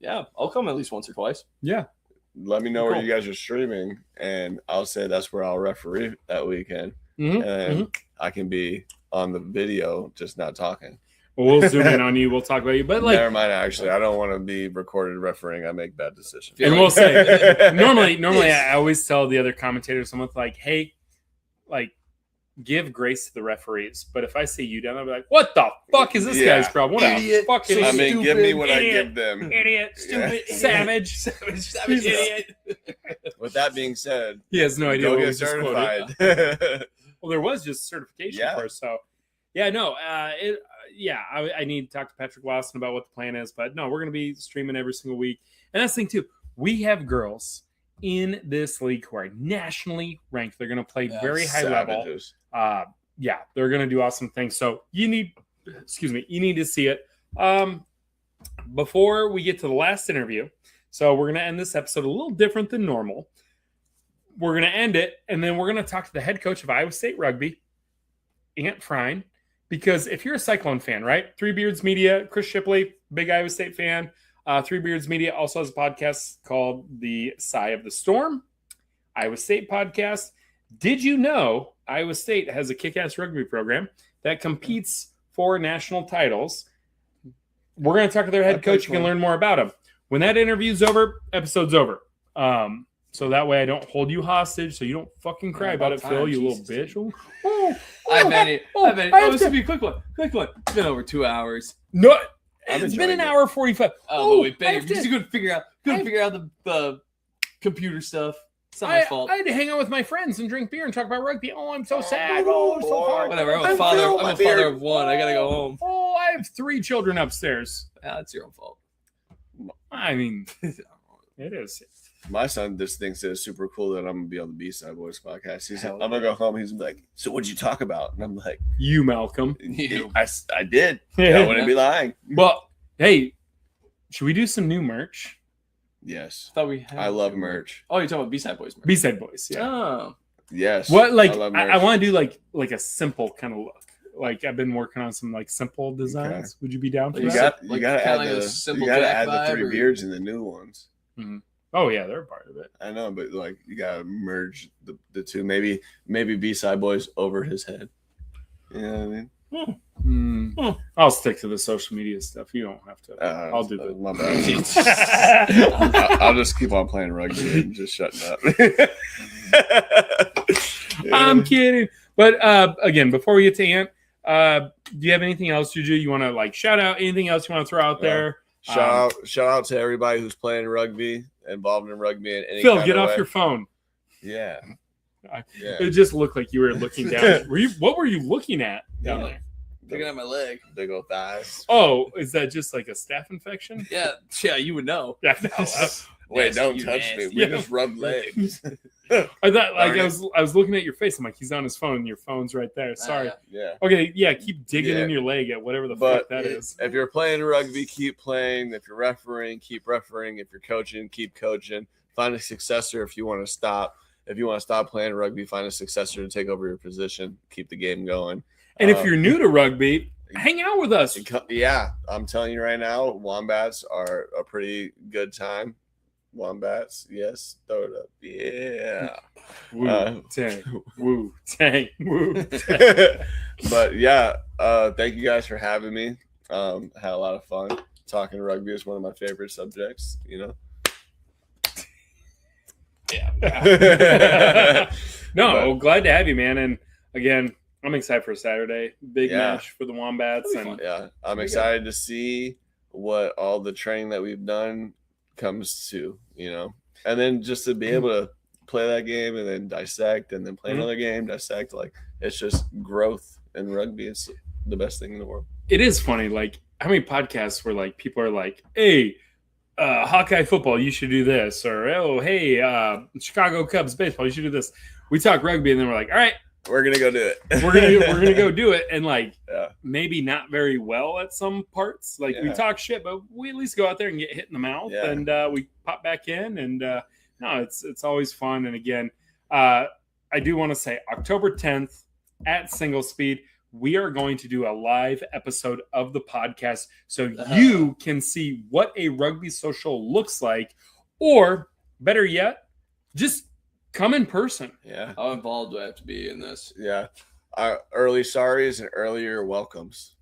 Speaker 5: Yeah. I'll come at least once or twice.
Speaker 3: Yeah.
Speaker 4: Let me know where you guys are streaming, and I'll say that's where I'll referee that weekend. And I can be on the video, just not talking.
Speaker 3: We'll zoom in on you. We'll talk about you. But like,
Speaker 4: never mind. Actually, I don't want to be recorded refereeing. I make bad decisions.
Speaker 3: And we'll say normally I always tell the other commentators, someone like, hey, like, give grace to the referees. But if I see you down, I'll be like, what the fuck is this guy's problem? What
Speaker 5: idiot.
Speaker 3: Fucking
Speaker 4: I mean,
Speaker 3: stupid,
Speaker 4: give me what
Speaker 3: idiot,
Speaker 4: I give them.
Speaker 3: Idiot, stupid, savage,
Speaker 5: idiot.
Speaker 4: With that being said,
Speaker 3: he has no idea
Speaker 4: go
Speaker 3: what
Speaker 4: get
Speaker 3: was just
Speaker 4: certified.
Speaker 3: Well, there was just certification for us, so yeah, no, I need to talk to Patrick Lawson about what the plan is, but no, we're going to be streaming every single week. And that's the thing too, we have girls in this league who are nationally ranked. They're going to play very high level. They're going to do awesome things. So you need to see it. Before we get to the last interview, so we're going to end this episode a little different than normal. We're going to end it, and then we're going to talk to the head coach of Iowa State Rugby, Ant Frine, because if you're a Cyclone fan, right? Three Beards Media, Chris Shipley, big Iowa State fan. Three Beards Media also has a podcast called The Sigh of the Storm, Iowa State podcast. Did you know Iowa State has a kick-ass rugby program that competes for national titles? We're going to talk to their head coach. You can learn more about him. When that interview's over, episode's over. So that way I don't hold you hostage, so you don't fucking cry about it, Phil, you little bitch.
Speaker 5: I've been it. This will be a quick one. It's been over 2 hours.
Speaker 3: No, it's been an hour 45.
Speaker 5: Wait, Ben, you're just going to figure out the computer stuff. It's not my fault.
Speaker 3: I had to hang out with my friends and drink beer and talk about rugby. Oh, I'm so sad. Oh, I'm so hard.
Speaker 5: Whatever. I'm a father of one. I got to go home.
Speaker 3: Oh, I have 3 children upstairs.
Speaker 5: That's your own fault.
Speaker 3: I mean, it is.
Speaker 4: My son just thinks it's super cool that I'm going to be on the B Side Boys podcast. He's like, I'm going to go home. He's like, so what'd you talk about? And I'm like,
Speaker 3: you, Malcolm.
Speaker 4: I did. I wouldn't be lying.
Speaker 3: Well, hey, should we do some new merch?
Speaker 4: Yes.
Speaker 5: I
Speaker 4: love merch.
Speaker 5: Oh, you're talking about B Side Boys merch.
Speaker 3: B Side Boys, yeah.
Speaker 5: Oh.
Speaker 4: Yes.
Speaker 3: What, like, I want to do like a simple kind of look. Like, I've been working on some like simple designs. Okay. Would you be down for that?
Speaker 4: You got to add the 3 beards in the new ones.
Speaker 3: Mm-hmm. Oh yeah, they're a part of it.
Speaker 4: I know, but like you gotta merge the two. Maybe B Side Boys over his head. You know what I mean?
Speaker 3: I'll stick to the social media stuff. You don't have to. I'll do that.
Speaker 4: My bad. I'll just keep on playing rugby and just shutting up.
Speaker 3: I'm kidding. But again, before we get to Ant, do you have anything else, Juju? You want to like shout out anything else you want to throw out there?
Speaker 4: Shout out to everybody who's playing rugby, involved in rugby in any
Speaker 3: Phil,
Speaker 4: kind
Speaker 3: get
Speaker 4: of
Speaker 3: off
Speaker 4: way.
Speaker 3: your phone.
Speaker 4: Yeah.
Speaker 3: It just looked like you were looking down. What were you looking at down there?
Speaker 5: Looking at my leg.
Speaker 4: Big old thighs.
Speaker 3: Oh, is that just like a staph infection?
Speaker 5: Yeah, you would know.
Speaker 3: Yeah, no.
Speaker 4: Wait, don't touch me. We just rub legs.
Speaker 3: I thought like I was looking at your face. I'm like, he's on his phone and your phone's right there. Sorry.
Speaker 4: Yeah.
Speaker 3: Okay, yeah, keep digging in your leg at whatever the fuck that is.
Speaker 4: If you're playing rugby, keep playing. If you're refereeing, keep refereeing. If you're coaching, keep coaching. Find a successor if you want to stop. If you want to stop playing rugby, find a successor to take over your position. Keep the game going.
Speaker 3: And if you're new to rugby, hang out with us.
Speaker 4: Yeah, I'm telling you right now, Wombats are a pretty good time. Wombats, yes, throw it up, yeah.
Speaker 3: Woo tang.
Speaker 4: But yeah, thank you guys for having me. Had a lot of fun. Talking rugby is one of my favorite subjects, you know.
Speaker 3: Yeah. No, glad to have you, man. And again, I'm excited for Saturday. Big match for the Wombats. And
Speaker 4: I'm excited to see what all the training that we've done comes to, you know, and then just to be able to play that game and then dissect and then play another game, dissect, like it's just growth in rugby. It's the best thing in the world.
Speaker 3: It is funny, like how many podcasts where like people are like, hey, Hawkeye football, you should do this, or oh, hey, Chicago Cubs baseball, you should do this. We talk rugby and then we're like, all right,
Speaker 4: we're gonna go do it.
Speaker 3: we're gonna go do it, and like maybe not very well at some parts. Like we talk shit, but we at least go out there and get hit in the mouth, and we pop back in. And no, it's always fun. And again, I I do want to say October 10th at Single Speed, we are going to do a live episode of the podcast so you can see what a rugby social looks like, or better yet, just come in person.
Speaker 4: Yeah.
Speaker 5: How involved do I have to be in this?
Speaker 4: Yeah. Early sorries and earlier welcomes.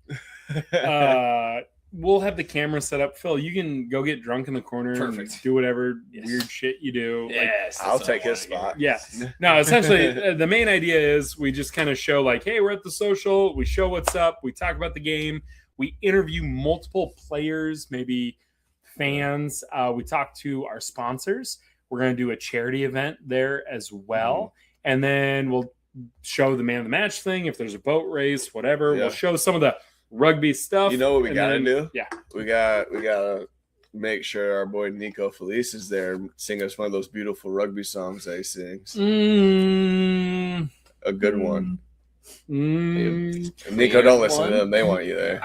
Speaker 3: We'll have the camera set up. Phil, you can go get drunk in the corner.
Speaker 5: Perfect.
Speaker 3: And do whatever weird shit you do.
Speaker 5: Yes.
Speaker 4: I'll take his spot.
Speaker 3: Yeah. No, essentially, the main idea is we just kind of show like, hey, we're at the social. We show what's up. We talk about the game. We interview multiple players, maybe fans. We talk to our sponsors. We're going to do a charity event there as well. And then we'll show the man of the match thing. If there's a boat race, whatever.
Speaker 4: Yeah.
Speaker 3: We'll show some of the rugby stuff.
Speaker 4: You know what we gotta do?
Speaker 3: Yeah.
Speaker 4: We gotta make sure our boy Nico Felice is there and sing us one of those beautiful rugby songs that he sings. A good one. And Nico, don't listen to them. They want you there.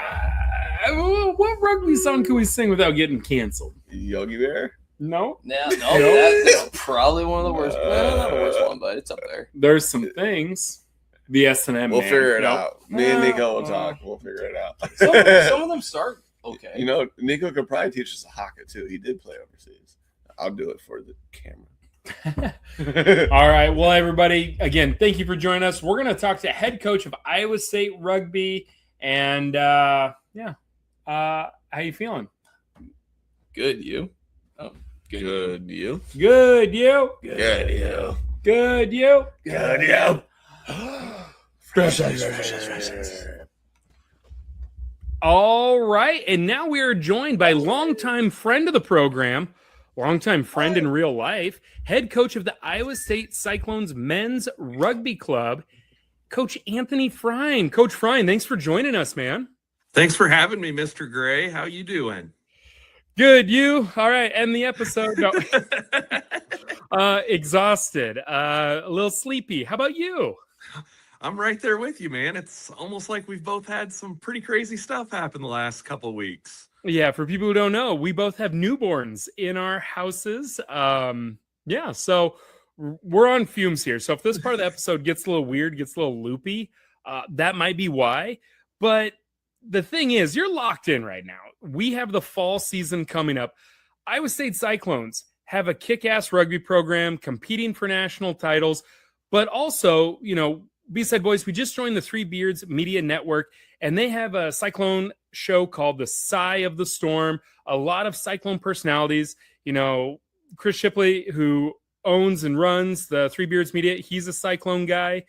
Speaker 3: What rugby song can we sing without getting canceled?
Speaker 4: Yogi Bear?
Speaker 3: No.
Speaker 5: That's probably one of the worst. Well, not the worst one, but it's up there.
Speaker 3: There's some things. The S&M.
Speaker 4: We'll figure it out. Me and Nico will talk. We'll figure it out.
Speaker 5: Some of them start okay.
Speaker 4: You know, Nico could probably teach us a haka too. He did play overseas. I'll do it for the camera.
Speaker 3: All right. Well, everybody, again, thank you for joining us. We're going to talk to head coach of Iowa State Rugby. And, how you feeling?
Speaker 5: Good, you?
Speaker 4: Oh, good, you?
Speaker 3: Good, you?
Speaker 4: Good, you?
Speaker 3: Good, you?
Speaker 4: Good, you?
Speaker 3: All right. And now we are joined by longtime friend of the program, longtime friend in real life, head coach of the Iowa State Cyclones men's rugby club, Coach Anthony Frine. Coach Frine, thanks for joining us, man.
Speaker 14: Thanks for having me, Mr. Gray. How you doing?
Speaker 3: Good, you? All right, end the episode. No. Exhausted, a little sleepy. How about you?
Speaker 14: I'm right there with you, man. It's almost like we've both had some pretty crazy stuff happen the last couple of weeks.
Speaker 3: Yeah, for people who don't know, we both have newborns in our houses. So we're on fumes here. So if this part of the episode gets a little weird, gets a little loopy, that might be why. But the thing is, you're locked in right now. We have the fall season coming up. Iowa State Cyclones have a kick-ass rugby program competing for national titles, but also, B Side Bois, we just joined the Three Beards Media Network, and they have a Cyclone show called The Sigh of the Storm. A lot of Cyclone personalities. Chris Shipley, who owns and runs the Three Beards Media, he's a Cyclone guy.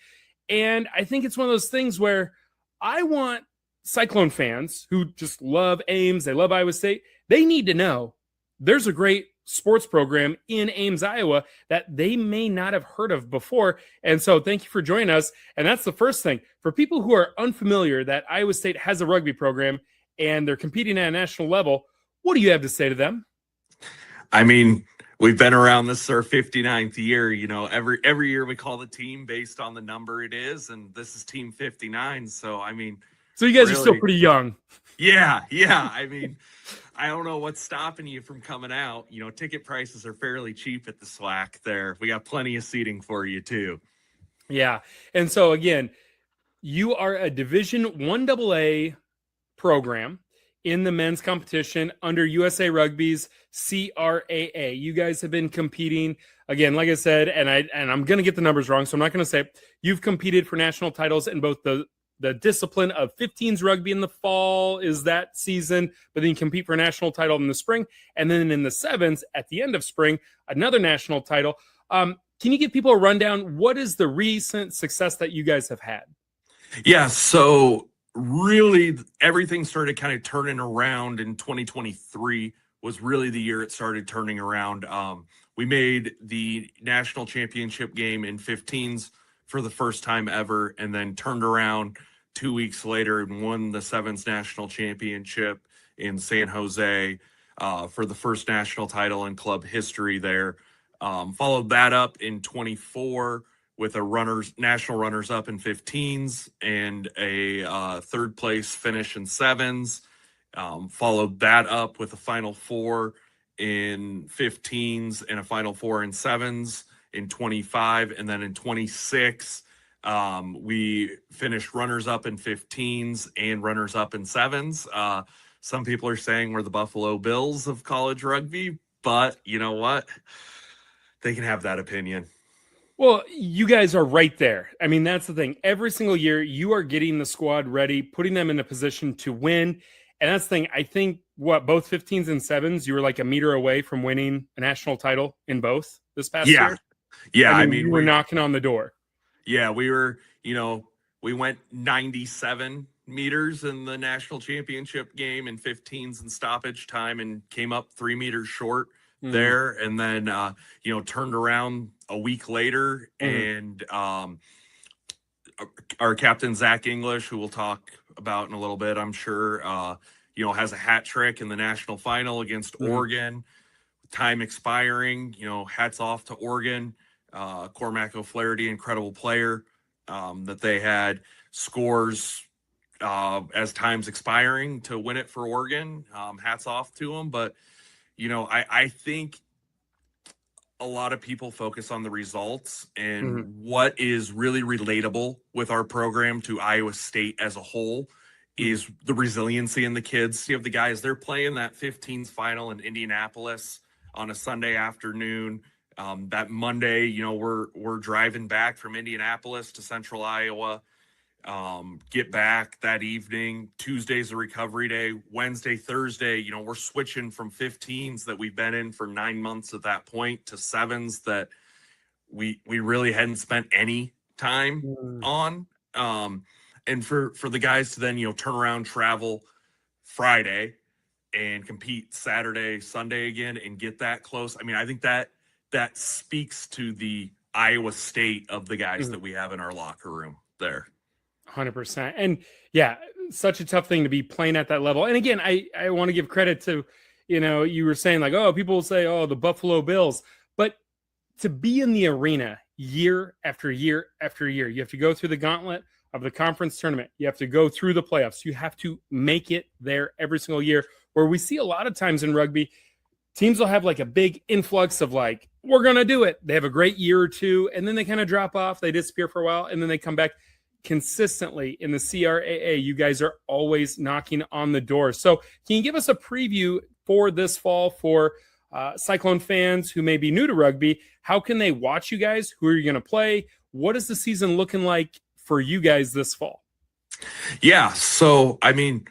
Speaker 3: And I think it's one of those things where I want Cyclone fans who just love Ames, they love Iowa State, they need to know there's a great sports program in Ames, Iowa that they may not have heard of before. And so thank you for joining us. And that's the first thing. For people who are unfamiliar that Iowa State has a rugby program and they're competing at a national level, what do you have to say to them?
Speaker 14: I mean, we've been around. This is our 59th year. Every year we call the team based on the number it is, and this is team 59. So,
Speaker 3: so you guys are still pretty young.
Speaker 14: Yeah. I mean, I don't know what's stopping you from coming out. Ticket prices are fairly cheap at the SWAC there. We got plenty of seating for you too.
Speaker 3: Yeah. And so again, you are a Division 1AA program in the men's competition under USA Rugby's CRAA. You guys have been competing again, like I said, and I'm going to get the numbers wrong, so I'm not going to say it. You've competed for national titles in both the discipline of 15s rugby in the fall is that season, but then you compete for a national title in the spring. And then in the sevens at the end of spring, another national title. Can you give people a rundown? What is the recent success that you guys have had?
Speaker 14: Yeah. So really everything started kind of turning around in 2023 was really the year it started turning around. We made the national championship game in 15s for the first time ever, and then turned around 2 weeks later and won the sevens national championship in San Jose for the first national title in club history there. Followed that up in 24 with a national runners up in 15s and a third place finish in sevens. Followed that up with a final four in 15s and a final four in sevens in 25, and then in 26, we finished runners up in 15s and runners up in 7s. Some people are saying we're the Buffalo Bills of college rugby, but you know what? They can have that opinion.
Speaker 3: Well, you guys are right there. I mean, that's the thing. Every single year, you are getting the squad ready, putting them in a position to win. And that's the thing. I think, both 15s and 7s, you were like a meter away from winning a national title in both this past year?
Speaker 14: Yeah,
Speaker 3: I mean, you were knocking on the door.
Speaker 14: Yeah, we were, we went 97 meters in the national championship game in 15s and stoppage time and came up 3 meters short there. And then, turned around a week later and our captain, Zach English, who we'll talk about in a little bit, I'm sure, has a hat trick in the national final against Oregon. Time expiring, hats off to Oregon. Cormac O'Flaherty, incredible player that they had, scores as time's expiring to win it for Oregon. Hats off to him. But, I think a lot of people focus on the results and what is really relatable with our program to Iowa State as a whole is the resiliency in the kids. You have the guys, they're playing that 15s final in Indianapolis on a Sunday afternoon. That Monday, we're driving back from Indianapolis to Central Iowa, get back that evening. Tuesday's a recovery day. Wednesday, Thursday, we're switching from 15s that we've been in for 9 months at that point to 7s that we really hadn't spent any time on. And for the guys to then, turn around, travel Friday and compete Saturday, Sunday again and get that close. I mean, I think that speaks to the Iowa State of the guys that we have in our locker room there.
Speaker 3: 100%. And yeah, such a tough thing to be playing at that level. And again, I want to give credit to, you were saying like, oh, people will say, oh, the Buffalo Bills, but to be in the arena year after year after year, you have to go through the gauntlet of the conference tournament. You have to go through the playoffs. You have to make it there every single year, where we see a lot of times in rugby, teams will have like a big influx of like, we're going to do it. They have a great year or two, and then they kind of drop off. They disappear for a while, and then they come back. Consistently in the CRAA, you guys are always knocking on the door. So can you give us a preview for this fall for Cyclone fans who may be new to rugby? How can they watch you guys? Who are you going to play? What is the season looking like for you guys this fall?
Speaker 14: Yeah, so I mean,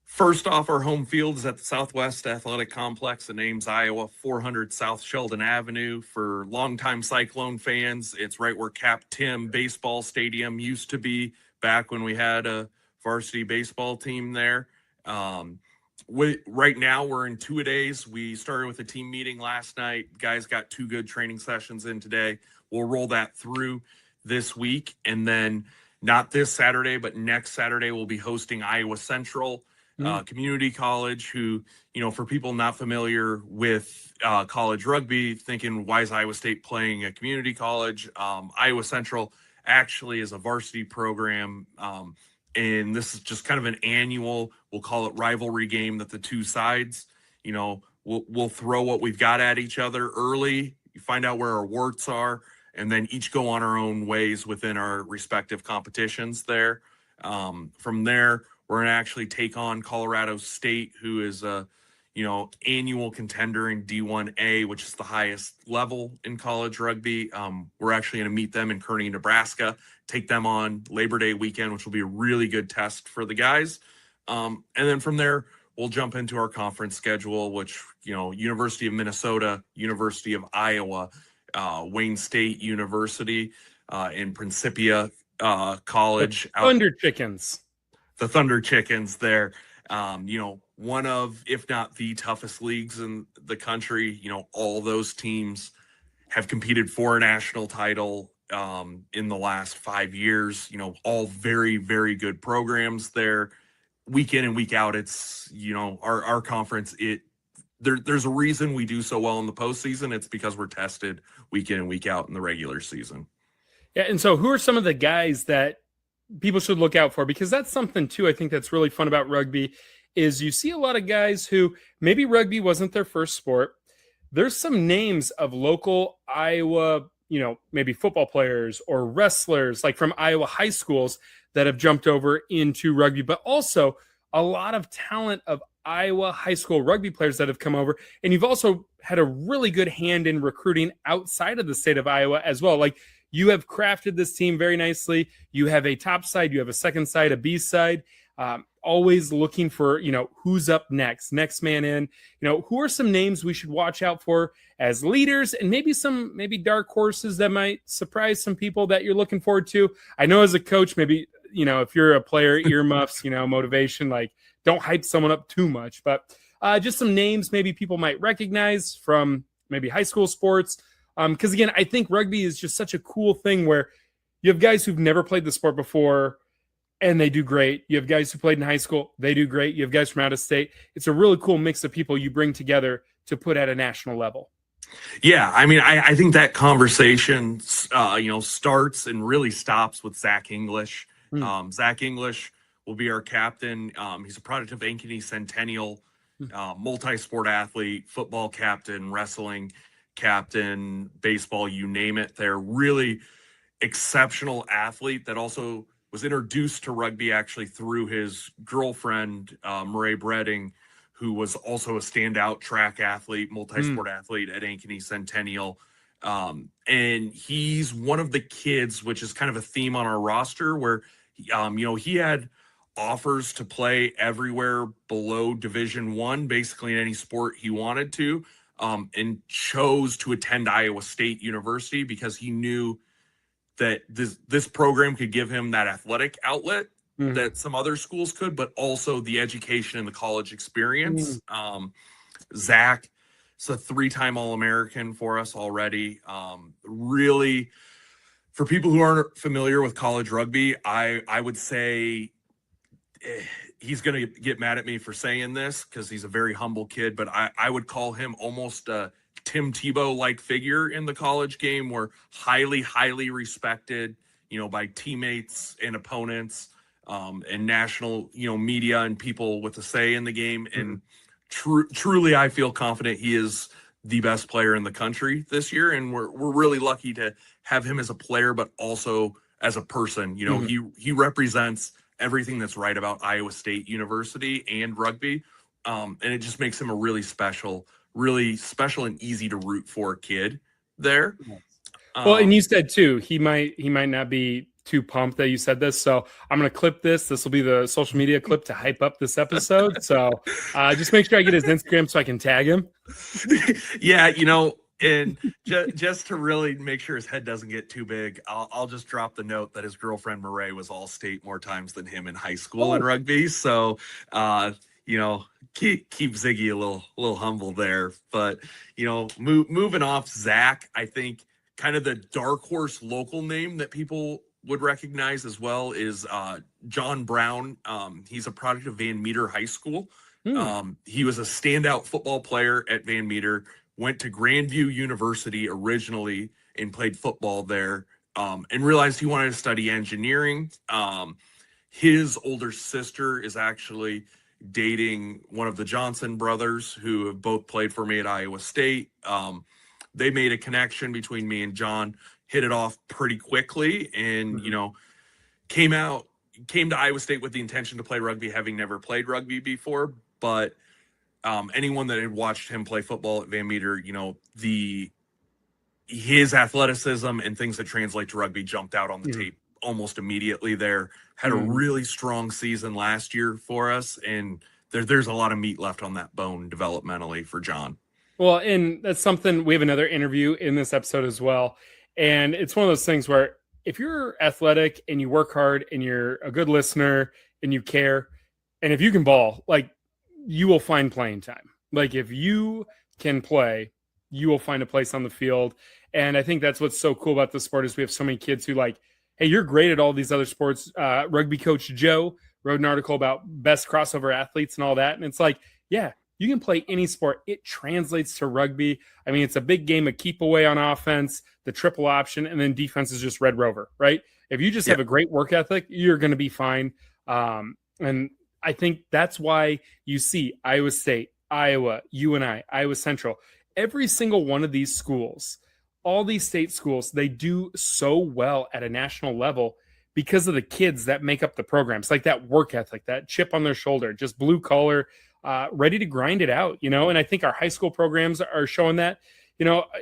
Speaker 14: first off, our home field is at the Southwest Athletic Complex in Ames, Iowa, 400 South Sheldon Avenue. For longtime Cyclone fans, it's right where Cap Tim Baseball Stadium used to be back when we had a varsity baseball team there. Right now, we're in two-a-days. We started with a team meeting last night. Guys got 2 good training sessions in today. We'll roll that through this week. And then not this Saturday, but next Saturday, we'll be hosting Iowa Central Community College, who, for people not familiar with college rugby, thinking, why is Iowa State playing a community college? Iowa Central actually is a varsity program, and this is just kind of an annual, we'll call it rivalry game, that the two sides, we'll throw what we've got at each other early, you find out where our warts are, and then each go on our own ways within our respective competitions there. From there, we're going to actually take on Colorado State, who is a, annual contender in D1A, which is the highest level in college rugby. We're actually going to meet them in Kearney, Nebraska, take them on Labor Day weekend, which will be a really good test for the guys. And then from there, we'll jump into our conference schedule, which, University of Minnesota, University of Iowa, Wayne State University, in Principia College.
Speaker 3: Thunder Chickens.
Speaker 14: The Thunder Chickens there, one of, if not the toughest leagues in the country. All those teams have competed for a national title in the last 5 years, all very, very good programs there. Week in and week out, it's, our conference, there's a reason we do so well in the postseason. It's because we're tested week in and week out in the regular season.
Speaker 3: Yeah, and so who are some of the guys that people should look out for? Because that's something too, I think that's really fun about rugby, is you see a lot of guys who maybe rugby wasn't their first sport. There's some names of local Iowa maybe football players or wrestlers like from Iowa high schools that have jumped over into rugby, but also a lot of talent of Iowa high school rugby players that have come over. And you've also had a really good hand in recruiting outside of the state of Iowa as well. Like, you have crafted this team very nicely. You have a top side, you have a second side, a B side, always looking for, who's up next man in, who are some names we should watch out for as leaders, and maybe dark horses that might surprise some people that you're looking forward to. I know as a coach, maybe, if you're a player, earmuffs, motivation, like, don't hype someone up too much, but just some names maybe people might recognize from maybe high school sports. Because again, I think rugby is just such a cool thing where you have guys who've never played the sport before and they do great. You have guys who played in high school, they do great. You have guys from out of state. It's a really cool mix of people you bring together to put at a national level.
Speaker 14: Yeah, I mean, I think that conversation, starts and really stops with Zach English. Zach English will be our captain. He's a product of Ankeny Centennial, multi-sport athlete, football captain, wrestling captain, baseball, you name it. They're really exceptional athlete that also was introduced to rugby actually through his girlfriend, Murray Bredding, who was also a standout track athlete, multi-sport athlete at Ankeny Centennial. And he's one of the kids, which is kind of a theme on our roster, where, he had offers to play everywhere below Division I, basically in any sport he wanted to, and chose to attend Iowa State University because he knew that this program could give him that athletic outlet that some other schools could, but also the education and the college experience. Zach is a 3-time All-American for us already. Really, for people who aren't familiar with college rugby, I would say he's going to get mad at me for saying this because he's a very humble kid, but I would call him almost a Tim Tebow-like figure in the college game, where highly, highly respected, by teammates and opponents, and national, media and people with a say in the game. And truly, I feel confident he is the best player in the country this year. And we're really lucky to have him as a player, but also as a person. He represents everything that's right about Iowa State University and rugby. And it just makes him a really special and easy to root for kid there.
Speaker 3: Well, and you said too, he might not be too pumped that you said this. So I'm going to clip this. This will be the social media clip to hype up this episode. So just make sure I get his Instagram so I can tag him.
Speaker 14: Yeah. And just to really make sure his head doesn't get too big, I'll just drop the note that his girlfriend Murray was all state more times than him in high school in rugby. So, keep Ziggy a little humble there. But, moving off Zach, I think kind of the dark horse local name that people would recognize as well is John Brown. He's a product of Van Meter High School. He was a standout football player at Van Meter, went to Grandview University originally and played football there, and realized he wanted to study engineering. His older sister is actually dating one of the Johnson brothers, who have both played for me at Iowa State. They made a connection between me and John, hit it off pretty quickly, and, came to Iowa State with the intention to play rugby, having never played rugby before. But anyone that had watched him play football at Van Meter, his athleticism and things that translate to rugby jumped out on the tape almost immediately there. Had a really strong season last year for us, and there's a lot of meat left on that bone developmentally for John.
Speaker 3: Well, and that's something, we have another interview in this episode as well. And it's one of those things where if you're athletic and you work hard and you're a good listener and you care, and if you can ball, like, you will find playing time. Like, if you can play, you will find a place on the field. And I think that's what's so cool about the sport is we have so many kids who like, hey, you're great at all these other sports. Rugby coach Joe wrote an article about best crossover athletes and all that. And it's like, yeah, you can play any sport. It translates to rugby. I mean, it's a big game of keep away on offense, the triple option, and then defense is just Red Rover, right? If you just have a great work ethic, you're going to be fine. And I think that's why you see Iowa State, Iowa, UNI, Iowa Central, every single one of these schools all these state schools, they do so well at a national level because of the kids that make up the programs, like that work ethic, that chip on their shoulder, just blue collar, ready to grind it out, and I think our high school programs are showing that.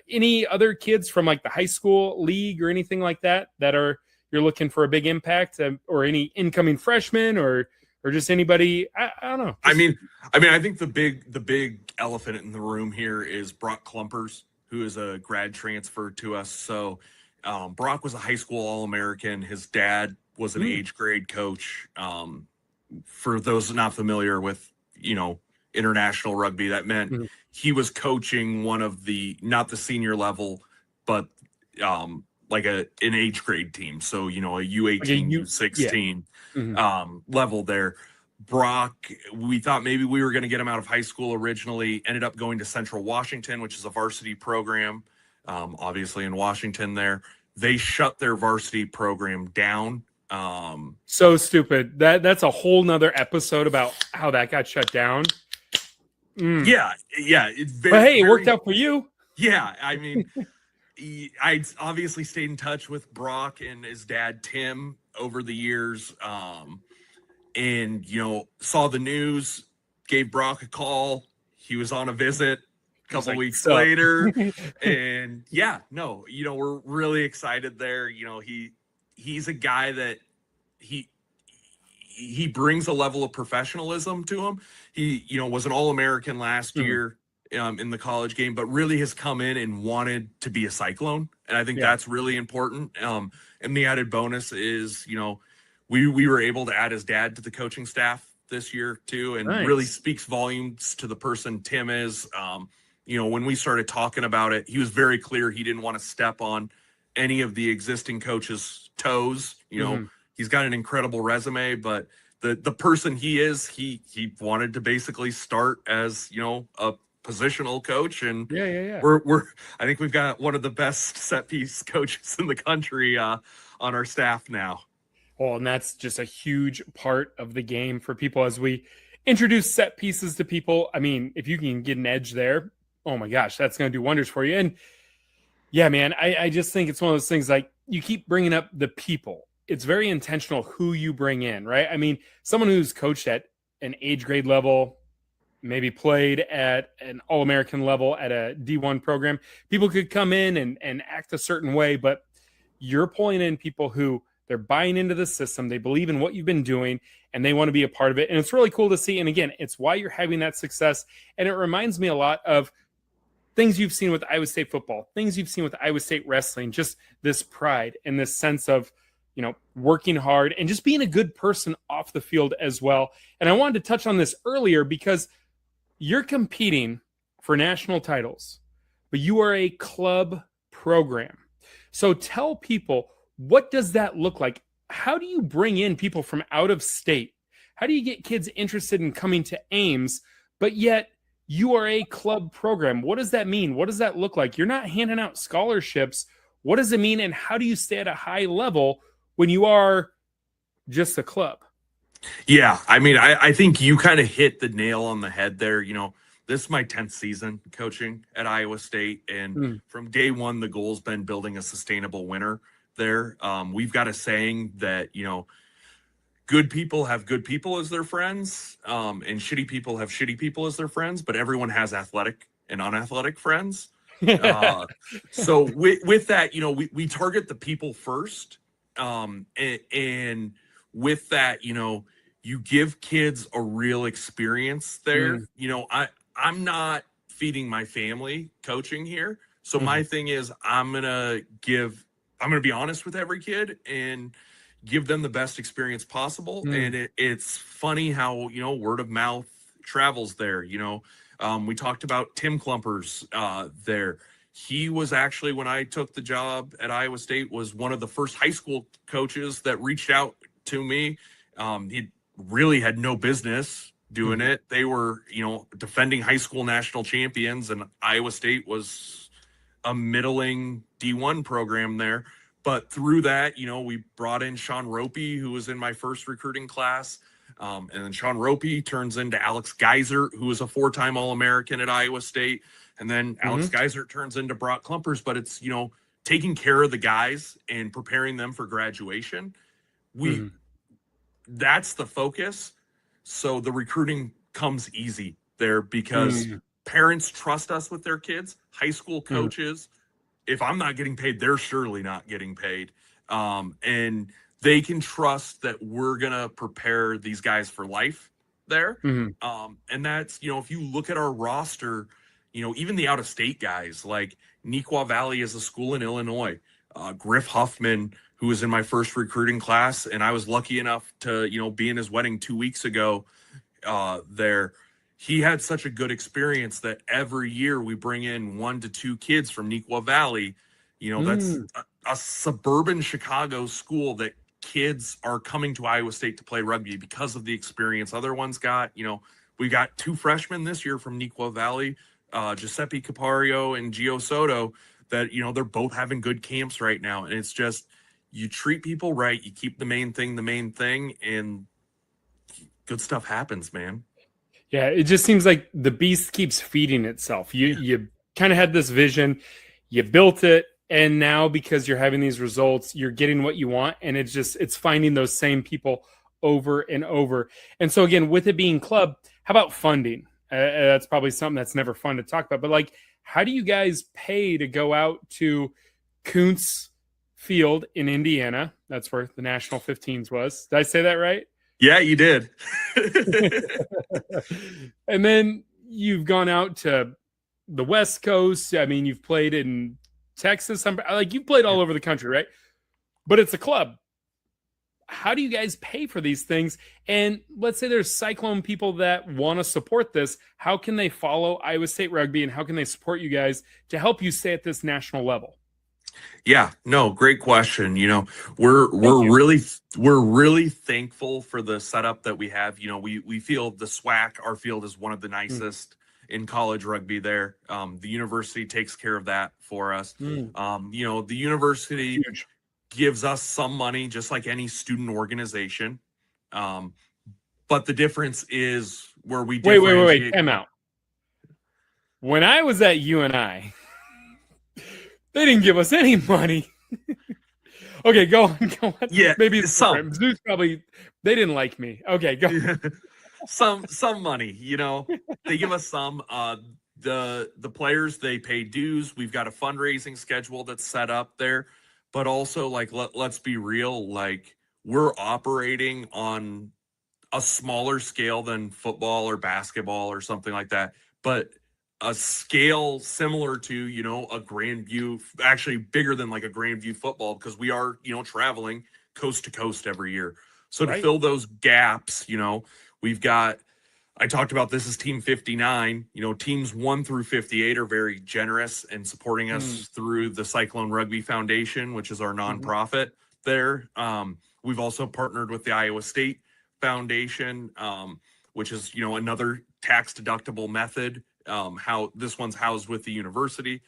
Speaker 3: Any other kids from like the high school league or anything like that you're looking for a big impact, or any incoming freshmen or just anybody? I don't know.
Speaker 14: I mean, I think the big elephant in the room here is Brock Klumpers, who is a grad transfer to us. So Brock was a high school All-American. His dad was an age grade coach. For those not familiar with, international rugby, that meant he was coaching one of not the senior level, but like an age grade team. So, a U18, U16 level there. Brock, we thought maybe we were going to get him out of high school originally, ended up going to Central Washington, which is a varsity program, obviously in Washington there. They shut their varsity program down.
Speaker 3: So stupid. That's a whole nother episode about how that got shut down.
Speaker 14: Yeah.
Speaker 3: But hey, it worked out for you.
Speaker 14: Yeah, I mean, I obviously stayed in touch with Brock and his dad, Tim, over the years. And, saw the news, gave Brock a call. He was on a visit a couple weeks later. And we're really excited there. He's a guy that he brings a level of professionalism to him. He, was an All-American last year in the college game, but really has come in and wanted to be a Cyclone. And I think that's really important. And the added bonus is, we were able to add his dad to the coaching staff this year too, and really speaks volumes to the person Tim is. When we started talking about it, he was very clear he didn't want to step on any of the existing coaches' toes. He's got an incredible resume, but the person he is, he wanted to basically start as, a positional coach. And we're I think we've got one of the best set piece coaches in the country on our staff now.
Speaker 3: Well, and that's just a huge part of the game for people as we introduce set pieces to people. I mean, if you can get an edge there, oh my gosh, that's going to do wonders for you. And yeah, man, I just think it's one of those things, like, you keep bringing up the people. It's very intentional who you bring in, right? I mean, someone who's coached at an age grade level, maybe played at an All-American level at a D1 program, people could come in and act a certain way, but you're pulling in people who they're buying into the system. They believe in what you've been doing and they want to be a part of it. And it's really cool to see. And again, it's why you're having that success. And it reminds me a lot of things you've seen with Iowa State football, things you've seen with Iowa State wrestling, just this pride and this sense of, working hard and just being a good person off the field as well. And I wanted to touch on this earlier because you're competing for national titles, but you are a club program. So tell people, what does that look like? How do you bring in people from out of state? How do you get kids interested in coming to Ames, but yet you are a club program? What does that mean? What does that look like? You're not handing out scholarships. What does it mean? And how do you stay at a high level when you are just a club?
Speaker 14: Yeah, I mean, I think you kind of hit the nail on the head there. This is my 10th season coaching at Iowa State. And from day one, the goal's been building a sustainable winner there. We've got a saying that, good people have good people as their friends, and shitty people have shitty people as their friends, but everyone has athletic and unathletic friends. So with that, we target the people first. And with that, you give kids a real experience there. I'm not feeding my family coaching here. So my thing is I'm going to be honest with every kid and give them the best experience possible. And it's funny how, word of mouth travels there. We talked about Tim Klumpers there. He was actually, when I took the job at Iowa State, was one of the first high school coaches that reached out to me. He really had no business doing it. They were, defending high school national champions, and Iowa State was a middling D1 program there. But through that, we brought in Sean Ropey, who was in my first recruiting class. And then Sean Ropey turns into Alex Geiser, who is a 4-time All-American at Iowa State. And then Alex Geiser turns into Brock Klumpers, but it's, taking care of the guys and preparing them for graduation. That's the focus. So the recruiting comes easy there because parents trust us with their kids, high school coaches. If I'm not getting paid, they're surely not getting paid. And they can trust that we're going to prepare these guys for life there. And that's, if you look at our roster, even the out-of-state guys, like Neuqua Valley is a school in Illinois. Griff Huffman, who was in my first recruiting class, and I was lucky enough to, be in his wedding 2 weeks ago there. He had such a good experience that every year we bring in 1 to 2 kids from Neuqua Valley. That's a suburban Chicago school that kids are coming to Iowa State to play rugby because of the experience other ones got. We got 2 freshmen this year from Neuqua Valley, Giuseppe Capario and Gio Soto, that, they're both having good camps right now. And it's just, you treat people right, you keep the main thing, and good stuff happens, man.
Speaker 3: Yeah, it just seems like the beast keeps feeding itself. You kind of had this vision, you built it, and now because you're having these results, you're getting what you want, and it's finding those same people over and over. And so again, with it being club, how about funding? That's probably something that's never fun to talk about, but like, how do you guys pay to go out to Kuntz Field in Indiana? That's where the National 15s was. Did I say that right?
Speaker 14: Yeah, you did.
Speaker 3: And then you've gone out to the West Coast. I mean, you've played in Texas. You've played all over the country, right? But it's a club. How do you guys pay for these things? And let's say there's Cyclone people that want to support this. How can they follow Iowa State Rugby, and how can they support you guys to help you stay at this national level?
Speaker 14: Yeah, no, great question. We're really thankful for the setup that we have. We feel the SWAC, our field, is one of the nicest in college rugby there. The university takes care of that for us. The university gives us some money, just like any student organization. But the difference is where we
Speaker 3: wait, time out. When I was at UNI, they didn't give us any money. Okay, go on.
Speaker 14: Yeah,
Speaker 3: maybe some. Zeus probably, they didn't like me. Okay, go.
Speaker 14: some money, they give us some. The players, they pay dues. We've got a fundraising schedule that's set up there, but also let's be real, we're operating on a smaller scale than football or basketball or something like that, but a scale similar to, a Grandview, actually bigger than like a Grandview football, because we are, traveling coast to coast every year. So to fill those gaps, we've got, I talked about this as Team 59, teams 1 through 58 are very generous in supporting us through the Cyclone Rugby Foundation, which is our nonprofit there. We've also partnered with the Iowa State Foundation, which is, another tax deductible method. How this one's housed with the university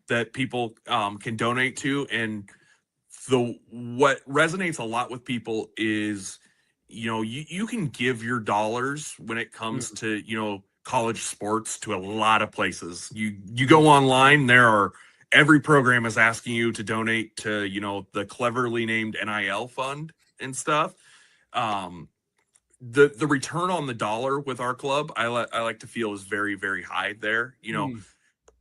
Speaker 14: that people can donate to. And what resonates a lot with people is, you can give your dollars when it comes to, college sports to a lot of places. You go online, every program is asking you to donate to, the cleverly named NIL fund and stuff. The return on the dollar with our club, I like to feel, is very, very high there,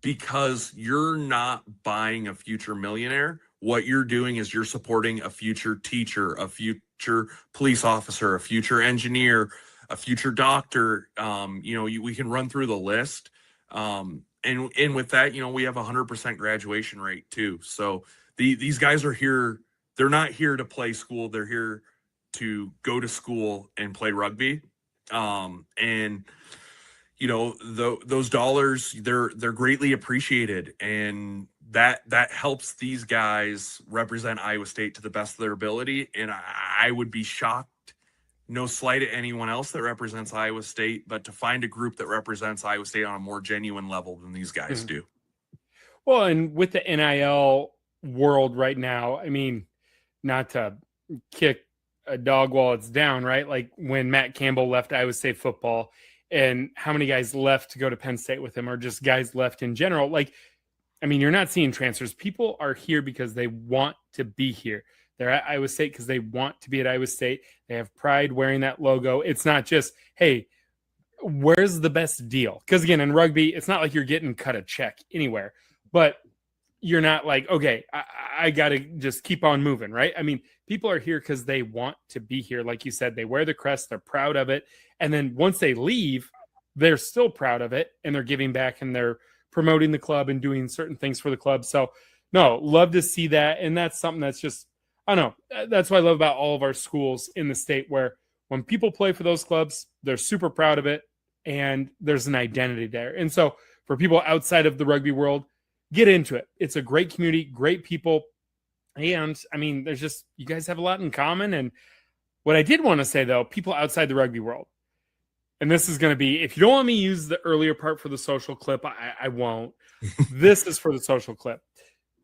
Speaker 14: because you're not buying a future millionaire. What you're doing is you're supporting a future teacher, a future police officer, a future engineer, a future doctor. We can run through the list. And with that, we have 100% graduation rate too. So these guys are here. They're not here to play school. They're here to go to school and play rugby. And those dollars, they're greatly appreciated, and that helps these guys represent Iowa State to the best of their ability. And I would be shocked, no slight at anyone else that represents Iowa State, but to find a group that represents Iowa State on a more genuine level than these guys do.
Speaker 3: Well, and with the NIL world right now, I mean, not to kick a dog while it's down, right? Like when Matt Campbell left Iowa State football, and how many guys left to go to Penn State with him, or just guys left in general. Like, I mean, you're not seeing transfers. People are here because they want to be here. They're at Iowa State because they want to be at Iowa State. They have pride wearing that logo. It's not just, hey, where's the best deal? Because again, in rugby, it's not like you're getting cut a check anywhere, but you're not like, okay, I got to just keep on moving, right? I mean, people are here because they want to be here. Like you said, they wear the crest, they're proud of it. And then once they leave, they're still proud of it, and they're giving back, and they're promoting the club and doing certain things for the club. So no, love to see that. And that's something that's just, I don't know. That's what I love about all of our schools in the state, where when people play for those clubs, they're super proud of it, and there's an identity there. And so for people outside of the rugby world, get into it. It's a great community, great people. And I mean, there's just, you guys have a lot in common. And what I did want to say though, people outside the rugby world, and this is going to be, if you don't want me to use the earlier part for the social clip, I won't. This is for the social clip.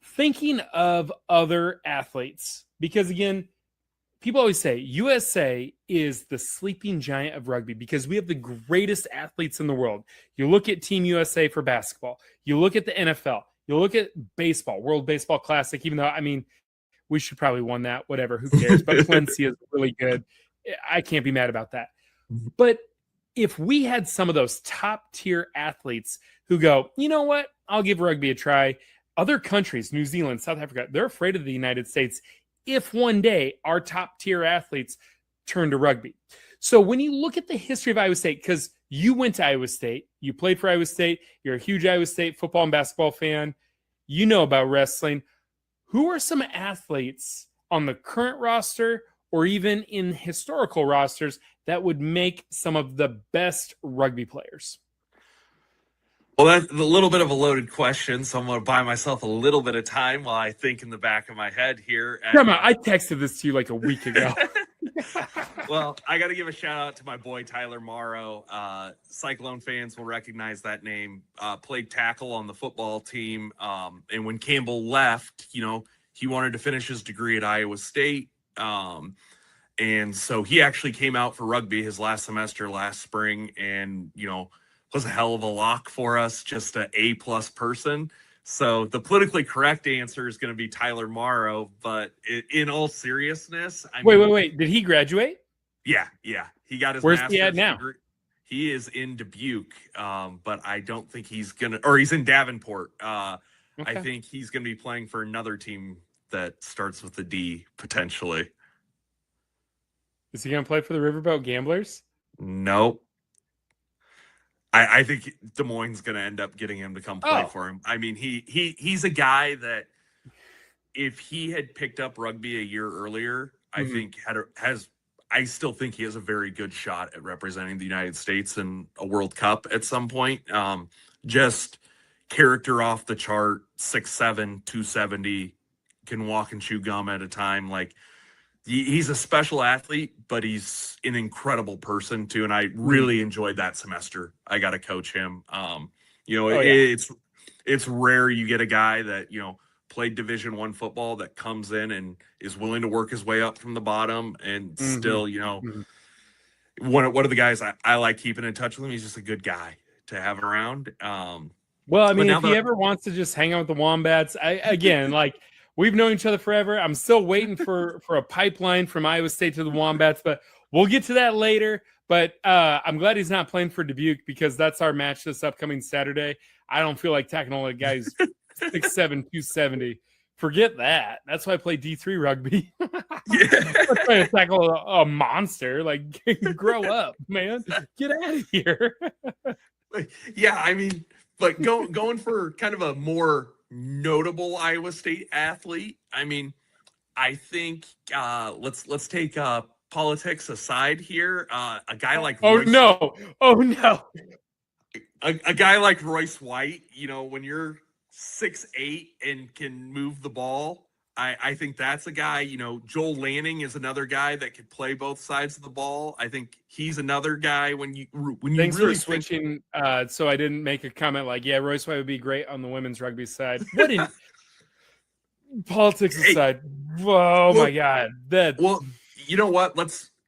Speaker 3: Thinking of other athletes, because again, people always say USA is the sleeping giant of rugby because we have the greatest athletes in the world. You look at Team USA for basketball. You look at the NFL. You look at baseball, World Baseball Classic, even though, I mean, we should probably won that, whatever, who cares? But Valencia is really good. I can't be mad about that. But if we had some of those top tier athletes who go, you know what, I'll give rugby a try. Other countries, New Zealand, South Africa, they're afraid of the United States if one day our top tier athletes turn to rugby. So when you look at the history of Iowa State, because you went to Iowa State, you played for Iowa State, you're a huge Iowa State football and basketball fan, you know about wrestling. Who are some athletes on the current roster or even in historical rosters that would make some of the best rugby players?
Speaker 14: Well, that's a little bit of a loaded question, so I'm going to buy myself a little bit of time while I think in the back of my head here.
Speaker 3: Come on, I texted this to you like a week ago.
Speaker 14: Well, I got to give a shout out to my boy Tyler Morrow. Cyclone fans will recognize that name. Played tackle on the football team, and when Campbell left, you know, he wanted to finish his degree at Iowa State, and so he actually came out for rugby his last semester last spring, and you know, was a hell of a lock for us, just an A+ person. So the politically correct answer is going to be Tyler Morrow, but in all seriousness,
Speaker 3: Wait. Did he graduate?
Speaker 14: Yeah. He got his
Speaker 3: Where's
Speaker 14: master's
Speaker 3: he at now?
Speaker 14: degree. He is in Dubuque, but I don't think he's going to, or he's in Davenport. I think he's going to be playing for another team that starts with a D, potentially.
Speaker 3: Is he going to play for the Riverboat Gamblers?
Speaker 14: Nope. I think Des Moines going to end up getting him to come play for him. I mean, he's a guy that if he had picked up rugby a year earlier, I think I still think he has a very good shot at representing the United States in a World Cup at some point. Just character off the chart, 6'7", 270, can walk and chew gum at a time. Like, he's a special athlete, but he's an incredible person too. And I really enjoyed that semester. I got to coach him. It's rare you get a guy that, you know, played Division I football that comes in and is willing to work his way up from the bottom and still, you know, one of the guys I like keeping in touch with him. He's just a good guy to have around.
Speaker 3: Well, I mean, if he ever wants to just hang out with the Wombats, we've known each other forever. I'm still waiting for a pipeline from Iowa State to the Wombats, but we'll get to that later. But I'm glad he's not playing for Dubuque because that's our match this upcoming Saturday. I don't feel like tackling a guy who's 6'7", 270. Forget that. That's why I play D3 rugby. I'm trying to tackle a monster. Like, grow up, man. Get out of here.
Speaker 14: Yeah, I mean, like going for kind of a more notable Iowa State athlete. I mean, I think let's take politics aside here. A guy like
Speaker 3: a
Speaker 14: guy like Royce White. You know, when you're 6'8" and can move the ball, I think that's a guy. You know, Joel Lanning is another guy that could play both sides of the ball. I think he's another guy when you
Speaker 3: Thanks
Speaker 14: really
Speaker 3: for switching. So I didn't make a comment like, yeah, Royce White would be great on the women's rugby side. What in politics aside? Oh my God!
Speaker 14: you know what?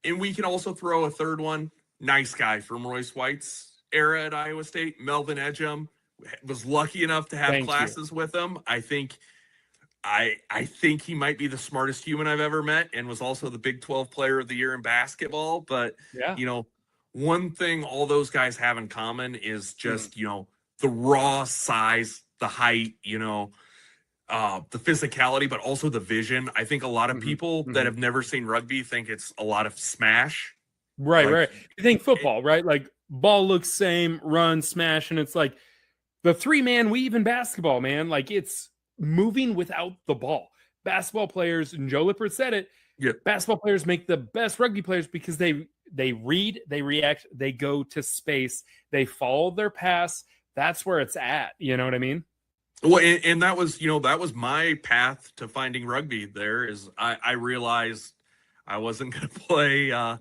Speaker 14: And we can also throw a third one. Nice guy from Royce White's era at Iowa State, Melvin Edgem. Was lucky enough to have classes with him. I think he might be the smartest human I've ever met, and was also the Big 12 Player of the Year in basketball. But one thing all those guys have in common is just the raw size, the height, the physicality, but also the vision. I think a lot of people that have never seen rugby think it's a lot of smash.
Speaker 3: Right. You think football, right? Like ball looks same, run, smash, and it's like the 3-man weave in basketball, man. Like it's moving without the ball. Basketball players, and Joe Lippert said it, basketball players make the best rugby players because they read, they react, they go to space, they follow their pass. That's where it's at. You know what I mean?
Speaker 14: Well, and that was my path to finding rugby. There is, I realized I wasn't going to play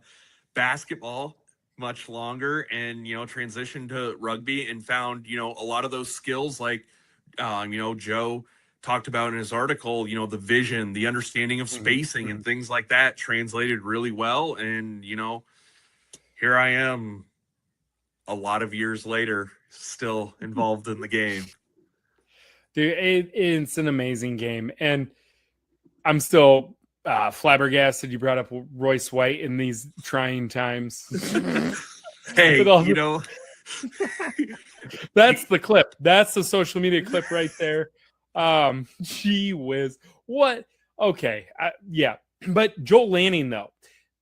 Speaker 14: basketball much longer, and transitioned to rugby and found a lot of those skills like Joe talked about in his article, the vision, the understanding of spacing and things like that translated really well. And here I am a lot of years later still involved in the game.
Speaker 3: Dude, it's an amazing game, and I'm still flabbergasted you brought up Royce White in these trying times.
Speaker 14: Hey,
Speaker 3: that's the clip. That's the social media clip right there. Gee whiz. What? Okay. Yeah. But Joel Lanning, though,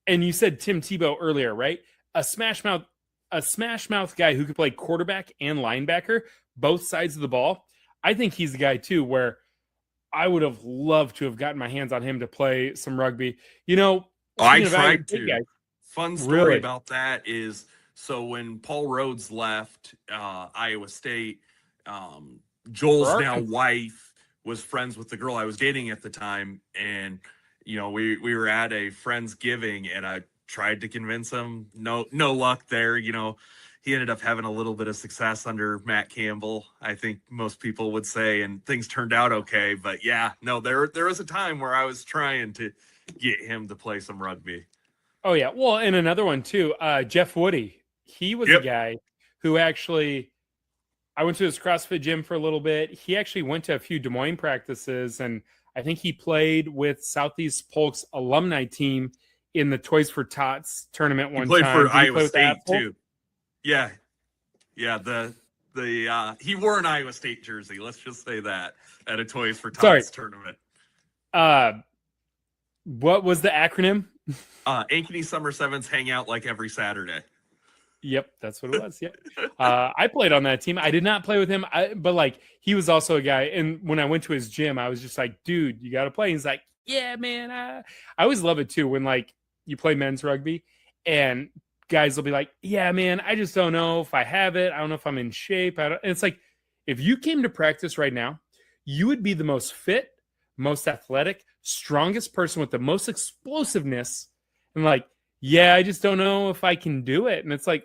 Speaker 3: and you said Tim Tebow earlier, right? A smash mouth guy who could play quarterback and linebacker, both sides of the ball. I think he's the guy, too, where I would have loved to have gotten my hands on him to play some rugby.
Speaker 14: I tried to.
Speaker 3: Guys,
Speaker 14: fun story about that is, so when Paul Rhodes left Iowa State, Joel's now wife was friends with the girl I was dating at the time. And, we were at a Friendsgiving, and I tried to convince him. No luck there. He ended up having a little bit of success under Matt Campbell, I think most people would say, and things turned out okay. But there was a time where I was trying to get him to play some rugby.
Speaker 3: Oh, yeah. Well, and another one, too, Jeff Woody. He was a guy who actually, I went to his CrossFit gym for a little bit. He actually went to a few Des Moines practices, and I think he played with Southeast Polk's alumni team in the Toys for Tots tournament one time.
Speaker 14: He played for Iowa State, too. Yeah. He wore an Iowa State jersey. Let's just say that at a Toys for Tots tournament.
Speaker 3: What was the acronym?
Speaker 14: Ankeny Summer Sevens hang out like every Saturday.
Speaker 3: Yep, that's what it was. Yeah, I played on that team. I did not play with him, but he was also a guy. And when I went to his gym, I was just like, "Dude, you got to play." He's like, "Yeah, man." I always love it too when you play men's rugby, and guys will be like, "Yeah, man, I just don't know if I have it. I don't know if I'm in shape." And it's like, if you came to practice right now, you would be the most fit, most athletic, strongest person with the most explosiveness, and yeah, I just don't know if I can do it. And it's like,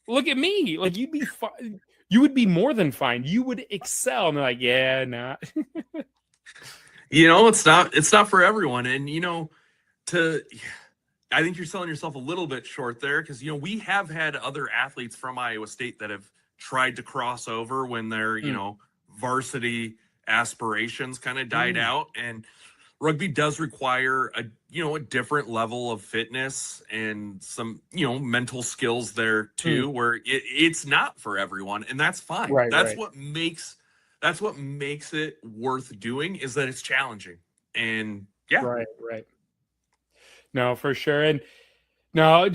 Speaker 3: look at me. You'd be fine. You would be more than fine. You would excel. And they're like, yeah, nah.
Speaker 14: It's not for everyone. And, I think you're selling yourself a little bit short there because, we have had other athletes from Iowa State that have tried to cross over when their, varsity aspirations kind of died out. And rugby does require a different level of fitness and some, mental skills there too, where it's not for everyone, and that's fine.
Speaker 3: Right,
Speaker 14: that's what makes it worth doing, is that it's challenging. And
Speaker 3: right. No, for sure. And no,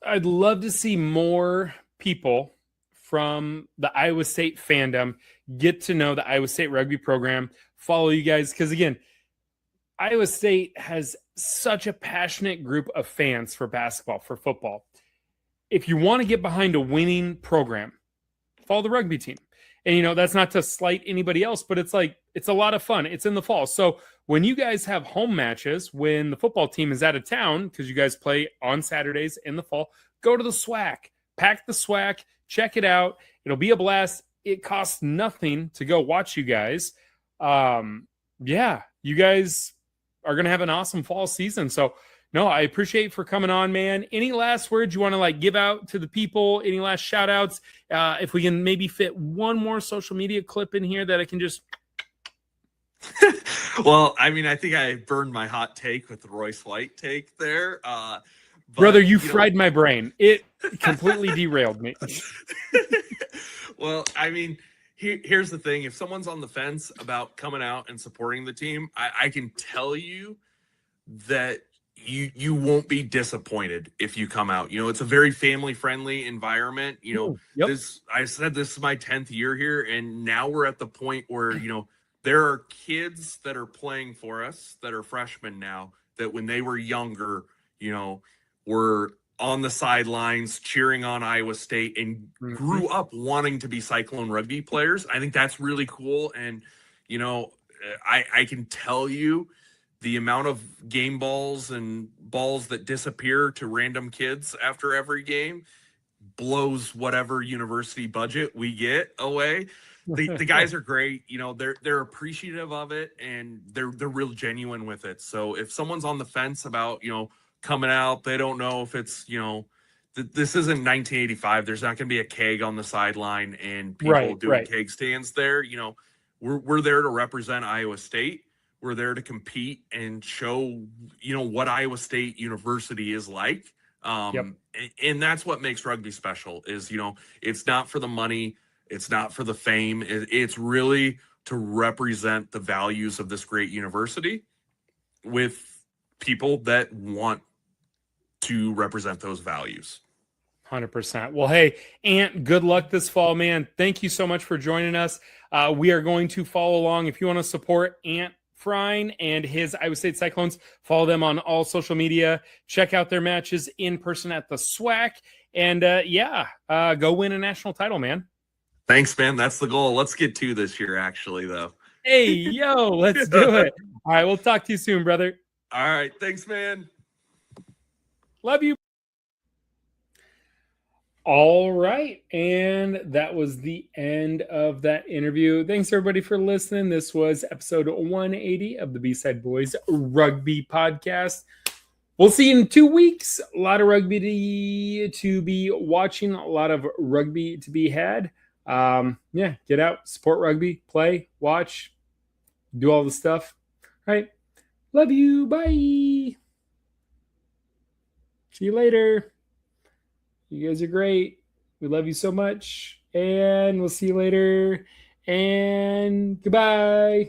Speaker 3: I'd love to see more people from the Iowa State fandom get to know the Iowa State rugby program, follow you guys. Because again, Iowa State has such a passionate group of fans for basketball, for football. If you want to get behind a winning program, follow the rugby team. And, that's not to slight anybody else, but it's a lot of fun. It's in the fall. So when you guys have home matches, when the football team is out of town, because you guys play on Saturdays in the fall, go to the SWAC, pack the SWAC, check it out. It'll be a blast. It costs nothing to go watch you guys. You guys are going to have an awesome fall season. So No, I appreciate for coming on, man. Any last words you want to like give out to the people? Any last shout outs? If we can maybe fit one more social media clip in here that I can just.
Speaker 14: Well, I mean, I think I burned my hot take with the Royce White take there.
Speaker 3: Brother, you fried my brain. It completely derailed me.
Speaker 14: Well, I mean, here's the thing. If someone's on the fence about coming out and supporting the team, I can tell you that you won't be disappointed if you come out. You know, it's a very family-friendly environment. You know, I said this is my 10th year here, and now we're at the point where, you know, there are kids that are playing for us that are freshmen now that when they were younger, you know, were on the sidelines cheering on Iowa State and grew up wanting to be Cyclone rugby players. I think that's really cool. And, you know, I can tell you the amount of game balls and balls that disappear to random kids after every game blows whatever university budget we get away. The guys are great. You know, they're appreciative of it, and they're real genuine with it. So if someone's on the fence about, you know, coming out, they don't know if it's, you know, this isn't 1985. There's not going to be a keg on the sideline and people doing keg stands there. You know, we're there to represent Iowa State. We're there to compete and show, you know, what Iowa State University is like. And that's what makes rugby special is, you know, it's not for the money. It's not for the fame. It's really to represent the values of this great university with people that want to represent those values.
Speaker 3: 100%. Well, hey, Ant, good luck this fall, man. Thank you so much for joining us. We are going to follow along. If you want to support Ant Frine and his Iowa State Cyclones, follow them on all social media. Check out their matches in person at the SWAC. And go win a national title, man.
Speaker 14: Thanks, man. That's the goal. Let's get 2 this year, actually, though.
Speaker 3: Hey, yo, let's do it. All right, we'll talk to you soon, brother.
Speaker 14: All right. Thanks, man.
Speaker 3: Love you. All right. And that was the end of that interview. Thanks, everybody, for listening. This was episode 180 of the B Side Boys Rugby Podcast. We'll see you in 2 weeks. A lot of rugby to be watching, a lot of rugby to be had. Get out, support rugby, play, watch, do all the stuff. All right. Love you. Bye. See you later. You guys are great. We love you so much. And we'll see you later. And goodbye.